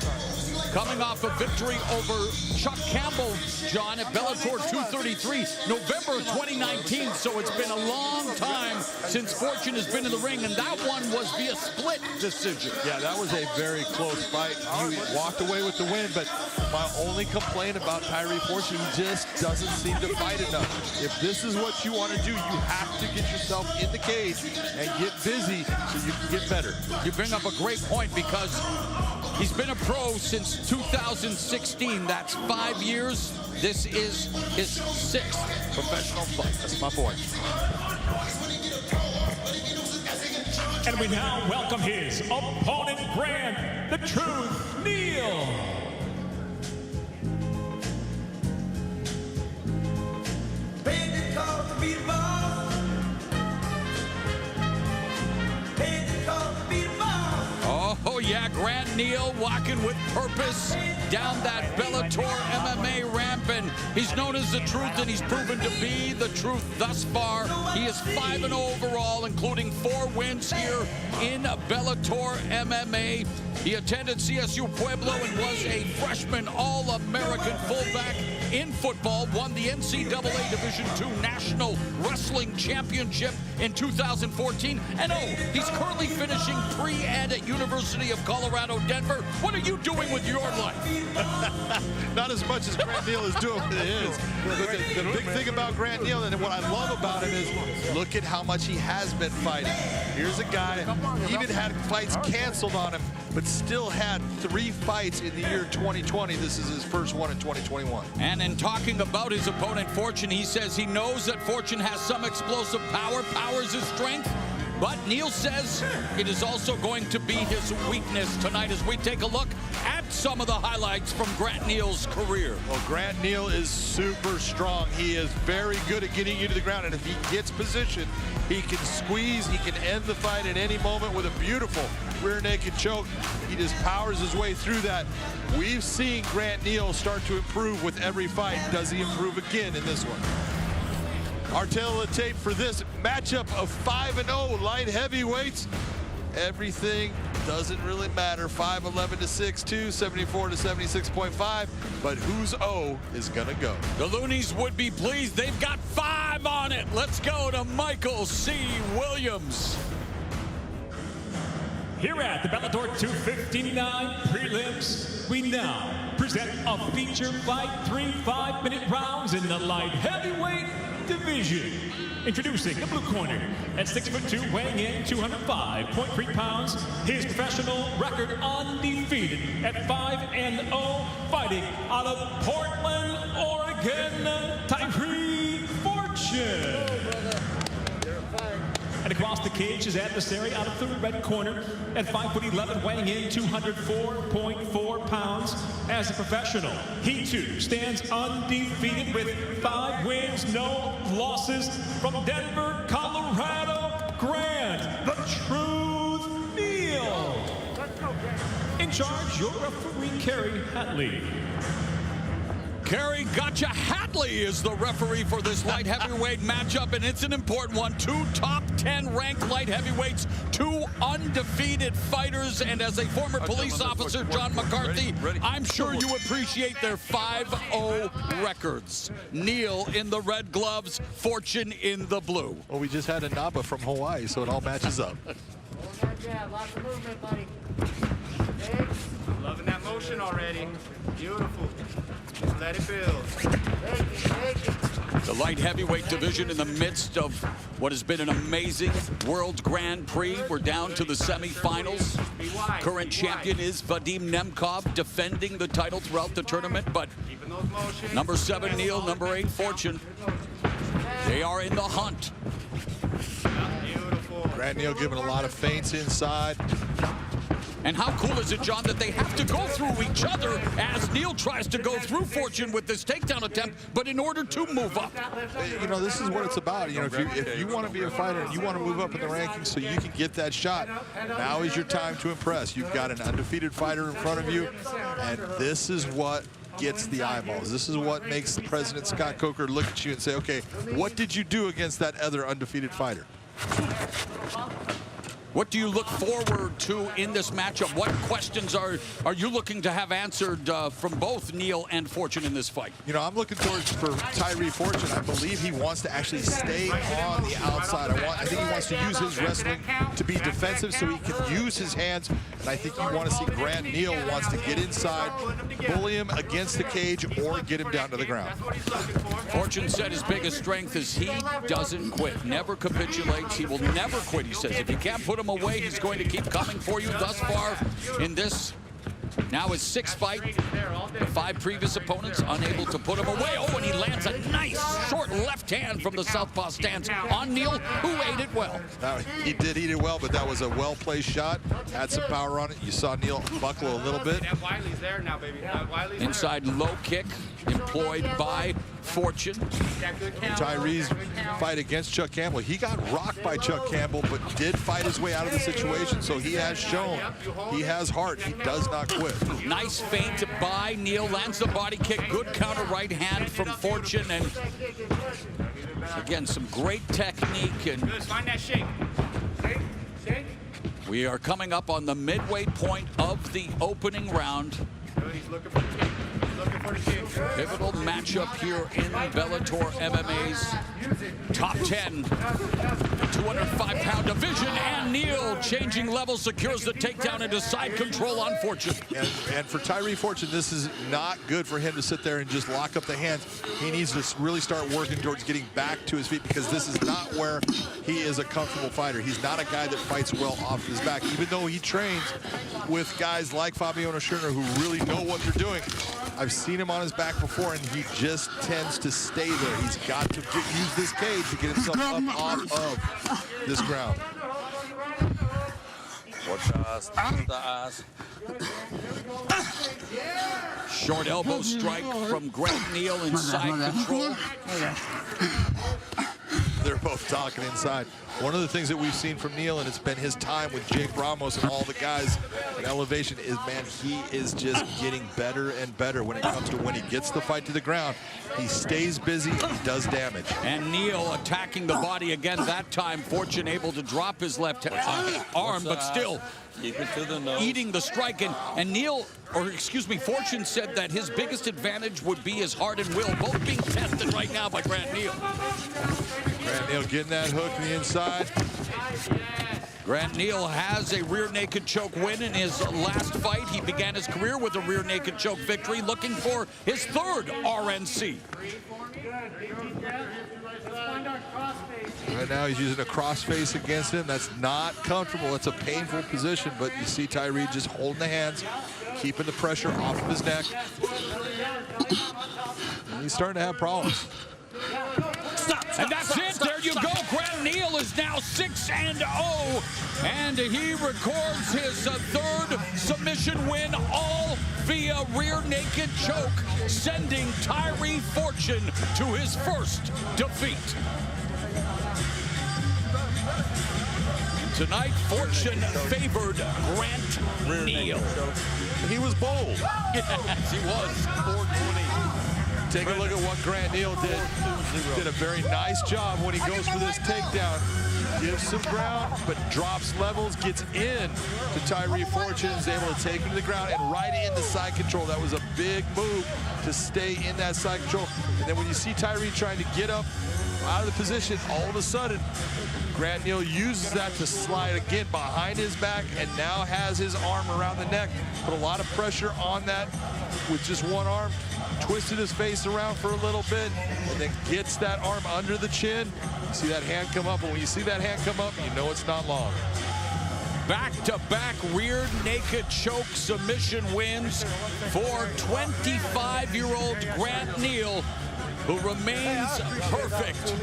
Coming off a victory over Chuck Campbell, John, at Bellator 233, November of 2019. So it's been a long time since Fortune has been in the ring, and that one was via split decision. Yeah, that was a very close fight. He walked away with the win, but my only complaint about Tyree Fortune, he just doesn't seem to fight enough. If this is what you want to do, you have to get yourself in the cage and get busy so you can get better. You bring up a great point, because he's been a pro since 2016. That's 5 years. This is his 6th professional fight. That's my boy. And we now welcome his opponent, Grant, the Truth, Neal. Oh, yeah, Grant Neal walking with purpose down that Bellator MMA ramp, and he's known as the Truth, and he's proven to be the Truth thus far. He is 5-0 overall, including 4 wins here in Bellator MMA. He attended CSU Pueblo and was a freshman All-American fullback in football, won the NCAA Division II National Wrestling Championship in 2014. And he's currently finishing pre-ed at University of Colorado, Denver. What are you doing with your life? Not as much as Grant Neal is doing with his. But the big thing about Grant Neal, and what I love about him, is look at how much he has been fighting. Here's a guy, even had fights canceled on him, but still had 3 fights in the year 2020. This is his first one in 2021. And in talking about his opponent, Fortune, he says he knows that Fortune has some explosive power. Power's his strength. But Neal says it is also going to be his weakness tonight as we take a look at some of the highlights from Grant Neal's career. Well, Grant Neal is super strong. He is very good at getting you to the ground, and if he gets position, he can squeeze, he can end the fight at any moment with a beautiful rear naked choke. He just powers his way through that. We've seen Grant Neal start to improve with every fight. Does he improve again in this one? Our tail of the tape for this matchup of 5-0 light heavyweights. Everything doesn't really matter. 5'11" to 6'2", 74 to 76.5. But whose O is gonna go? The Loonies would be pleased. They've got 5 on it. Let's go to Michael C. Williams. Here at the Bellator 259 Prelims, we now present a feature fight, 3 5-minute rounds in the light heavyweight division. Introducing the blue corner at 6'2", weighing in 205.3 pounds. His professional record undefeated at 5-0, fighting out of Portland, Oregon, Tyree Fortune. And across the cage, his adversary out of the red corner at 5'11", weighing in 204.4 pounds. As a professional, he too stands undefeated with 5 wins, no losses. From Denver, Colorado, Grant, the Truth, Neal. In charge, your referee, Kerry Hatley. Kerry Gotcha Hatley is the referee for this light heavyweight matchup, and it's an important one. 2 top 10 ranked light heavyweights, 2 undefeated fighters, and as a former police officer, John McCarthy, I'm sure you appreciate their 5-0 records. Neal in the red gloves, Fortune in the blue. Well, we just had a Naba from Hawaii, so it all matches up. Lots of movement, buddy. I'm loving that motion already. Beautiful. Just let it build. The light heavyweight division in the midst of what has been an amazing World Grand Prix. We're down to the semifinals. Current champion is Vadim Nemkov, defending the title throughout the tournament. But number 7, Neal, number 8, Fortune. They are in the hunt. Grant Neal giving a lot of feints inside. And how cool is it, John, that they have to go through each other as Neal tries to go through Fortune with this takedown attempt, but in order to move up. You know, this is what it's about. You know, if you want to be a fighter and you want to move up in the rankings so you can get that shot, now is your time to impress. You've got an undefeated fighter in front of you, and this is what gets the eyeballs. This is what makes President Scott Coker look at you and say, okay, what did you do against that other undefeated fighter? What do you look forward to in this matchup? What questions are you looking to have answered from both Neal and Fortune in this fight? You know, I'm looking towards for Tyree Fortune. I believe he wants to actually stay on the outside. I think he wants to use his wrestling to be defensive so he can use his hands. And I think you want to see Grant Neal wants to get inside, bully him against the cage, or get him down to the ground. Fortune said his biggest strength is he doesn't quit, never capitulates. He will never quit, he says. If you can't put him away, he's going to keep coming for you. Thus far in this, now his 6th fight, the 5 previous opponents unable to put him away. Oh, and he lands a nice short left hand from the southpaw stance on Neal, who ate it well. Now, he did eat it well, but that was a well-placed shot. Had some power on it. You saw Neal buckle a little bit. Wiley's there now, baby. Inside low kick employed by Fortune. Tyree's fight against Chuck Campbell. He got rocked by Chuck Campbell, but did fight his way out of the situation. So he has shown he has heart. He does not quit. Nice feint by Neal, lands the body kick. Good counter right hand from Fortune, and again some great technique and find that shake. Shake. We are coming up on the midway point of the opening round. He's looking for the kick. He's looking for the kick. Pivotal matchup here in Bellator MMA's top 10 205-pound division, and Neal changing levels, secures the takedown into side control on Fortune. And for Tyree Fortune, this is not good for him to sit there and just lock up the hands. He needs to really start working towards getting back to his feet, because this is not where he is a comfortable fighter. He's not a guy that fights well off his back, even though he trains with guys like Fabiano Schurner who really know what they're doing. I've seen him on his back before, and he just tends to stay there. He's got to use this cage to get himself up off of this ground. Short elbow strike from Grant Neal in side control. They're both talking inside. One of the things that we've seen from Neal, and it's been his time with Jake Ramos and all the guys in Elevation, is, man, he is just getting better and better when it comes to when he gets the fight to the ground. He stays busy, he does damage. And Neal attacking the body again, that time Fortune able to drop his left arm, but still eating the strike. And Neal, or excuse me, Fortune said that his biggest advantage would be his heart and will, both being tested right now by Grant Neal. Grant Neal getting that hook in the inside. Grant Neal has a rear naked choke win in his last fight. He began his career with a rear naked choke victory, looking for his third RNC. Right now he's using a crossface against him. That's not comfortable. It's a painful position, but you see Tyree just holding the hands, keeping the pressure off of his neck. And he's starting to have problems. And that's it. There you go. Grant Neal is now 6-0, and he records his third submission win, all via rear naked choke, sending Tyree Fortune to his first defeat. Tonight, Fortune favored Grant Neal. He was bold. Yes, he was. 420. Take a look at what Grant Neal did. Did a very nice job when he goes for this takedown. Gives some ground, but drops levels, gets in to Tyree Fortune, is able to take him to the ground and right into side control. That was a big move to stay in that side control. And then when you see Tyree trying to get up out of the position, all of a sudden, Grant Neal uses that to slide again behind his back and now has his arm around the neck. Put a lot of pressure on that with just one arm. Twisted his face around for a little bit and then gets that arm under the chin. You see that hand come up, and when you see that hand come up, you know it's not long. Back-to-back rear naked choke submission wins for 25-year-old Grant Neal, who remains perfect.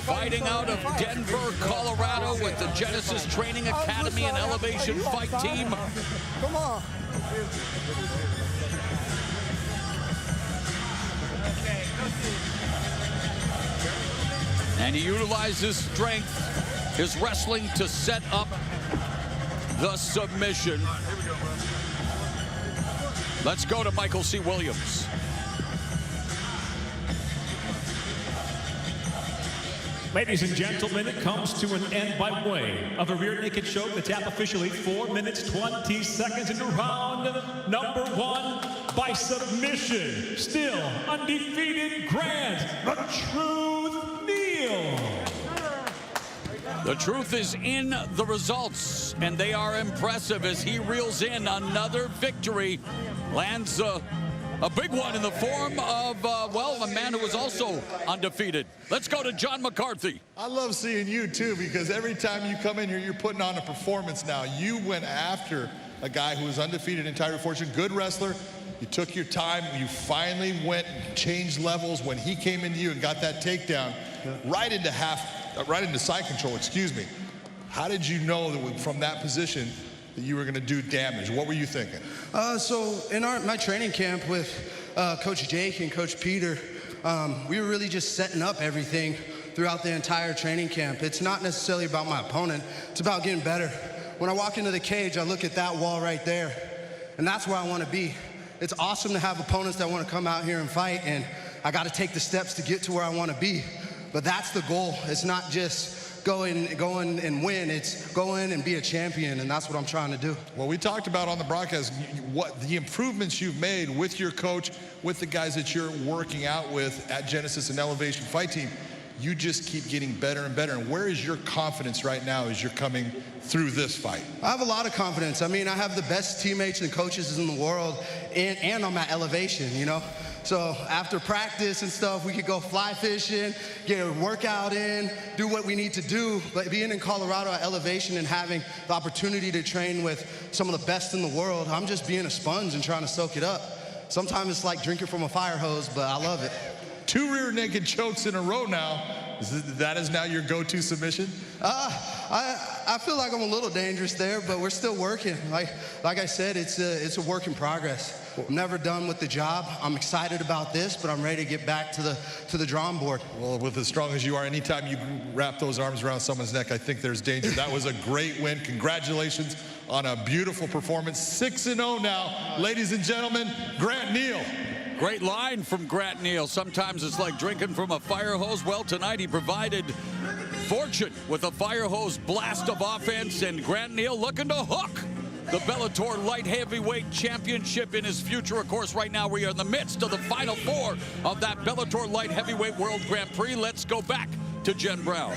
Fighting out of Denver, Colorado with the Genesis Training Academy and Elevation Fight Team. Come on. And he utilized his strength, his wrestling, to set up the submission. Let's go to Michael C. Williams. Ladies and gentlemen, it comes to an end by way of a rear naked choke. The tap officially 4 minutes, 20 seconds into round number 1 by submission. Still undefeated Grant "The Truth" Neal. The truth is in the results, and they are impressive as he reels in another victory. Lands a big one in the form of, well, a man who was also undefeated. Let's go to John McCarthy. I love seeing you, too, because every time you come in here, you're putting on a performance now. You went after a guy who was undefeated in Tyree Fortune, good wrestler. You took your time. You finally went and changed levels when he came into you and got that takedown right into side control, excuse me. How did you know that from that position that you were going to do damage? What were you thinking? So in my training camp with Coach Jake and Coach Peter, we were really just setting up everything throughout the entire training camp. It's not necessarily about my opponent. It's about getting better. When I walk into the cage, I look at that wall right there, and that's where I want to be. It's awesome to have opponents that want to come out here and fight, and I got to take the steps to get to where I want to be. But that's the goal. It's not just go in and win. It's go in and be a champion, and that's what I'm trying to do. Well, we talked about on the broadcast what the improvements you've made with your coach, with the guys that you're working out with at Genesis and Elevation Fight Team. You just keep getting better and better. And where is your confidence right now as you're coming through this fight? I have a lot of confidence. I mean, I have the best teammates and coaches in the world, and I'm at Elevation, you know? So after practice and stuff, we could go fly fishing, get a workout in, do what we need to do. But being in Colorado at Elevation and having the opportunity to train with some of the best in the world, I'm just being a sponge and trying to soak it up. Sometimes it's like drinking from a fire hose, but I love it. 2 rear naked chokes in a row now. That is now your go-to submission? I feel like I'm a little dangerous there, but we're still working. Like I said, it's a work in progress. I'm never done with the job. I'm excited about this, but I'm ready to get back to the drawing board. Well, with as strong as you are, anytime you wrap those arms around someone's neck, I think there's danger. That was a great win. Congratulations on a beautiful performance. 6-0 now. Ladies and gentlemen, Grant Neal. Great line from Grant Neal. Sometimes it's like drinking from a fire hose. Well, tonight he provided fortune with a fire hose blast of offense, and Grant Neal looking to hook the Bellator Light Heavyweight Championship in his future. Of course, right now we are in the midst of the Final 4 of that Bellator Light Heavyweight World Grand Prix. Let's go back to Jen Brown.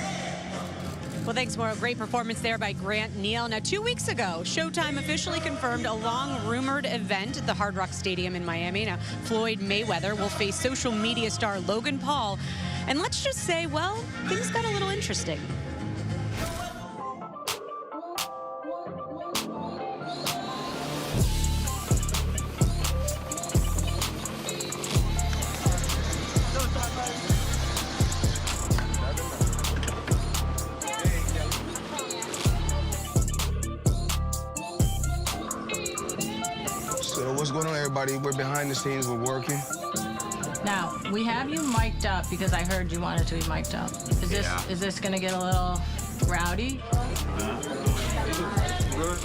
Well, thanks, Mauro. Great performance there by Grant Neal. Now, 2 weeks ago, Showtime officially confirmed a long-rumored event at the Hard Rock Stadium in Miami. Now, Floyd Mayweather will face social media star Logan Paul. And let's just say, well, things got a little interesting. So what's going on, everybody? We're behind the scenes, we're working. Now, we have you mic'd up because I heard you wanted to be mic'd up. Is this gonna get a little rowdy? Good.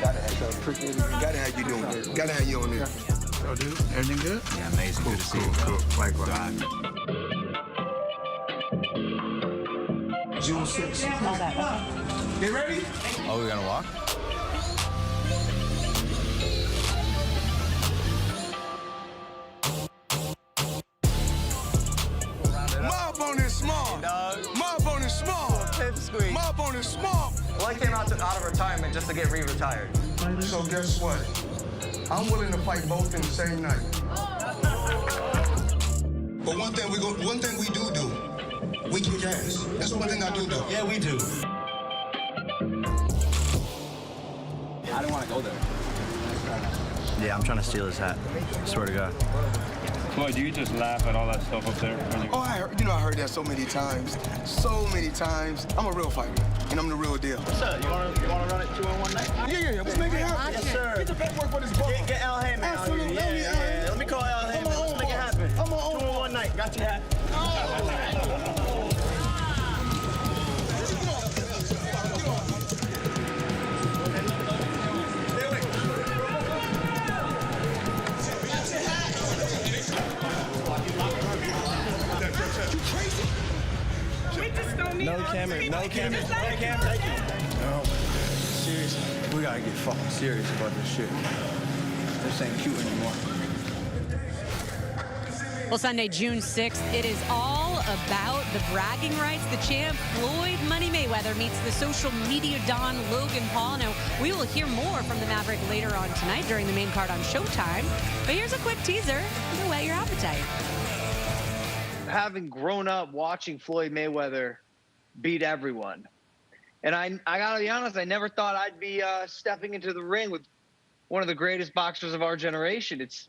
Gotta have you doing good. Gotta have you on there. So, dude, everything good? Yeah, amazing. Cool, Good to see cool, you. cool. Likewise. June 6th. Get ready? Oh, we're gonna walk? Mob on is small. Mob on is small. Mob on is small. Well, I came out of retirement just to get re-retired. So guess what? I'm willing to fight both in the same night. But one thing we do, we kick ass. That's one thing I do though. Yeah, we do. I didn't want to go there. Yeah, I'm trying to steal his hat. Swear to God. Boy, do you just laugh at all that stuff up there? Oh, I heard that so many times. So many times. I'm a real fighter, and I'm the real deal. What's up? You wanna run it 2-on-1 night? Yeah. Let's make it happen. Yes, sir. Get the paperwork for this ball. Get Al Heyman out here. Yeah. Let me call Al Heyman. Let's make it happen. 2-on-1 night. Got you hat. No camera. Thank you. No, seriously, we gotta get fucking serious about this shit. This ain't cute anymore. Well, Sunday, June 6th, it is all about the bragging rights. The champ, Floyd Money Mayweather, meets the social media don, Logan Paul. Now, we will hear more from the Maverick later on tonight during the main card on Showtime. But here's a quick teaser to whet your appetite. Having grown up watching Floyd Mayweather beat everyone, and I gotta be honest, I never thought I'd be stepping into the ring with one of the greatest boxers of our generation. It's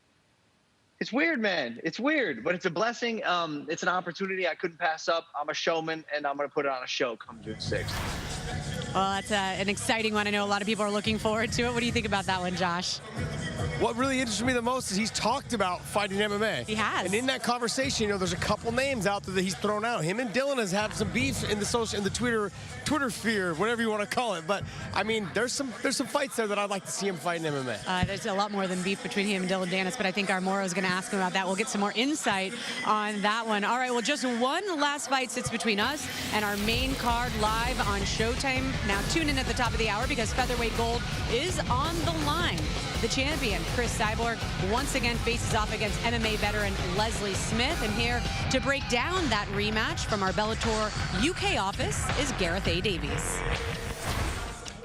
weird, man. It's weird, but it's a blessing. It's an opportunity I couldn't pass up. I'm a showman, and I'm gonna put it on a show come June 6th. Well, that's an exciting one. I know a lot of people are looking forward to it. What do you think about that one, Josh? what really interests me the most is he's talked about fighting MMA. He has. And in that conversation, you know, there's a couple names out there that he's thrown out. Him and Dylan has had some beef in the Twitter sphere, whatever you want to call it. But I mean, there's some fights there that I'd like to see him fight in MMA. There's a lot more than beef between him and Dylan Dennis, but I think Armoro is going to ask him about that. We'll get some more insight on that one. All right, well, just one last fight sits between us and our main card live on Showtime. Now tune in at the top of the hour because featherweight gold is on the line. The champion, Chris Cyborg, once again faces off against MMA veteran Leslie Smith. And here to break down that rematch from our Bellator UK office is Gareth A. Davies.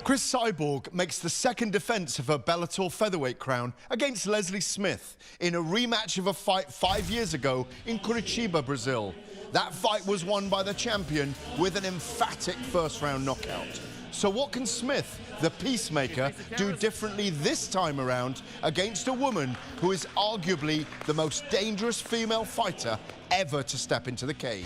Chris Cyborg makes the second defense of her Bellator featherweight crown against Leslie Smith in a rematch of a fight 5 years ago in Curitiba, Brazil. That fight was won by the champion with an emphatic first-round knockout. So what can Smith, the peacemaker, do differently this time around against a woman who is arguably the most dangerous female fighter ever to step into the cage?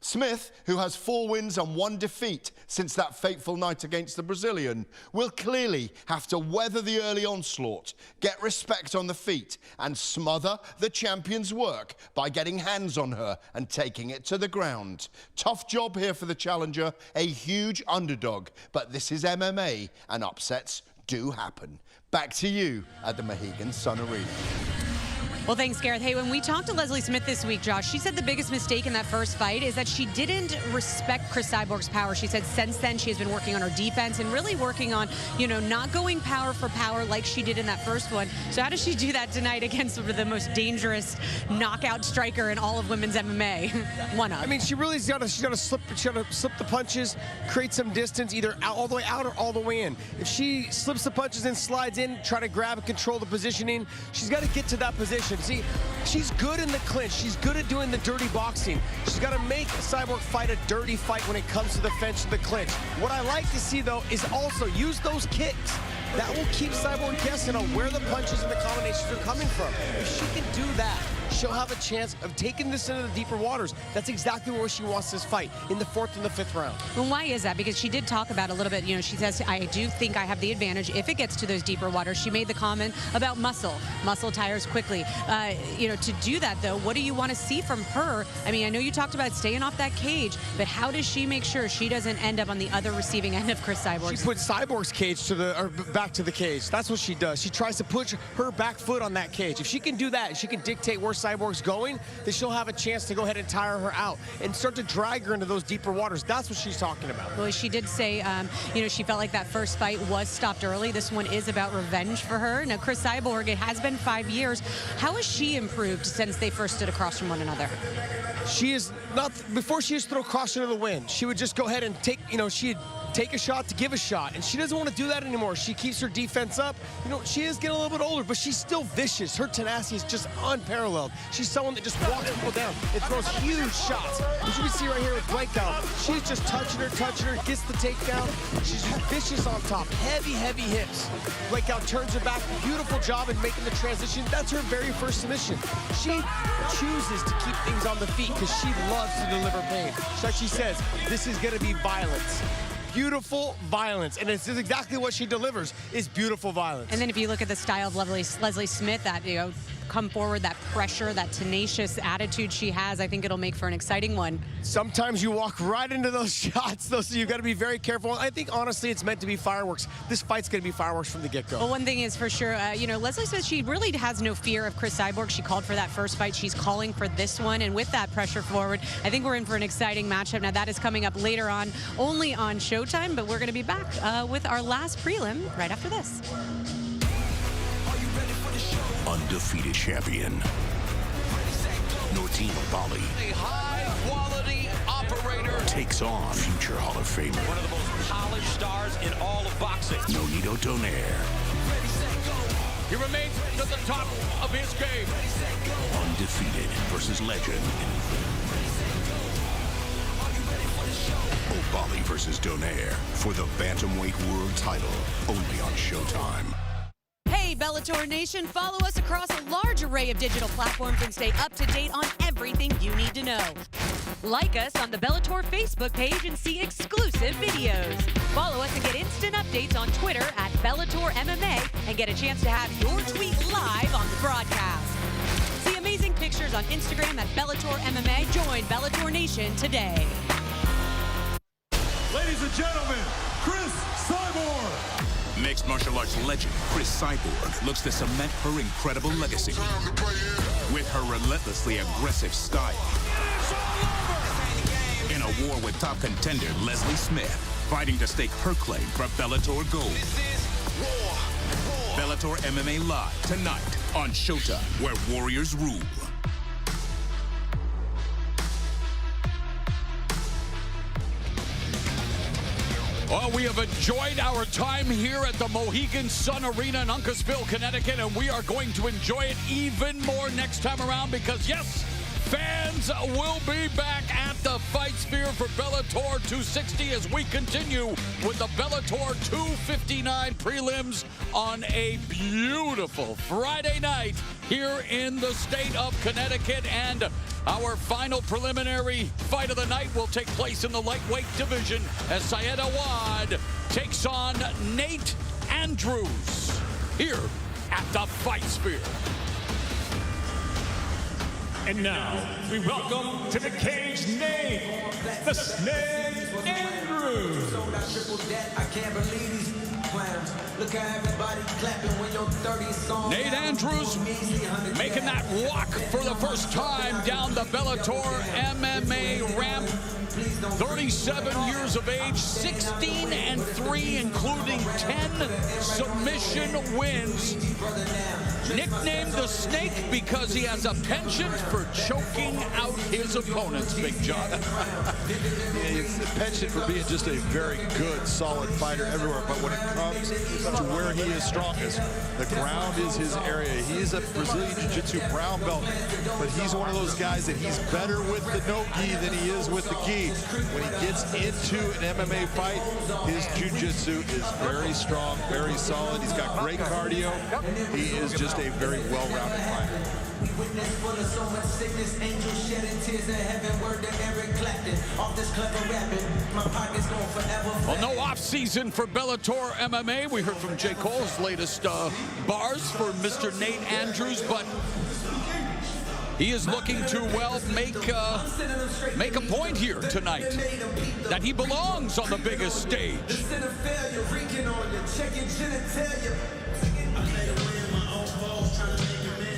Smith, who has 4 wins and 1 defeat since that fateful night against the Brazilian, will clearly have to weather the early onslaught, get respect on the feet, and smother the champion's work by getting hands on her and taking it to the ground. Tough job here for the challenger, a huge underdog, but this is MMA and upsets do happen. Back to you at the Mohegan Sun Arena. Well, thanks, Gareth. Hey, when we talked to Leslie Smith this week, Josh, she said the biggest mistake in that first fight is that she didn't respect Chris Cyborg's power. She said since then she has been working on her defense and really working on, you know, not going power for power like she did in that first one. So how does she do that tonight against the most dangerous knockout striker in all of women's MMA? One of. I mean, she's got to slip the punches, create some distance, either all the way out or all the way in. If she slips the punches and slides in, try to grab and control the positioning, she's got to get to that position. See, she's good in the clinch. She's good at doing the dirty boxing. She's got to make Cyborg fight a dirty fight when it comes to the fence and the clinch. What I like to see, though, is also use those kicks. That will keep Cyborg guessing on where the punches and the combinations are coming from. If she can do that, she'll have a chance of taking this into the deeper waters. That's exactly where she wants this fight, in the 4th and the 5th round. Well, why is that? Because she did talk about a little bit, you know, she says, I do think I have the advantage if it gets to those deeper waters. She made the comment about muscle. Muscle tires quickly. You know, to do that, though, what do you want to see from her? I mean, I know you talked about staying off that cage, but how does she make sure she doesn't end up on the other receiving end of Chris Cyborg? She puts Cyborg's cage back to the cage. That's what she does. She tries to push her back foot on that cage. If she can do that, she can dictate where Cyborg's going, then she'll have a chance to go ahead and tire her out and start to drag her into those deeper waters. That's what she's talking about. Well, she did say, you know, she felt like that first fight was stopped early. This one is about revenge for her. Now, Chris Cyborg, it has been 5 years. How has she improved since they first stood across from one another? She is not, before she used to throw caution to the wind, she would just go ahead and take, you know, she'd take a shot to give a shot, and she doesn't want to do that anymore. She keeps her defense up. You know, she is getting a little bit older, but she's still vicious. Her tenacity is just unparalleled. She's someone that just walks people down and throws huge shots. As you can see right here with breakdown, she's just touching her, gets the takedown. She's just vicious on top. Heavy, heavy hits. Breakout turns her back. Beautiful job in making the transition. That's her very first submission. She chooses to keep things on the feet because she loves to deliver pain. So she says, this is going to be violence. Beautiful violence, and it's exactly what she delivers, is beautiful violence. And then if you look at the style of Leslie Smith, that, you know, come forward, that pressure, that tenacious attitude she has, I think it'll make for an exciting one. Sometimes you walk right into those shots, though, so you've got to be very careful. I think, honestly, it's meant to be fireworks. This fight's going to be fireworks from the get-go. Well, one thing is for sure, you know, Leslie Smith, she really has no fear of Chris Cyborg. She called for that first fight. She's calling for this one, and with that pressure forward, I think we're in for an exciting matchup. Now, that is coming up later on, only on Showtime, but we're going to be back with our last prelim right after this. Undefeated champion, Nortina Bali. A high-quality operator Takes on future Hall of Famer, one of the most polished stars in all of boxing. Nonito Donaire. He remains at the top of his game. Undefeated versus legend. O'Bali versus Donaire for the Bantamweight World title, only on Showtime. Hey, Bellator Nation, follow us across a large array of digital platforms and stay up to date on everything you need to know. Like us on the Bellator Facebook page and see exclusive videos. Follow us and get instant updates on Twitter at Bellator MMA and get a chance to have your tweet live on the broadcast. See amazing pictures on Instagram at Bellator MMA. Join Bellator Nation today. Ladies and gentlemen, Chris Cyborg. Mixed martial arts legend Chris Cyborg looks to cement her incredible legacy with her relentlessly aggressive style. In a war with top contender Leslie Smith, fighting to stake her claim for Bellator Gold. Bellator MMA Live tonight on Showtime, where warriors rule. Well, we have enjoyed our time here at the Mohegan Sun Arena in Uncasville, Connecticut, and we are going to enjoy it even more next time around because, yes, fans will be back at the Fight Sphere for Bellator 260 as we continue with the Bellator 259 prelims on a beautiful Friday night here in the state of Connecticut. And our final preliminary fight of the night will take place in the lightweight division as Syed Awad takes on Nate Andrews here at the Fight Sphere. And now, we welcome to the cage Nate, the Snake Andrews. Nate Andrews making that walk for the first time down the Bellator MMA ramp. 37 years of age, 16-3, including 10 submission wins. Nicknamed the Snake because he has a penchant for choking out his opponents, Big John. He's a penchant for being just a very good, solid fighter everywhere. But when it comes to where he is strongest, the ground is his area. He's a Brazilian Jiu-Jitsu brown belt, but he's one of those guys that he's better with the no-gi than he is with the gi. When he gets into an MMA fight, his Jiu-Jitsu is very strong, very solid. He's got great cardio. He is just a very well-rounded fighter. Well, no off-season for Bellator MMA. We heard from J. Cole's latest bars for Mr. Nate Andrews, but he is looking to, well, make a point here tonight that he belongs on the biggest stage.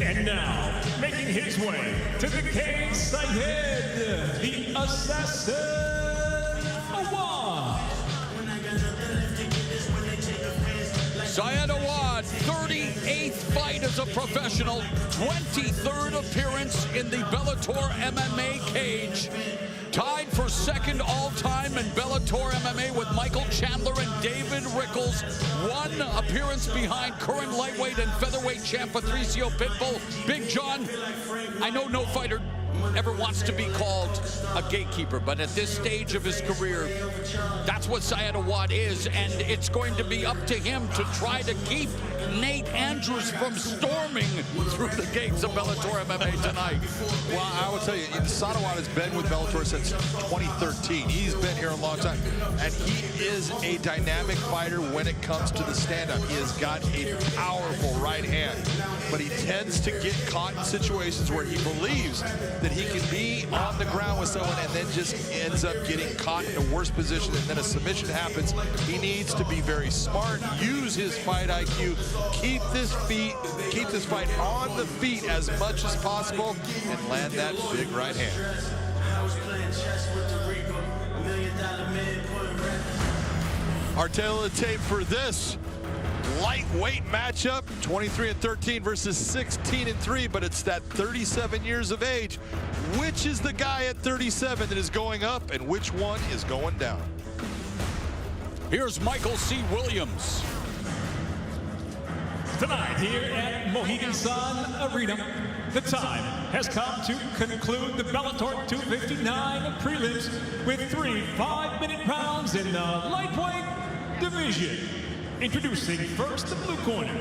And now, making his way to the cage, Syed, the Assassin, Awad. Syed Awad, 38th fight as a professional, 23rd appearance in the Bellator MMA cage. Tied for second all-time in Bellator MMA with Michael Chandler and David Rickles. One appearance behind current lightweight and featherweight champ Patricio Pitbull. Big John, I know no fighter ever wants to be called a gatekeeper, but at this stage of his career, that's what Syed Awad is, and it's going to be up to him to try to keep Nate Andrews from storming through the gates of Bellator MMA tonight. Well, I will tell you, Syed Awad has been with Bellator since 2013. He's been here a long time, and he is a dynamic fighter when it comes to the stand-up. He has got a powerful right hand, but he tends to get caught in situations where he believes that he can be on the ground with someone and then just ends up getting caught in a worse position, and then a submission happens. He needs to be very smart, use his fight IQ, keep this fight on the feet as much as possible, and land that big right hand. Our tail of the tape for this lightweight matchup, 23-13 versus 16-3, but it's that 37 years of age. Which is the guy at 37 that is going up, and which one is going down? Here's Michael C. Williams. Tonight here at Mohegan Sun Arena, the time has come to conclude the Bellator 259 prelims with 3 5-minute rounds in the lightweight division. Introducing first the blue corner.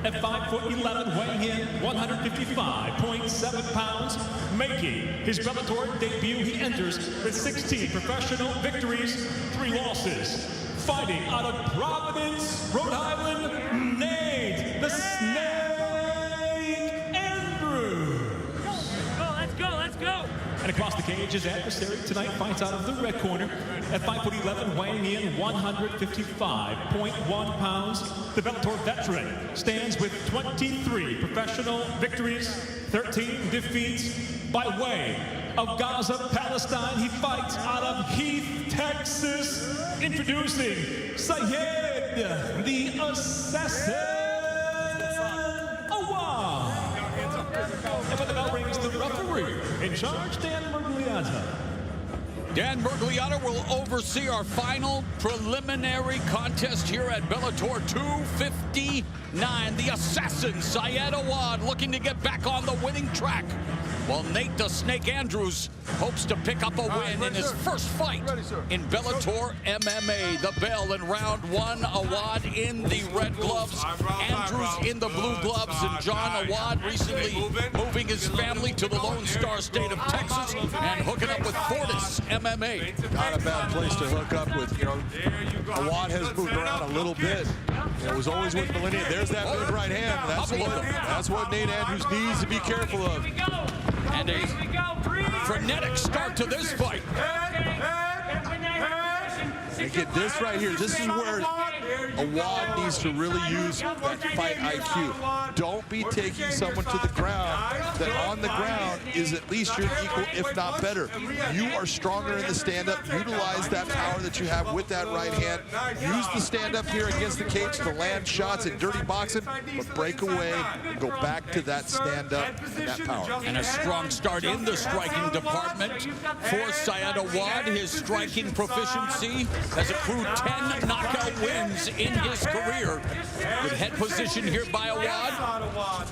At 5'11", weighing in 155.7 pounds, making his Bellator debut, he enters with 16 professional victories, 3 losses. Fighting out of Providence, Rhode Island, Nate the Snake Andrews. Let's go, let's go. And across the cage, his adversary tonight fights out of the red corner. At 5'11", weighing in 155.1 pounds, the Bellator veteran stands with 23 professional victories, 13 defeats. By way of Gaza, Palestine, he fights out of Heath, Texas. Introducing Syed the Assassin Awad. And by the bell rings, the referee in charge, Dan Mergliata. Dan Mergliata will oversee our final preliminary contest here at Bellator 259. The assassin, Syed Awad, looking to get back on the winning track, while Nate the Snake Andrews hopes to pick up a win in his first fight in Bellator MMA. The bell in round 1, Awad in the red gloves, Andrews in the blue gloves, and John Awad recently moving his family to the Lone Star State of Texas and hooking up with Fortis MMA. Not a bad place to hook up with, you know. Awad has moved around a little bit. It was always with Millennium. There's that big right hand. That's what Nate Andrews needs to be careful of. And a frenetic start to this fight. And get this right here. This is where Awad needs to really use that fight IQ. Don't be taking someone to the ground that on the ground is at least your equal, if not better. You are stronger in the stand-up. Utilize that power that you have with that right hand. Use the stand-up here against the cage to land shots in dirty boxing, but break away and go back to that stand-up and that power. And a strong start in the striking department for Syed Awad. His striking proficiency has accrued 10 knockout wins in his career. With head position here by Awad.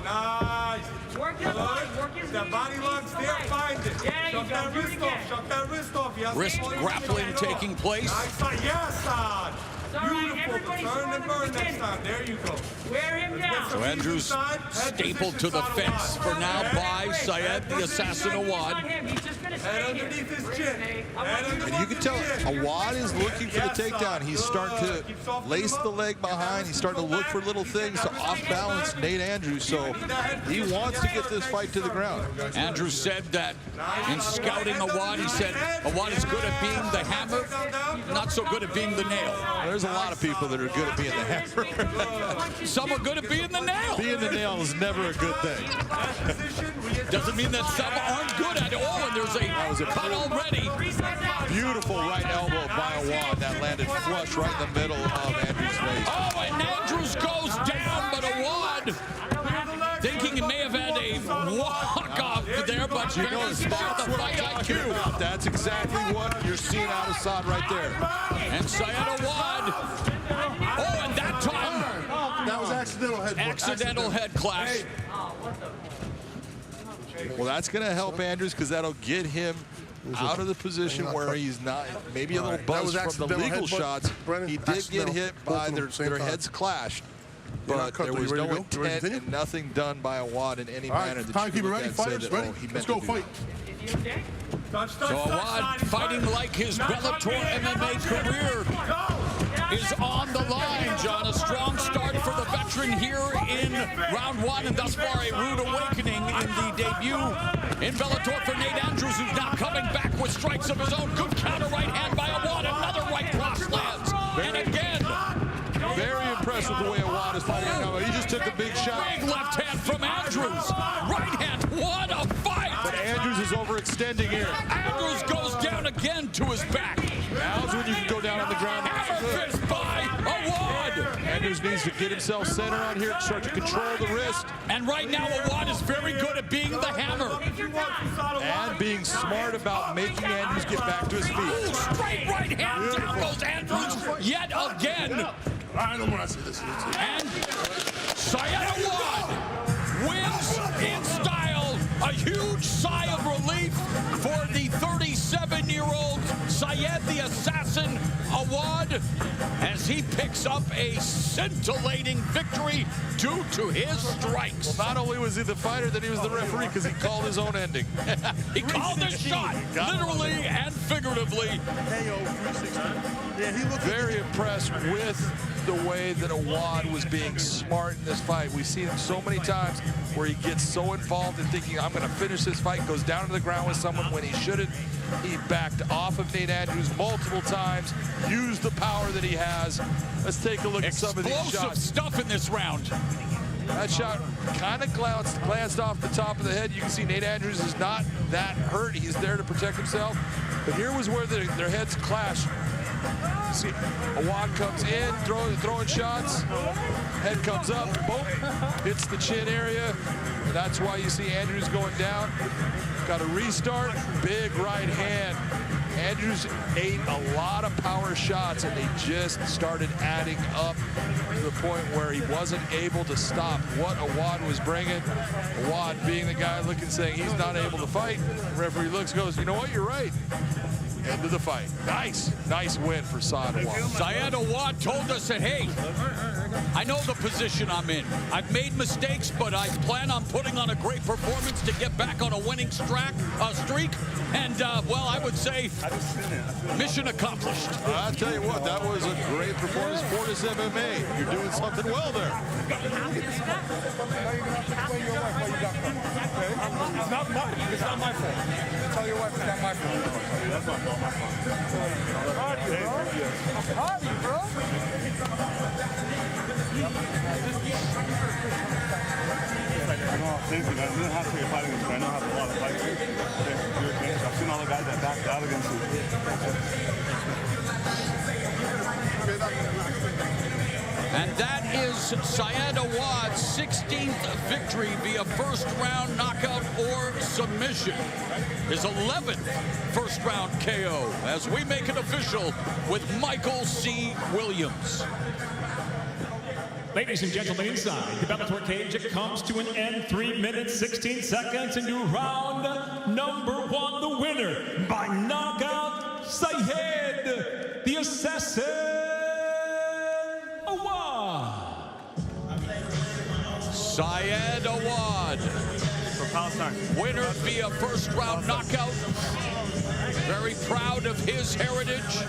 Nice. Work his body, work his that body lock's there, find it. Shut that wrist off, shut that wrist off. Yes. Wrist grappling taking place. Nice, yes, son. Beautiful, turn and burn next time. There you go. Wear him down. So Andrews stapled to the fence for now by Syed the Assassin Awad. Head underneath his chin. And you can tell Awad is looking for the takedown. He's starting to lace the leg behind. He's starting to look for little things to off-balance Nate Andrews. So he wants to get this fight to the ground. Andrews said that in scouting Awad, he said Awad is good at being the hammer, not so good at being the nail. There's a lot of people that are good at being the hammer. Some are good at being the nail. Being the nail is never a good thing. Doesn't mean that some aren't good at all, and there's a cut already. Beautiful right elbow by Awad that landed flush right in the middle of Andrews' face. Oh, and Andrews goes down, but Awad thinking he may have had a walk-off there, but very smart the fight IQ. That's exactly what you're seeing out of Saad right there. And Syed Awad, oh, and that time, that was accidental head clash. Well, that's going to help Andrews because that'll get him out of the position where he's not, maybe a little buzzed from the legal shots. He did get hit by their heads clashed. But there was no intent and nothing done by Awad in any manner that you could look at and say that, oh, he meant to do that. So Awad fighting like his Bellator MMA career is on the line, John. A strong start for the veteran here in round 1, and thus far a rude awakening in the debut in Bellator for Nate Andrews, who's now coming back with strikes of his own. Good counter right hand by Awad. Another right cross lands. And again, very impressed with the way Awad is fighting. He just took a big shot. Big left hand from Andrews. Right hand. What a fight! But Andrews is overextending here. Andrews goes down again to his back. Now's when you can go down on the ground. Hammer fist by Awad. Andrews needs to get himself centered on here, start to control the wrist. And right now, Awad is very good at being the hammer. And being smart about making Andrews get back to his feet. Ooh, straight right hand. Down goes Andrews yet again. I don't want to see this. And Syed Awad wins in style. A huge sigh of relief for the 37-year-old Syed the Assassin Awad, as as he picks up a scintillating victory due to his strikes. Well, not only was he the fighter, then he was the referee because he called his own ending. He called the shot, literally and figuratively. Very impressed with the way that Awad was being smart in this fight. We've seen him so many times where he gets so involved in thinking, I'm going to finish this fight, goes down to the ground with someone when he shouldn't. He backed off of Nate Andrews multiple times, used the power that he has. Let's take a look at some of these shots. Explosive stuff in this round. That shot kind of glanced off the top of the head. You can see Nate Andrews is not that hurt. He's there to protect himself. But here was where their heads clash. See, Awad comes in, throwing shots. Head comes up, boom, hits the chin area. And that's why you see Andrews going down. Got a restart, big right hand. Andrews ate a lot of power shots, and they just started adding up to the point where he wasn't able to stop what Awad was bringing. Awad being the guy looking, saying he's not able to fight. The referee looks, goes, you know what, you're right. End of the fight. Nice win for Syed Awad. Syed Awad told us that, hey, I know the position I'm in. I've made mistakes, but I plan on putting on a great performance to get back on a winning streak. And, well, I would say mission accomplished. I'll tell you what, that was a great performance for this MMA. You're doing something well there. It's not my fault. Tell your wife it's not my fault. That's my fault. Party, bro. Same thing. I didn't have to get fighting against you. I know how to lot of fights. I've seen all the guys that backed out against you. And that is Syed Awad's 16th victory via first-round knockout or submission. His 11th first-round KO as we make it official with Michael C. Williams. Ladies and gentlemen, inside the Bellator cage, it comes to an end. 3 minutes, 16 seconds into round number 1. The winner by knockout, Syed, the Assassin, Awad. Syed Awad, For Palestine. winner via first-round knockout. Very proud of his heritage.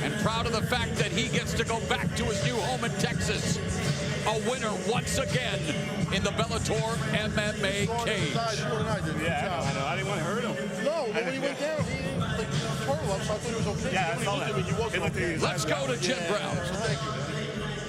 And proud of the fact that he gets to go back to his new home in Texas. A winner once again in the Bellator MMA cage. Yeah, I know. I didn't want to hurt him. No, but when he went down, he turned up, so I thought he was okay. Yeah, I saw that. Let's go to Jim Brown.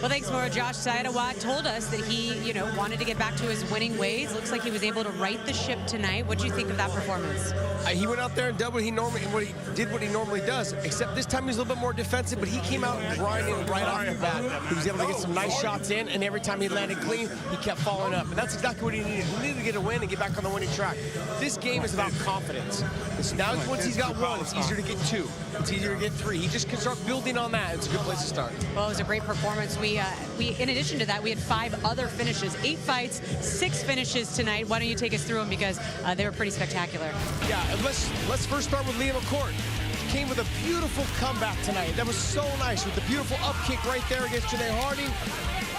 Well, thanks more, Josh. Syed Awad told us that he, wanted to get back to his winning ways. Looks like he was able to right the ship tonight. What do you think of that performance? He went out there and did what he normally does, except this time he's a little bit more defensive, but he came out grinding right off the bat. He was able to get some nice shots in, and every time he landed clean, he kept following up. And that's exactly what he needed. He needed to get a win and get back on the winning track. This game is about confidence. So now once he's got one, it's easier to get 2. It's easier to get 3. He just can start building on that. It's a good place to start. Well, it was a great performance. We in addition to that, we had 5 other finishes, 8 fights, 6 finishes tonight. Why don't you take us through them, because they were pretty spectacular. Yeah, let's first start with Liam McCourt. Came with a beautiful comeback tonight. That was so nice with the beautiful up kick right there against Janae Harding.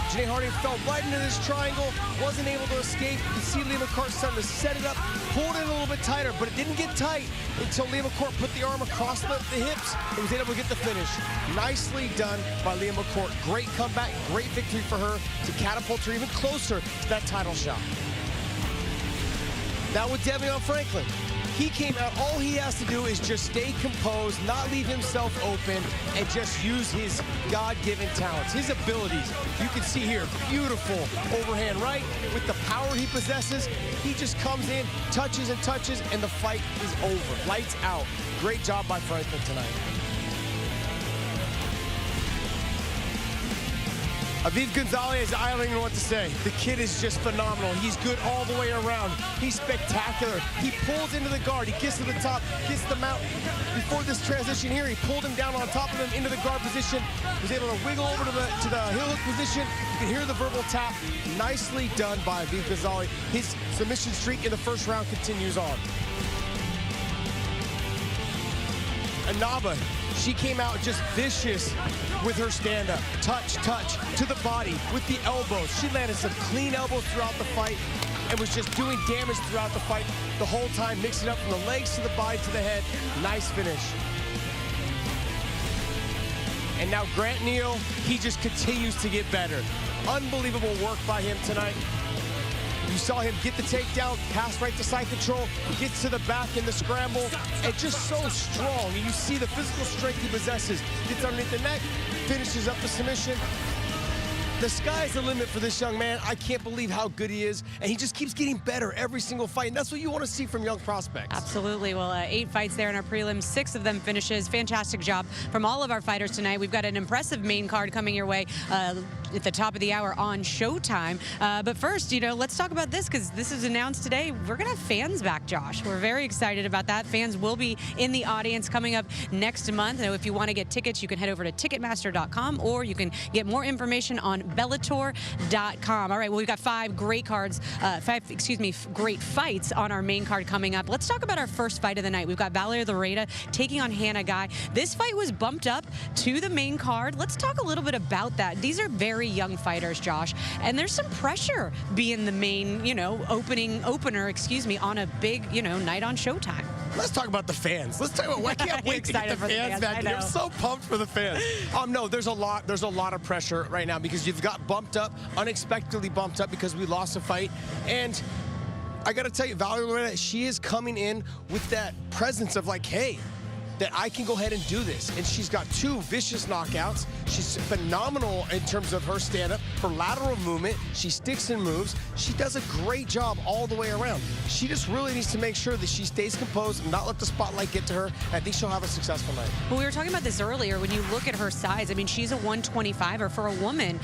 Janae Harding fell right into this triangle, wasn't able to escape. You see Liam McCourt starting to set it up, pulled it a little bit tighter, but it didn't get tight until Liam McCourt put the arm across the hips and was able to get the finish. Nicely done by Liam McCourt. Great comeback, great victory for her to catapult her even closer to that title shot. Now with Devion Franklin. He came out, all he has to do is just stay composed, not leave himself open, and just use his God-given talents, his abilities. You can see here, beautiful overhand right with the power he possesses. He just comes in, touches, and the fight is over. Lights out. Great job by Franklin tonight. Aviv Gozali, I don't even know what to say. The kid is just phenomenal. He's good all the way around. He's spectacular. He pulls into the guard. He gets to the top, gets the mount. Before this transition here, he pulled him down on top of him into the guard position. Was able to wiggle over to the heel hook position. You can hear the verbal tap. Nicely done by Aviv Gozali. His submission streak in the first round continues on. Inaba, she came out just vicious with her stand-up. Touch, to the body with the elbows. She landed some clean elbows throughout the fight and was just doing damage throughout the fight the whole time, mixing up from the legs to the body to the head. Nice finish. And now Grant Neal, he just continues to get better. Unbelievable work by him tonight. You saw him get the takedown, pass right to side control, gets to the back in the scramble, and just so strong. And you see the physical strength he possesses. Gets underneath the neck, finishes up the submission. The sky's the limit for this young man. I can't believe how good he is, and he just keeps getting better every single fight, and that's what you want to see from young prospects. Absolutely. Well, 8 fights there in our prelims, 6 of them finishes. Fantastic job from all of our fighters tonight. We've got an impressive main card coming your way at the top of the hour on Showtime. But first, let's talk about this, because this is announced today. We're going to have fans back, Josh. We're very excited about that. Fans will be in the audience coming up next month. Now, if you want to get tickets, you can head over to Ticketmaster.com, or you can get more information on Bellator.com. All right, well, we've got 5 great cards, great fights on our main card coming up. Let's talk about our first fight of the night. We've got Vallarta taking on Hannah Guy. This fight was bumped up to the main card. Let's talk a little bit about that. These are very young fighters, Josh, and there's some pressure being the main, opener, on a big, night on Showtime. Let's talk about the fans. Let's talk about. I can't wait to get the fans back. I'm so pumped for the fans. No, there's a lot of pressure right now because you've got bumped up, unexpectedly bumped up because we lost a fight, and I got to tell you, Vallarta, she is coming in with that presence of like, hey, that I can go ahead and do this. And she's got 2 vicious knockouts. She's phenomenal in terms of her stand-up, her lateral movement. She sticks and moves. She does a great job all the way around. She just really needs to make sure that she stays composed and not let the spotlight get to her. I think she'll have a successful night. Well, we were talking about this earlier. When you look at her size, I mean, she's a 125er for a woman.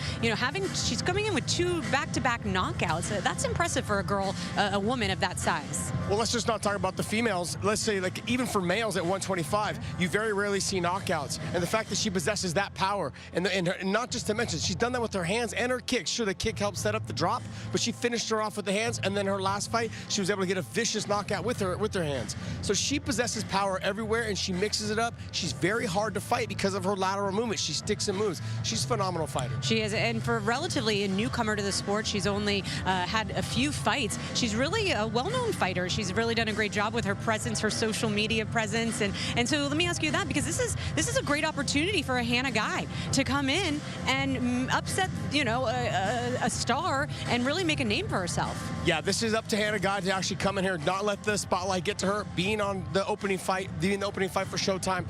She's coming in with 2 back-to-back knockouts. That's impressive for a girl, a woman of that size. Well, let's just not talk about the females. Let's say, like, even for males at 125, you very rarely see knockouts. And the fact that she possesses that power, and not just to mention, she's done that with her hands and her kicks. Sure, the kick helped set up the drop, but she finished her off with the hands, and then her last fight, she was able to get a vicious knockout with her hands. So she possesses power everywhere, and she mixes it up. She's very hard to fight because of her lateral movement. She sticks and moves. She's a phenomenal fighter. She is, and for relatively a newcomer to the sport, she's only had a few fights. She's really a well-known fighter. She's really done a great job with her presence, her social media presence, and so let me ask you that, because this is a great opportunity for a Hannah Guy to come in and upset, a star and really make a name for herself. Yeah, this is up to Hannah Guy to actually come in here, not let the spotlight get to her, being the opening fight for Showtime.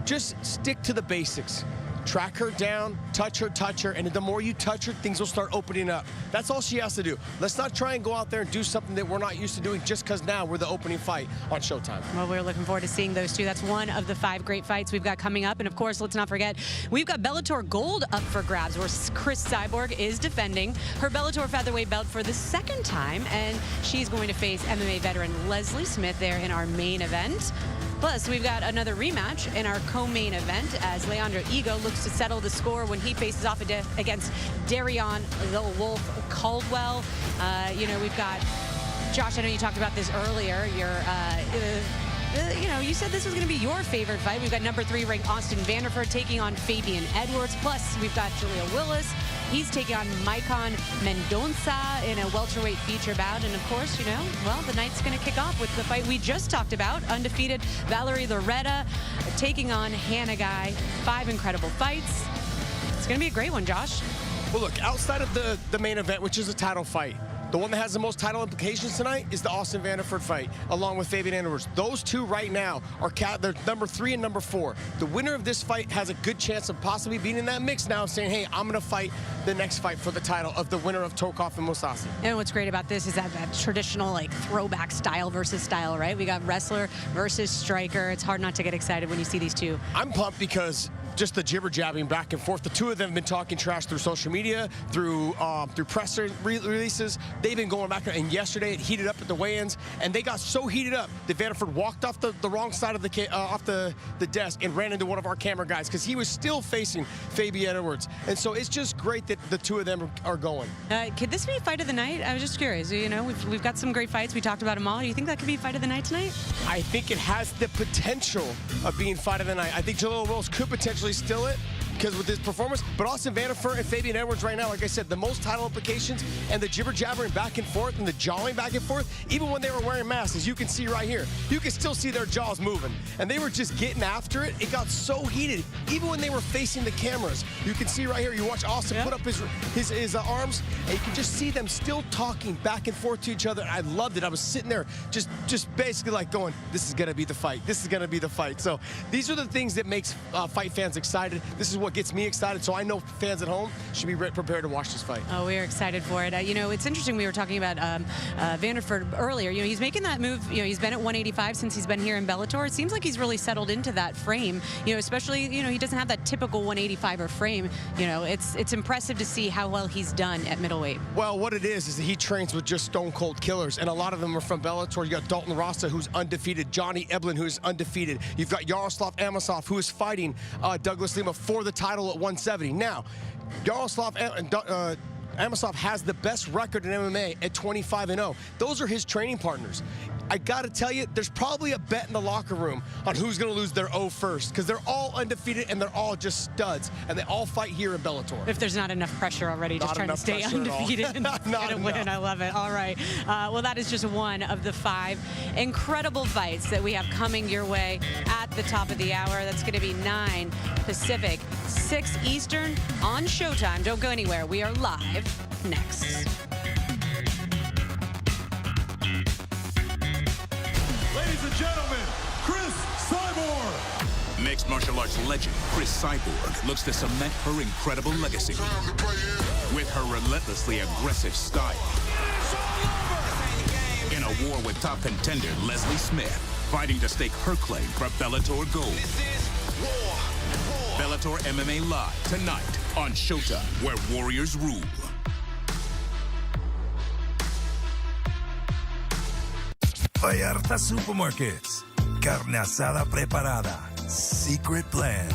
Just stick to the basics. Track her down, touch her, and the more you touch her, things will start opening up. That's all she has to do. Let's not try and go out there and do something that we're not used to doing just because now we're the opening fight on Showtime. Well, we're looking forward to seeing those 2. That's one of the 5 great fights we've got coming up. And, of course, let's not forget, we've got Bellator Gold up for grabs, where Chris Cyborg is defending her Bellator featherweight belt for the 2nd time, and she's going to face MMA veteran Leslie Smith there in our main event. Plus, we've got another rematch in our co-main event as Leandro Ego looks to settle the score when he faces off against Darion the Wolf Caldwell. We've got, Josh, I know you talked about this earlier. You said this was going to be your favorite fight. We've got number 3 ranked Austin Vanderford taking on Fabian Edwards. Plus, we've got Julia Willis. He's taking on Maicon Mendonça in a welterweight feature bout. And, of course, the night's going to kick off with the fight we just talked about. Undefeated Vallarta taking on Hannah Guy. 5 incredible fights. It's going to be a great one, Josh. Well, look, outside of the main event, which is a title fight, the one that has the most title implications tonight is the Austin Vanderford fight, along with Fabian Edwards. Those 2 right now they're number 3 and number 4. The winner of this fight has a good chance of possibly being in that mix now, saying, hey, I'm going to fight the next fight for the title of the winner of Tokov and Mousasi. And what's great about this is that traditional, throwback style versus style, right? We got wrestler versus striker. It's hard not to get excited when you see these 2. I'm pumped because just the jibber-jabbing back and forth. The two of them have been talking trash through social media, through press releases. They've been going back, and yesterday it heated up at the weigh-ins, and they got so heated up that Vanderford walked off the wrong side of the desk and ran into one of our camera guys because he was still facing Fabian Edwards. And so it's just great that the two of them are going. Could this be fight of the night? I was just curious. You know, we've got some great fights. We talked about them all. Do you think that could be fight of the night tonight? I think it has the potential of being fight of the night. I think Jalil Rose could potentially steal it because with his performance, but Austin Vanderford and Fabian Edwards right now, like I said, the most title implications and the jibber-jabbering back and forth and the jawing back and forth, even when they were wearing masks, as you can see right here, you can still see their jaws moving. And they were just getting after it. It got so heated, even when they were facing the cameras. You can see right here, you watch Austin put up his arms, and you can just see them still talking back and forth to each other. I loved it. I was sitting there just basically like going, this is going to be the fight. This is going to be the fight. So these are the things that makes fight fans excited. This is what gets me excited, so I know fans at home should be prepared to watch this fight. Oh, we are excited for it. You know, it's interesting. We were talking about Vanderford earlier. You know, he's making that move. You know, he's been at 185 since he's been here in Bellator. It seems like he's really settled into that frame. You know, especially, you know, he doesn't have that typical 185er frame. You know, it's impressive to see how well he's done at middleweight. Well, what it is that he trains with just stone cold killers, and a lot of them are from Bellator. You got Dalton Rasta, who's undefeated, Johnny Eblin, who's undefeated. You've got Yaroslav Amosov, who is fighting Douglas Lima for the title at 170. Now, Yaroslav Amosov has the best record in MMA at 25-0. Those are his training partners. I got to tell you, there's probably a bet in the locker room on who's going to lose their O first, because they're all undefeated and they're all just studs, and they all fight here in Bellator. If there's not enough pressure already, just trying to stay undefeated and win. I love it. All right. Well, that is just one of the 5 incredible fights that we have coming your way at the top of the hour. That's going to be 9 Pacific, 6 Eastern on Showtime. Don't go anywhere. We are live next. Ladies and gentlemen, Chris Cyborg. Mixed martial arts legend Chris Cyborg looks to cement her incredible legacy with her relentlessly aggressive style. In a war with top contender Leslie Smith, fighting to stake her claim for Bellator Gold. Bellator MMA Live tonight on Showtime, where warriors rule. Vallarta Supermarkets. Carne asada preparada. Secret blend.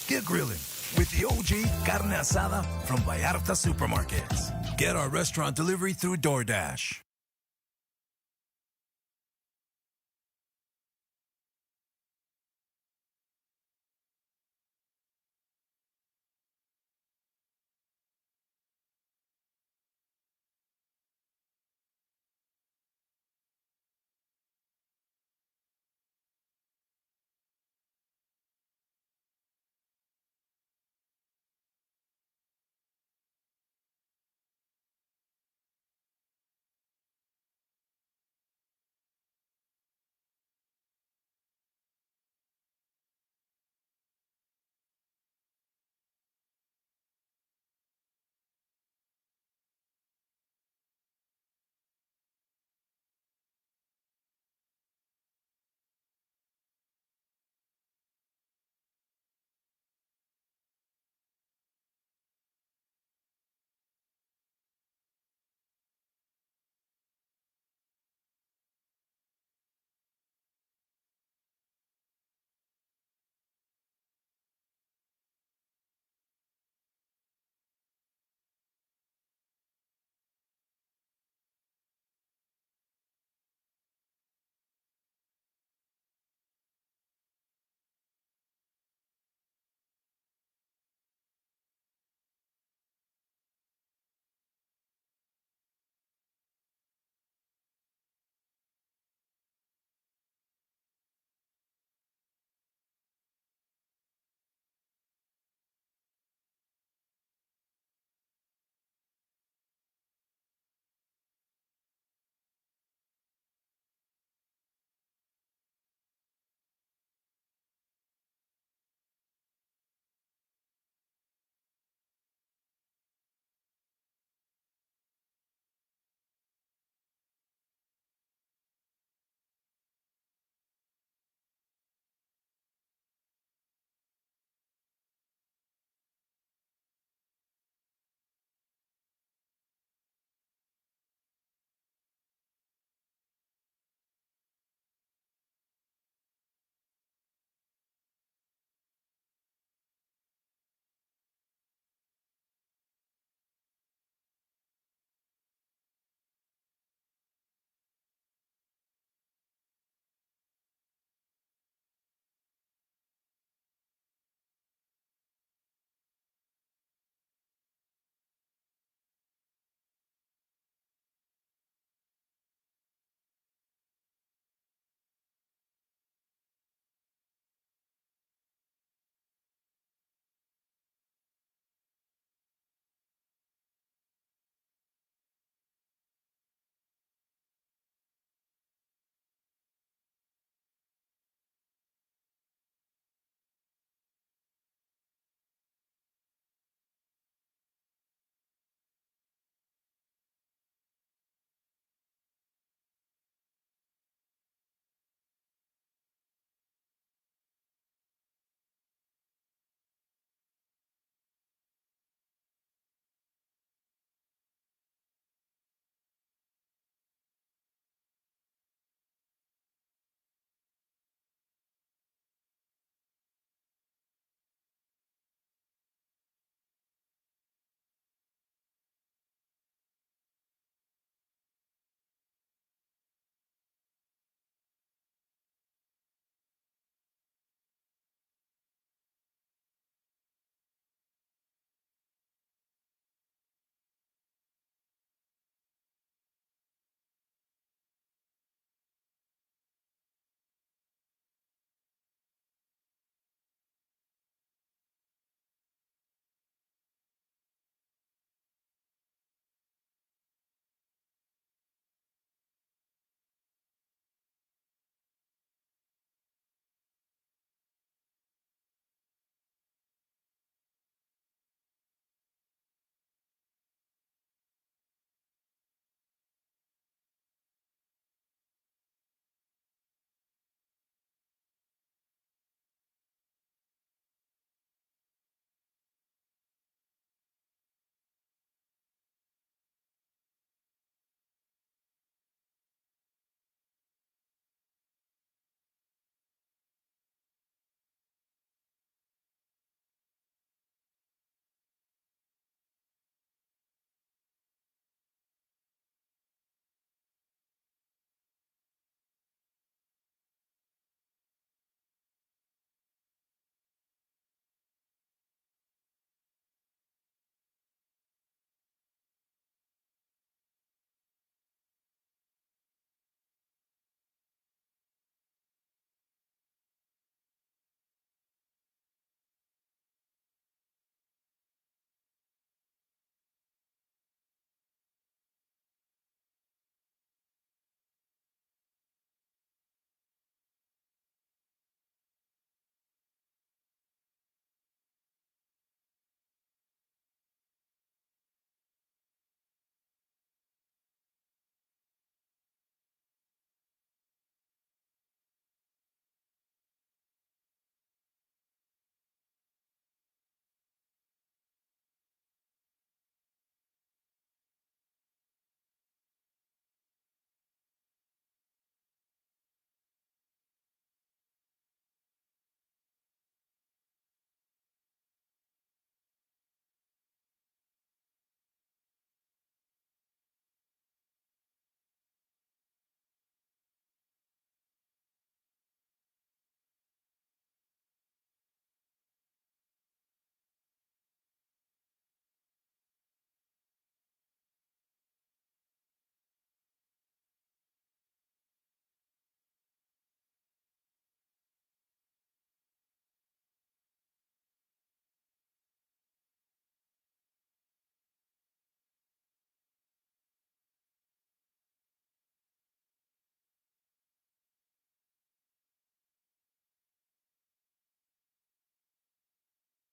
Get grilling with the OG carne asada from Vallarta Supermarkets. Get our restaurant delivery through DoorDash.